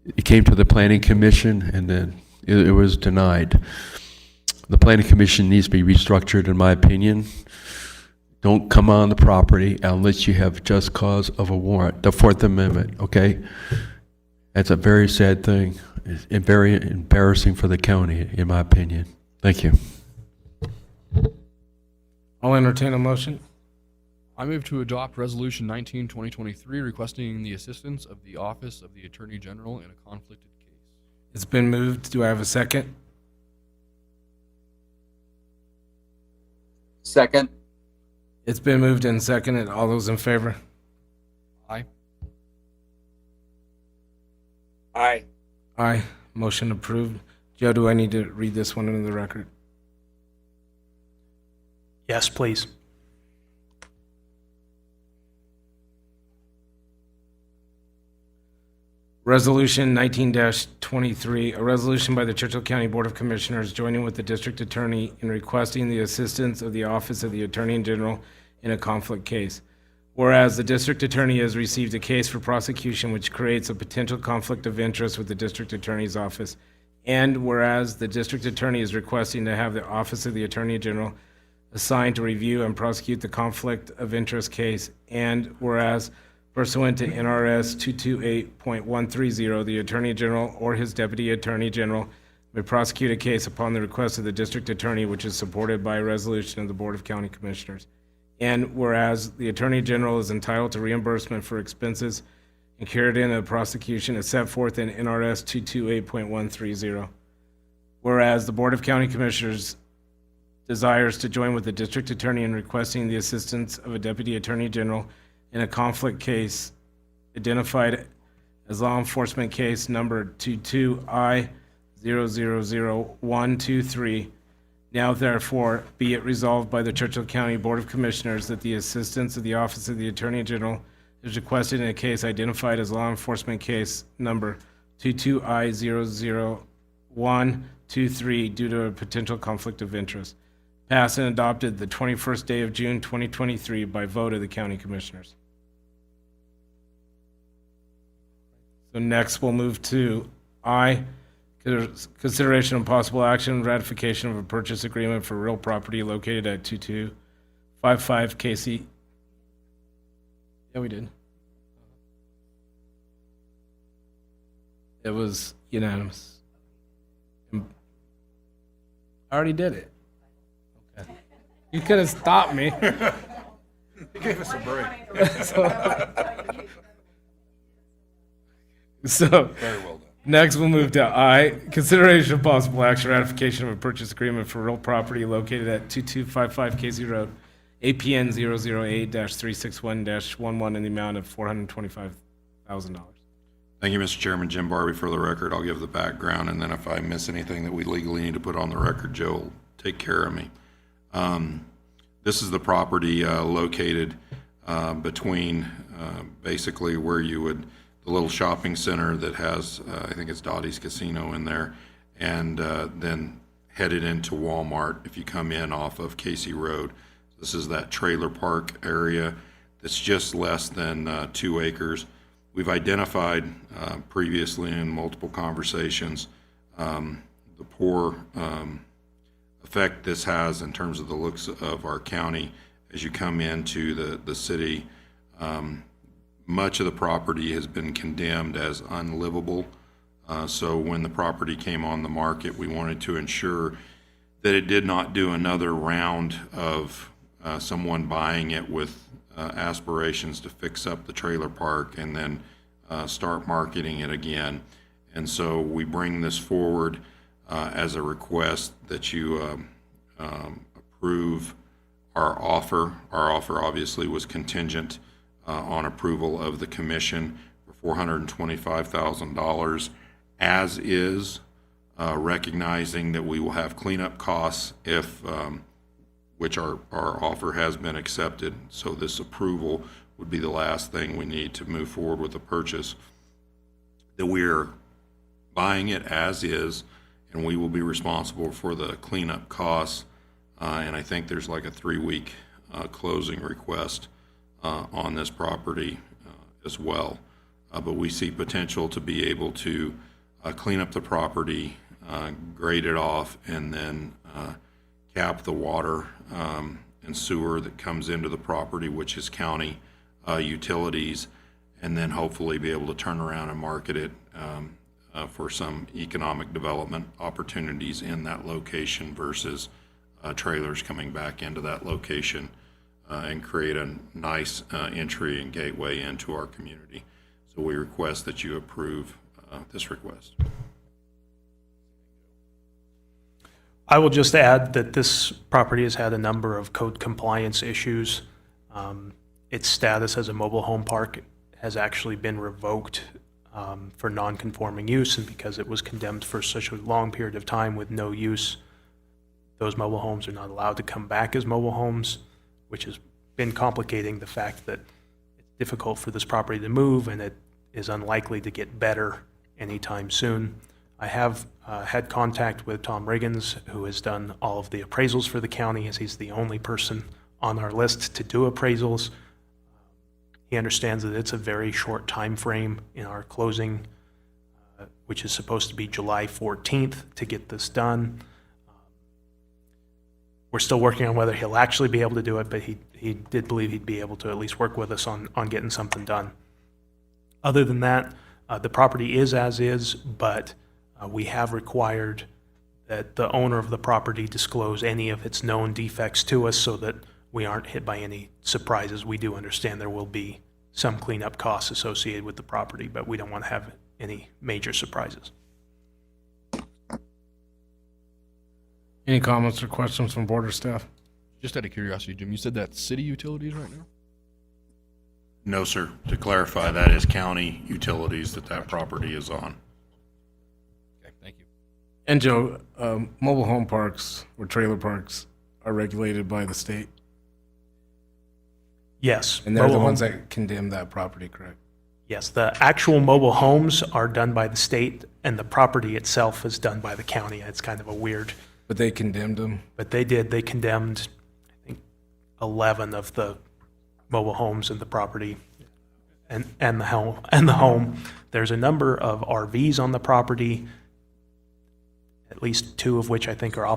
It came to the Planning Commission, and then it was denied. The Planning Commission needs to be restructured, in my opinion. Don't come on the property unless you have just cause of a warrant, the Fourth Amendment, okay? That's a very sad thing and very embarrassing for the county, in my opinion. Thank you. I'll entertain a motion. I move to adopt Resolution 19-2023 requesting the assistance of the Office of the Attorney General in a conflicted case. It's been moved. Do I have a second? Second. It's been moved and seconded. All those in favor? Aye. Aye. Aye. Motion approved. Joe, do I need to read this one into the record? Yes, please. Resolution 19-23, a resolution by the Churchill County Board of Commissioners joining with the District Attorney in requesting the assistance of the Office of the Attorney General in a conflict case. Whereas the district attorney has received a case for prosecution which creates a potential conflict of interest with the district attorney's office, and whereas the district attorney is requesting to have the Office of the Attorney General assigned to review and prosecute the conflict of interest case, and whereas pursuant to NRS 228.130, the Attorney General or his Deputy Attorney General may prosecute a case upon the request of the district attorney, which is supported by a resolution of the Board of County Commissioners. And whereas the Attorney General is entitled to reimbursement for expenses incurred in a prosecution as set forth in NRS 228.130. Whereas the Board of County Commissioners desires to join with the district attorney in requesting the assistance of a Deputy Attorney General in a conflict case identified as law enforcement case number 22I000123. Now therefore be it resolved by the Churchill County Board of Commissioners that the assistance of the Office of the Attorney General is requested in a case identified as law enforcement case number 22I000123 due to a potential conflict of interest. Passed and adopted the 21st day of June 2023 by vote of the County Commissioners. So next we'll move to I, consideration of possible action, ratification of a purchase agreement for real property located at 2255 KC. Yeah, we did. It was unanimous. I already did it. Okay. You could have stopped me. He gave us a break. So, Very well done. next we'll move to I, consideration of possible action, ratification of a purchase agreement for real property located at 2255 KZ Road, APN 008-361-11 in the amount of $425,000. Thank you, Mr. Chairman. Jim Barbie for the record. I'll give the background, and then if I miss anything that we legally need to put on the record, Joe will take care of me. This is the property located between basically where you would, the little shopping center that has, I think it's Dottie's Casino in there, and then headed into Walmart if you come in off of Casey Road. This is that trailer park area that's just less than 2 acres. We've identified previously in multiple conversations the poor effect this has in terms of the looks of our county as you come into the city. Much of the property has been condemned as unlivable. So when the property came on the market, we wanted to ensure that it did not do another round of someone buying it with aspirations to fix up the trailer park and then start marketing it again. And so we bring this forward as a request that you approve our offer. Our offer obviously was contingent on approval of the commission for $425,000 as is, recognizing that we will have cleanup costs if which our offer has been accepted. So this approval would be the last thing we need to move forward with the purchase. That we're buying it as is, and we will be responsible for the cleanup costs. And I think there's like a 3-week closing request on this property as well. But we see potential to be able to clean up the property, grade it off, and then cap the water and sewer that comes into the property, which is county utilities, and then hopefully be able to turn around and market it for some economic development opportunities in that location versus trailers coming back into that location and create a nice entry and gateway into our community. So we request that you approve this request. I will just add that this property has had a number of code compliance issues. Its status as a mobile home park has actually been revoked for non-conforming use, and because it was condemned for such a long period of time with no use, those mobile homes are not allowed to come back as mobile homes, which has been complicating the fact that it's difficult for this property to move, and it is unlikely to get better anytime soon. I have had contact with Tom Riggins, who has done all of the appraisals for the county, as he's the only person on our list to do appraisals. He understands that it's a very short time frame in our closing, which is supposed to be July 14th to get this done. We're still working on whether he'll actually be able to do it, but he did believe he'd be able to at least work with us on getting something done. Other than that, the property is as is, but we have required that the owner of the property disclose any of its known defects to us so that we aren't hit by any surprises. We do understand there will be some cleanup costs associated with the property, but we don't want to have any major surprises. Any comments or questions from board or staff? Just out of curiosity, Jim, you said that's city utilities right now? No, sir. To clarify, that is county utilities that property is on. Okay, thank you. And Joe, mobile home parks or trailer parks are regulated by the state, Yes. and they're the mobile ones home- that condemn that property, correct? Yes, the actual mobile homes are done by the state, and the property itself is done by the county. It's kind of a weird, But they condemned them. but they condemned, I think, 11 of the mobile homes in the property and the home. There's a number of RVs on the property, at least 2 of which I think are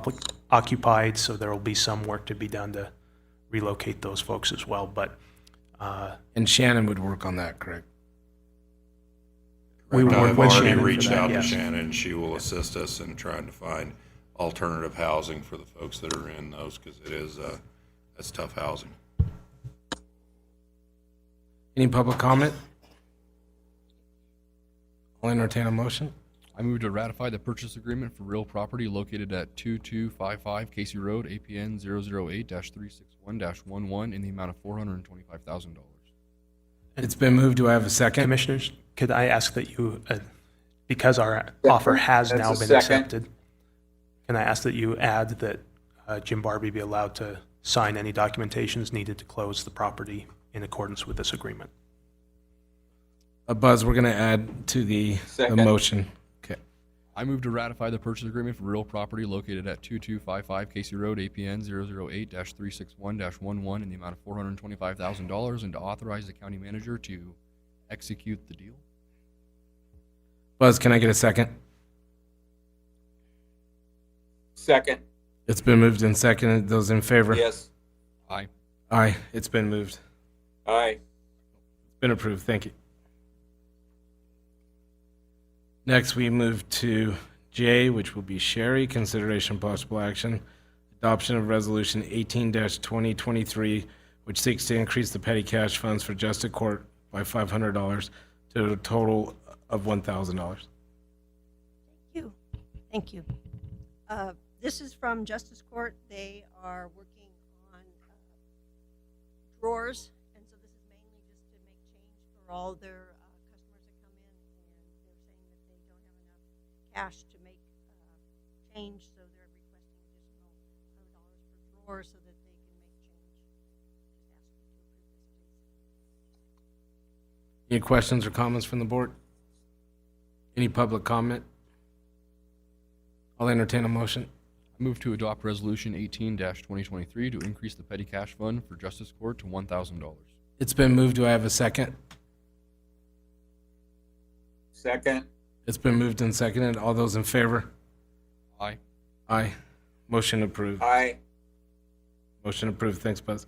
occupied, so there will be some work to be done to relocate those folks as well, but And Shannon would work on that, correct? we would work I've with already Shannon for reached that, out to yes. Shannon. She will assist us in trying to find alternative housing for the folks that are in those, because it is, it's tough housing. Any public comment? I'll entertain a motion. I move to ratify the purchase agreement for real property located at 2255 Casey Road, APN 008-361-11 in the amount of $425,000. It's been moved. Do I have a second? Commissioners, could I ask that you, because our offer has That's now a been second. accepted, can I ask that you add that Jim Barbie be allowed to sign any documentations needed to close the property in accordance with this agreement? Buzz, we're going to add to the Second. motion. Okay. I move to ratify the purchase agreement for real property located at 2255 Casey Road, APN 008-361-11 in the amount of $425,000 and to authorize the county manager to execute the deal. Buzz, can I get a second? Second. It's been moved and seconded. Those in favor? Yes. Aye. Aye. It's been moved. Aye. It's been approved. Thank you. Next, we move to J, which will be Sherry. Consideration possible action. Adoption of Resolution 18-2023, which seeks to increase the petty cash funds for Justice Court by $500 to a total of $1,000. Thank you. This is from Justice Court. They are working on drawers, and so this is mainly just to make change for all their customers that come in, and they're saying that they don't have enough cash to make change, so they're requesting additional $100 per drawer so that they can make change. Just ask you to approve this, please. Any questions or comments from the board? Any public comment? I'll entertain a motion. I move to adopt Resolution 18-2023 to increase the petty cash fund for Justice Court to $1,000. It's been moved. Do I have a second? Second. It's been moved and seconded. All those in favor? Aye. Aye. Motion approved. Aye. Motion approved. Thanks, Buzz.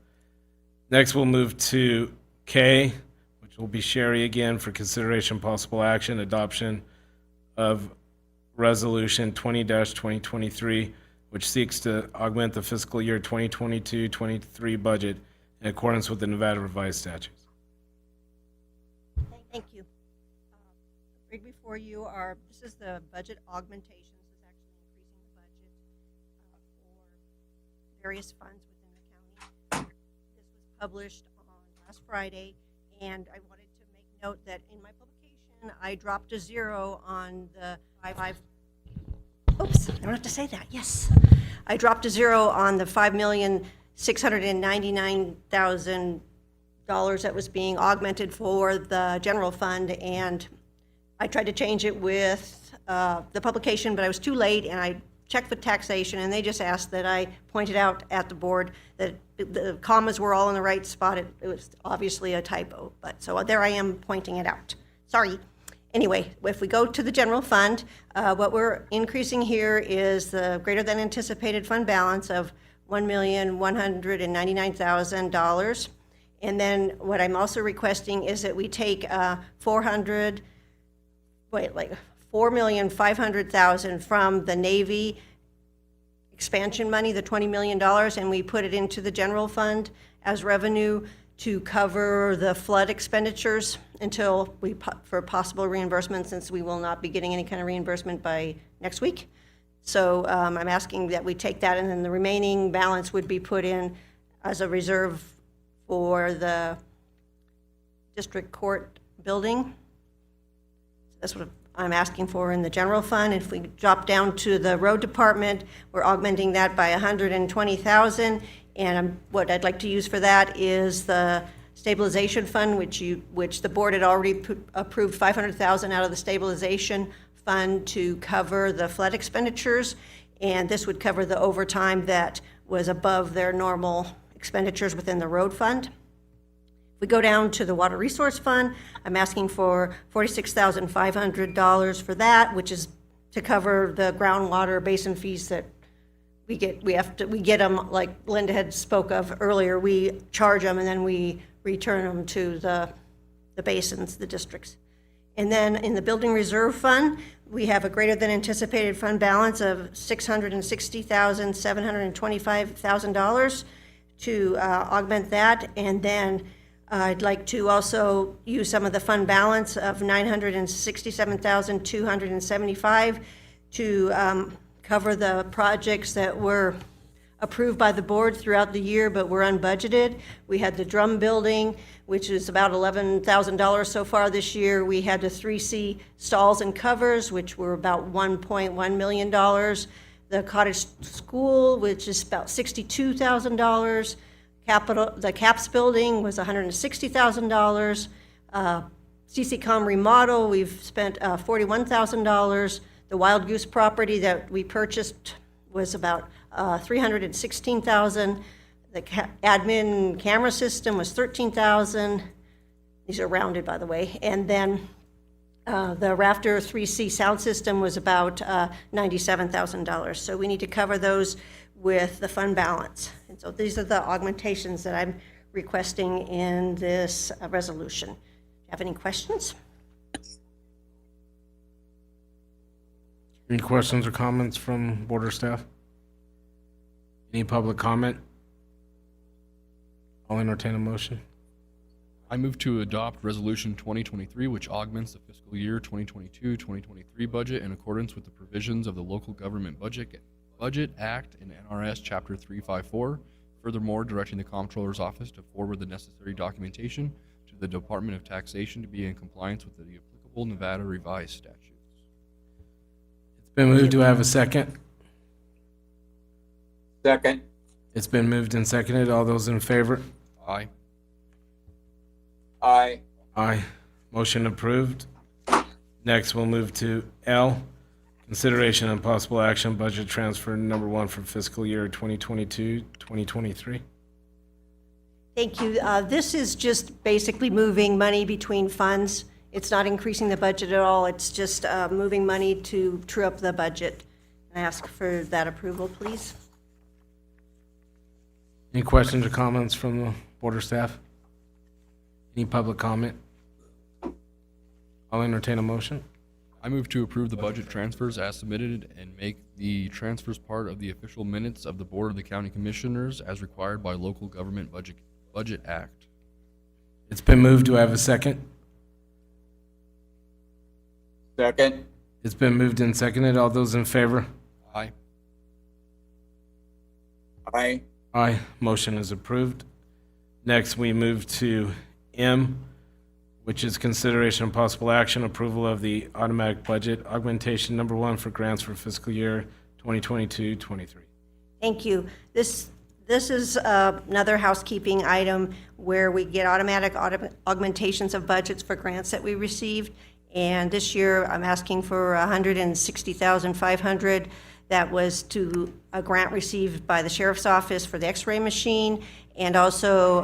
Next, we'll move to K, which will be Sherry again for consideration possible action, adoption of Resolution 20-2023, which seeks to augment the fiscal year 2022-23 budget in accordance with the Nevada revised statutes. Thank you. Right before you are, this is the budget augmentation. This is actually increasing the budget for various funds within the county. This was published on last Friday, and I wanted to make note that in my publication, I dropped a 0 on the oops, I don't have to say that, yes. I dropped a 0 on the $5,699,000 that was being augmented for the general fund, and I tried to change it with the publication, but I was too late, and I checked with taxation, and they just asked that I pointed out at the board that the commas were all in the right spot. It was obviously a typo, but so there I am pointing it out. Sorry. Anyway, if we go to the general fund, what we're increasing here is the greater than anticipated fund balance of $1,199,000. And then what I'm also requesting is that we take $4,500,000 from the Navy expansion money, the $20 million, and we put it into the general fund as revenue to cover the flood expenditures until for possible reimbursement, since we will not be getting any kind of reimbursement by next week. So I'm asking that we take that, and then the remaining balance would be put in as a reserve for the district court building. That's what I'm asking for in the general fund. If we drop down to the road department, we're augmenting that by $120,000. And what I'd like to use for that is the stabilization fund, which the board had already approved $500,000 out of the stabilization fund to cover the flood expenditures. And this would cover the overtime that was above their normal expenditures within the road fund. If we go down to the water resource fund, I'm asking for $46,500 for that, which is to cover the groundwater basin fees that we get. We get them, like Linda had spoke of earlier. We charge them and then we return them to the basins, the districts. And then in the building reserve fund, we have a greater than anticipated fund balance of $660,725,000 to augment that. And then I'd like to also use some of the fund balance of $967,275 to cover the projects that were approved by the board throughout the year but were unbudgeted. We had the drum building, which is about $11,000 so far this year. We had the 3C stalls and covers, which were about $1.1 million. The cottage school, which is about $62,000. The CAPS building was $160,000. CCCOM remodel, we've spent $41,000. The Wild Goose property that we purchased was about $316,000. The admin camera system was $13,000. These are rounded, by the way. And then the Rafter 3C sound system was about $97,000. So we need to cover those with the fund balance. And so these are the augmentations that I'm requesting in this resolution. Do you have any questions? Any questions or comments from board or staff? Any public comment? I'll entertain a motion. I move to adopt Resolution 2023, which augments the fiscal year 2022-2023 budget in accordance with the provisions of the Local Government Budget Act and NRS Chapter 354. Furthermore, directing the Comptroller's Office to forward the necessary documentation to the Department of Taxation to be in compliance with the applicable Nevada revised statutes. It's been moved. Do I have a second? Second. It's been moved and seconded. All those in favor? Aye. Aye. Aye. Motion approved. Next, we'll move to L, consideration and possible action, budget transfer number 1 for fiscal year 2022-2023. Thank you. This is just basically moving money between funds. It's not increasing the budget at all. It's just moving money to true up the budget. I ask for that approval, please. Any questions or comments from the board or staff? Any public comment? I'll entertain a motion. I move to approve the budget transfers as submitted and make the transfers part of the official minutes of the Board of the County Commissioners as required by Local Government Budget Act. It's been moved. Do I have a second? Second. It's been moved and seconded. All those in favor? Aye. Aye. Aye. Motion is approved. Next, we move to M, which is consideration and possible action, approval of the automatic budget augmentation number 1 for grants for fiscal year 2022-23. Thank you. This is another housekeeping item where we get automatic augmentations of budgets for grants that we received. And this year, I'm asking for $160,500 that was to a grant received by the Sheriff's Office for the X-ray machine, and also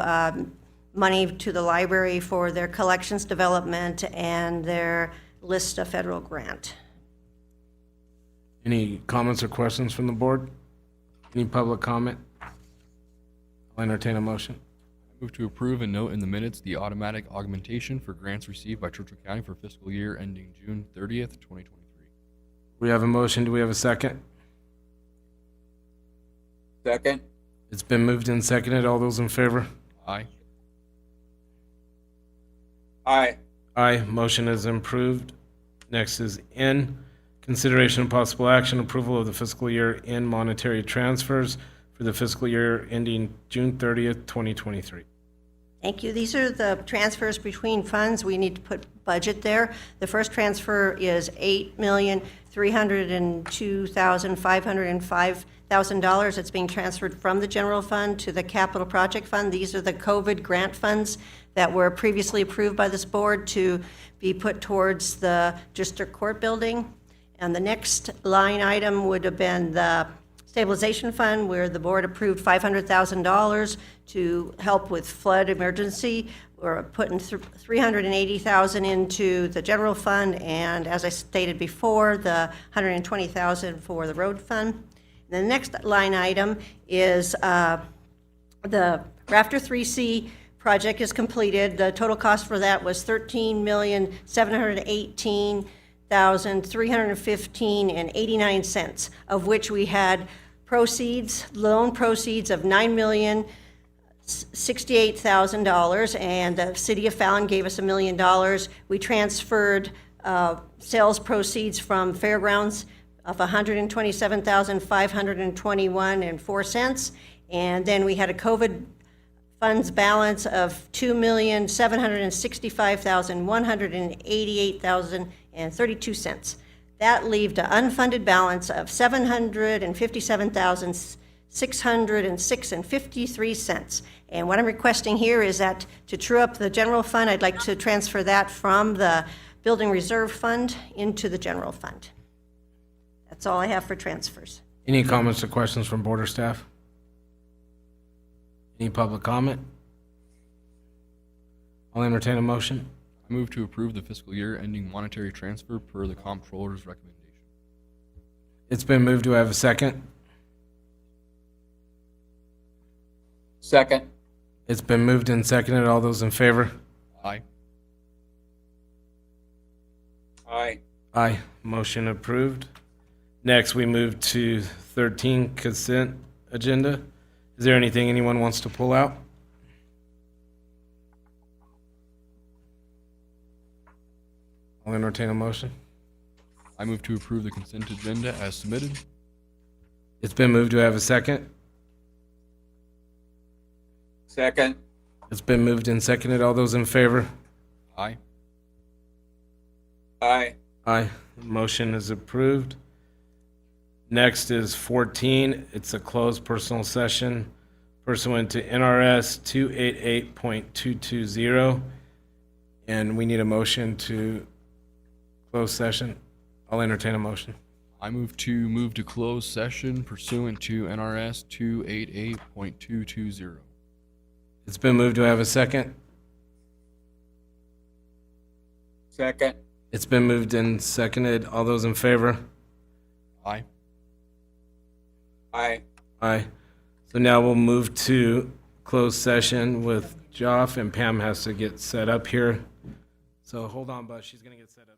money to the library for their collections development and their list of federal grant. Any comments or questions from the board? Any public comment? I'll entertain a motion. Move to approve and note in the minutes the automatic augmentation for grants received by Churchill County for fiscal year ending June 30th, 2023. We have a motion. Do we have a second? Second? It's been moved and seconded. All those in favor? Aye. Aye. Aye. Motion is improved. Next is N, consideration of possible action, approval of the fiscal year end monetary transfers for the fiscal year ending June 30th, 2023. Thank you. These are the transfers between funds. We need to put budget there. The first transfer is $8,302,505,000. It's being transferred from the general fund to the capital project fund. These are the COVID grant funds that were previously approved by this board to be put towards the district court building. And the next line item would have been the stabilization fund, where the board approved $500,000 to help with flood emergency. We're putting $380,000 into the general fund, and as I stated before, the $120,000 for the road fund. The next line item is the Rafter 3C project is completed. The total cost for that was $13,718,315.89, of which we had proceeds, loan proceeds of $9,068,000, and the city of Fallon gave us $1 million. We transferred sales proceeds from fairgrounds of $127,521.04, and then we had a COVID funds balance of $2,765,188,032. That left an unfunded balance of $757,606.53. And what I'm requesting here is that to true up the general fund, I'd like to transfer that from the building reserve fund into the general fund. That's all I have for transfers. Any comments or questions from board or staff? Any public comment? I'll entertain a motion. I move to approve the fiscal year ending monetary transfer per the comptroller's recommendation. It's been moved. Do I have a second? Second? It's been moved and seconded. All those in favor? Aye. Aye. Aye. Motion approved. Next, we move to 13, consent agenda. Is there anything anyone wants to pull out? I'll entertain a motion. I move to approve the consent agenda as submitted. It's been moved. Do I have a second? Second? It's been moved and seconded. All those in favor? Aye. Aye. Aye. Motion is approved. Next is 14. It's a closed personal session pursuant to NRS 288.220. And we need a motion to close session. I'll entertain a motion. I move to close session pursuant to NRS 288.220. It's been moved. Do I have a second? Second? It's been moved and seconded. All those in favor? Aye. Aye. Aye. So now we'll move to closed session with Joff, and Pam has to get set up here. So hold on, Buzz. She's going to get set up.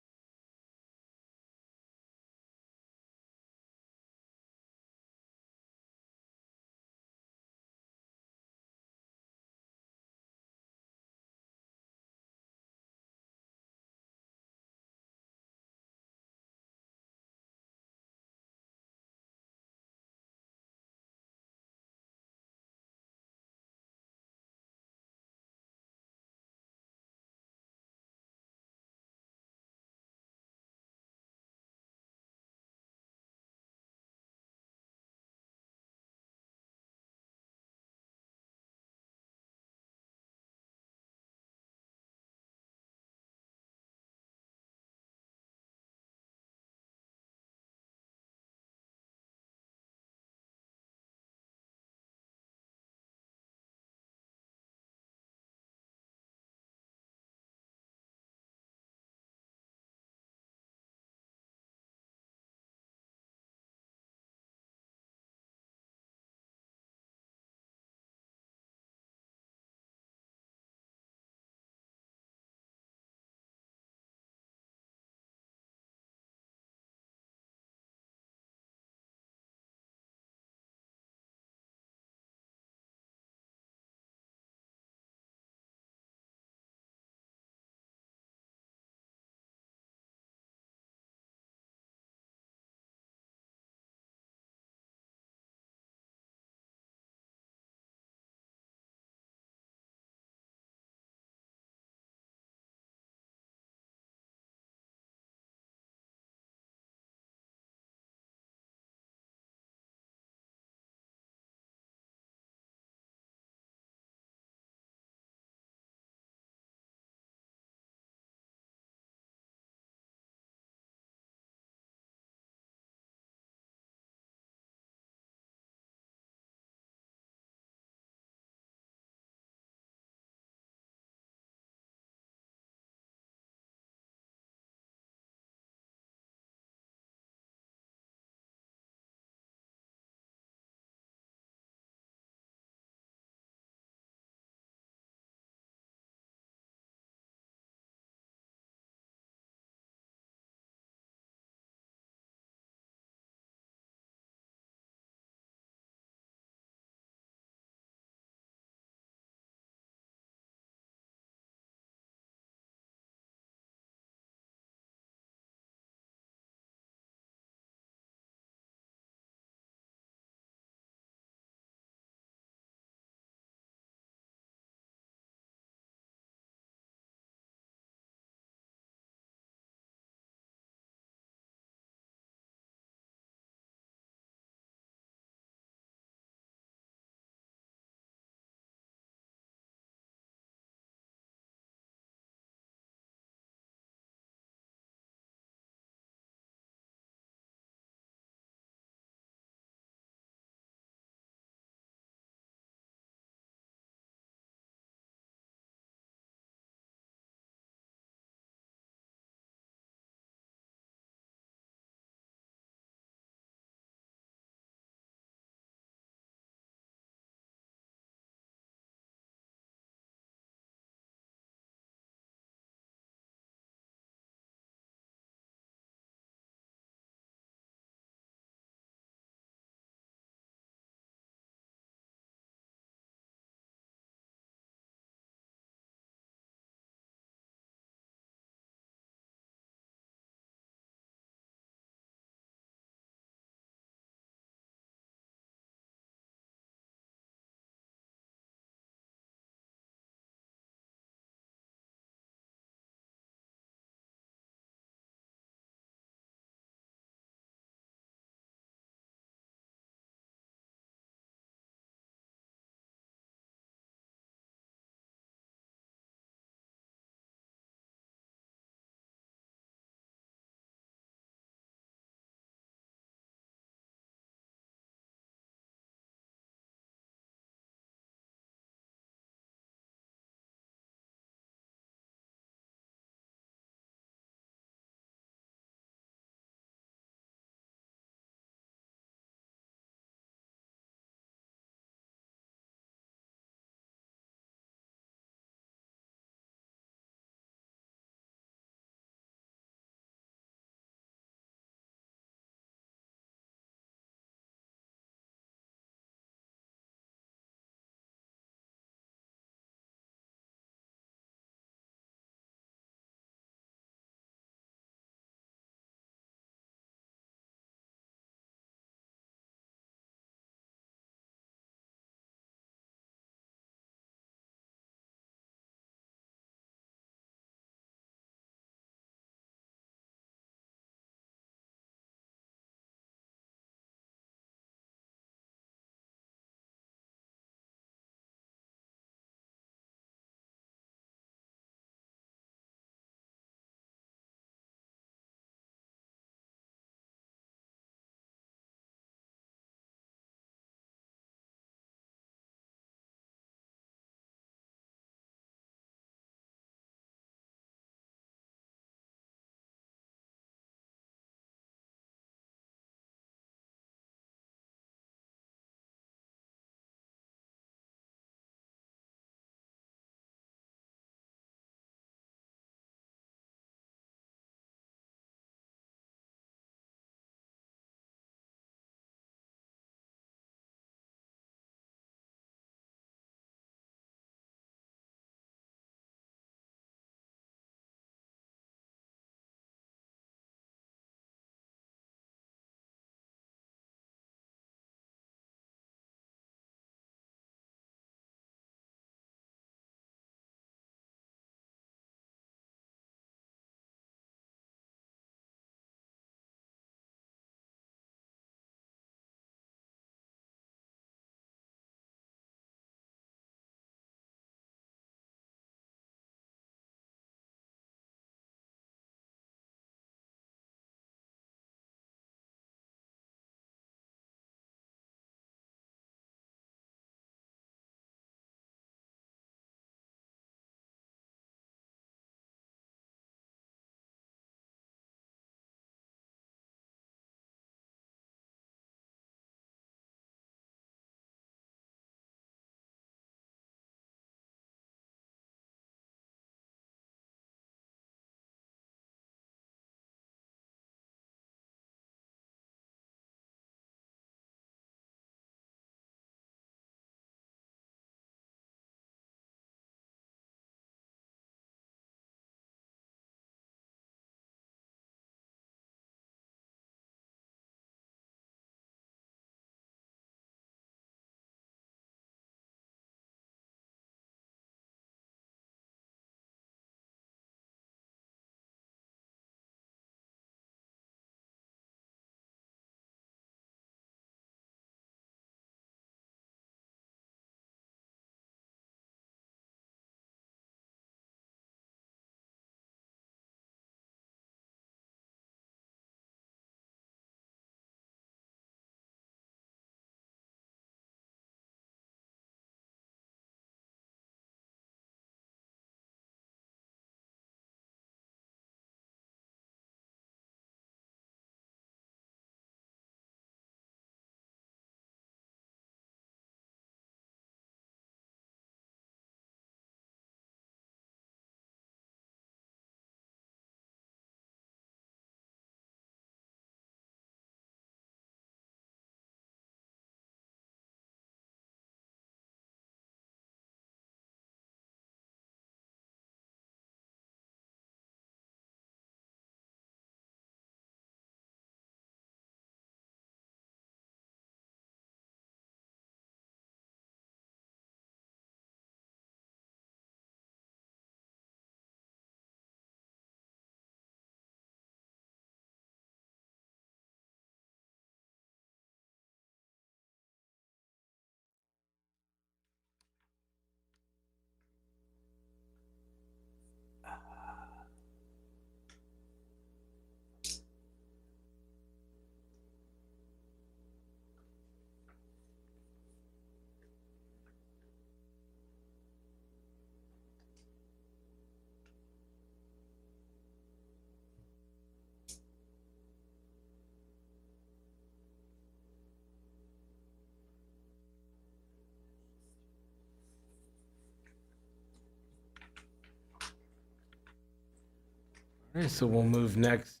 All right, so we'll move next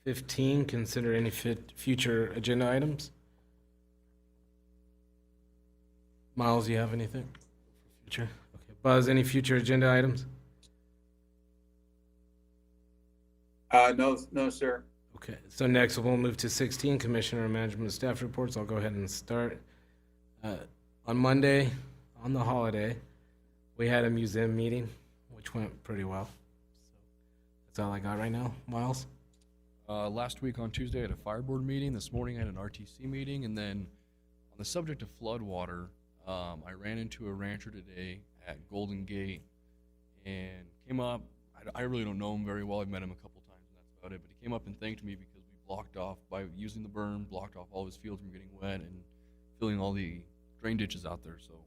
to 15, consider any future agenda items. Miles, you have anything for future? Okay. Buzz, any future agenda items? No, sir. Okay, so next we'll move to 16, Commissioner and Management Staff Reports. I'll go ahead and start. On Monday, on the holiday, we had a museum meeting, which went pretty well. So that's all I got right now. Miles? Last week on Tuesday, I had a fire board meeting. This morning, I had an RTC meeting. And then on the subject of flood water, I ran into a rancher today at Golden Gate and came up. I really don't know him very well. I've met him a couple times, and that's about it. But he came up and thanked me because we blocked off, by using the berm, blocked off all his fields from getting wet and filling all the drain ditches out there. So kind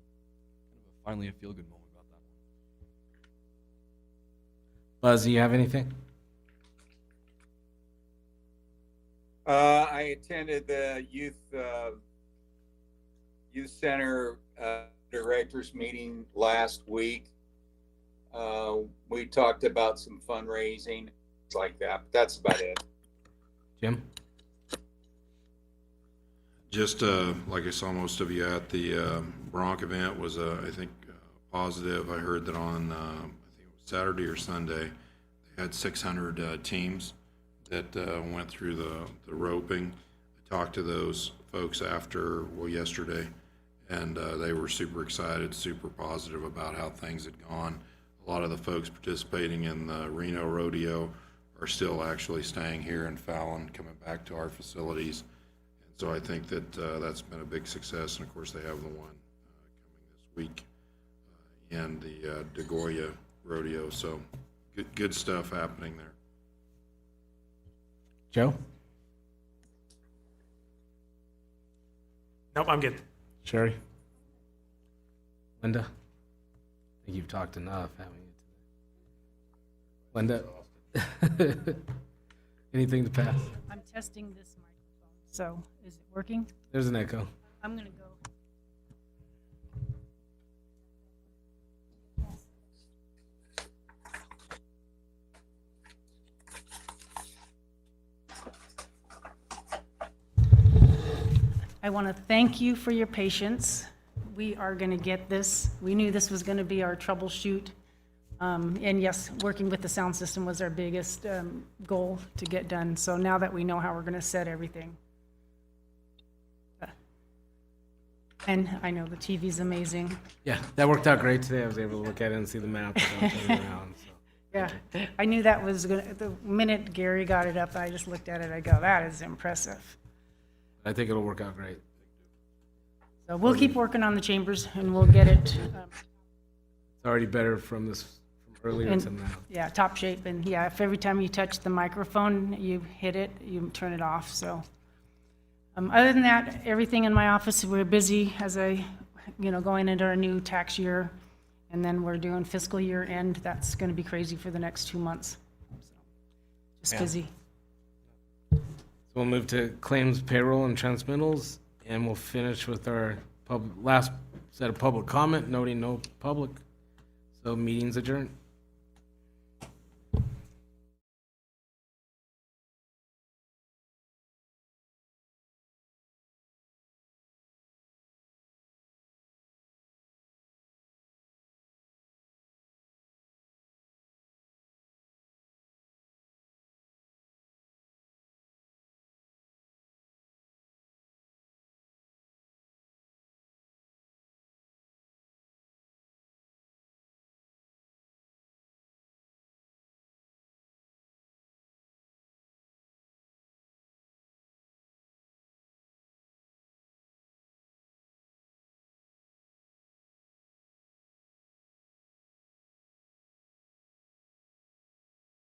of finally a feel-good moment about that one. Buzz, do you have anything? I attended the youth center directors meeting last week. We talked about some fundraising, things like that. But that's about it. Jim? Just like I saw most of you at the Bronc event was, I think, positive. I heard that on I think it was Saturday or Sunday, they had 600 teams that went through the roping. I talked to those folks yesterday, and they were super excited, super positive about how things had gone. A lot of the folks participating in the Reno Rodeo are still actually staying here in Fallon, coming back to our facilities. And so I think that that's been a big success. And of course, they have the one coming this week and the DeGoya Rodeo. So good stuff happening there. Joe? Nope, I'm good. Sherry? Linda? I think you've talked enough, haven't you? Linda? Anything to pass? I'm testing this microphone, so is it working? There's an echo. I'm gonna go. I want to thank you for your patience. We are going to get this. We knew this was going to be our troubleshoot. And yes, working with the sound system was our biggest goal to get done. So now that we know how we're going to set everything. And I know the TV's amazing. Yeah, that worked out great today. I was able to look at it and see the map. Around, so. Yeah, I knew that was going to, the minute Gary got it up, I just looked at it, I go, that is impressive. I think it'll work out great. So we'll keep working on the chambers and we'll get it. It's already better from earlier to now. Yeah, top shape. And yeah, if every time you touch the microphone, you hit it, you turn it off. So other than that, everything in my office, we're busy as going into our new tax year. And then we're doing fiscal year end. That's going to be crazy for the next 2 months. So just busy. So we'll move to claims, payroll, and transmittals, and we'll finish with our last set of public comment, noting no public. So meeting's adjourned.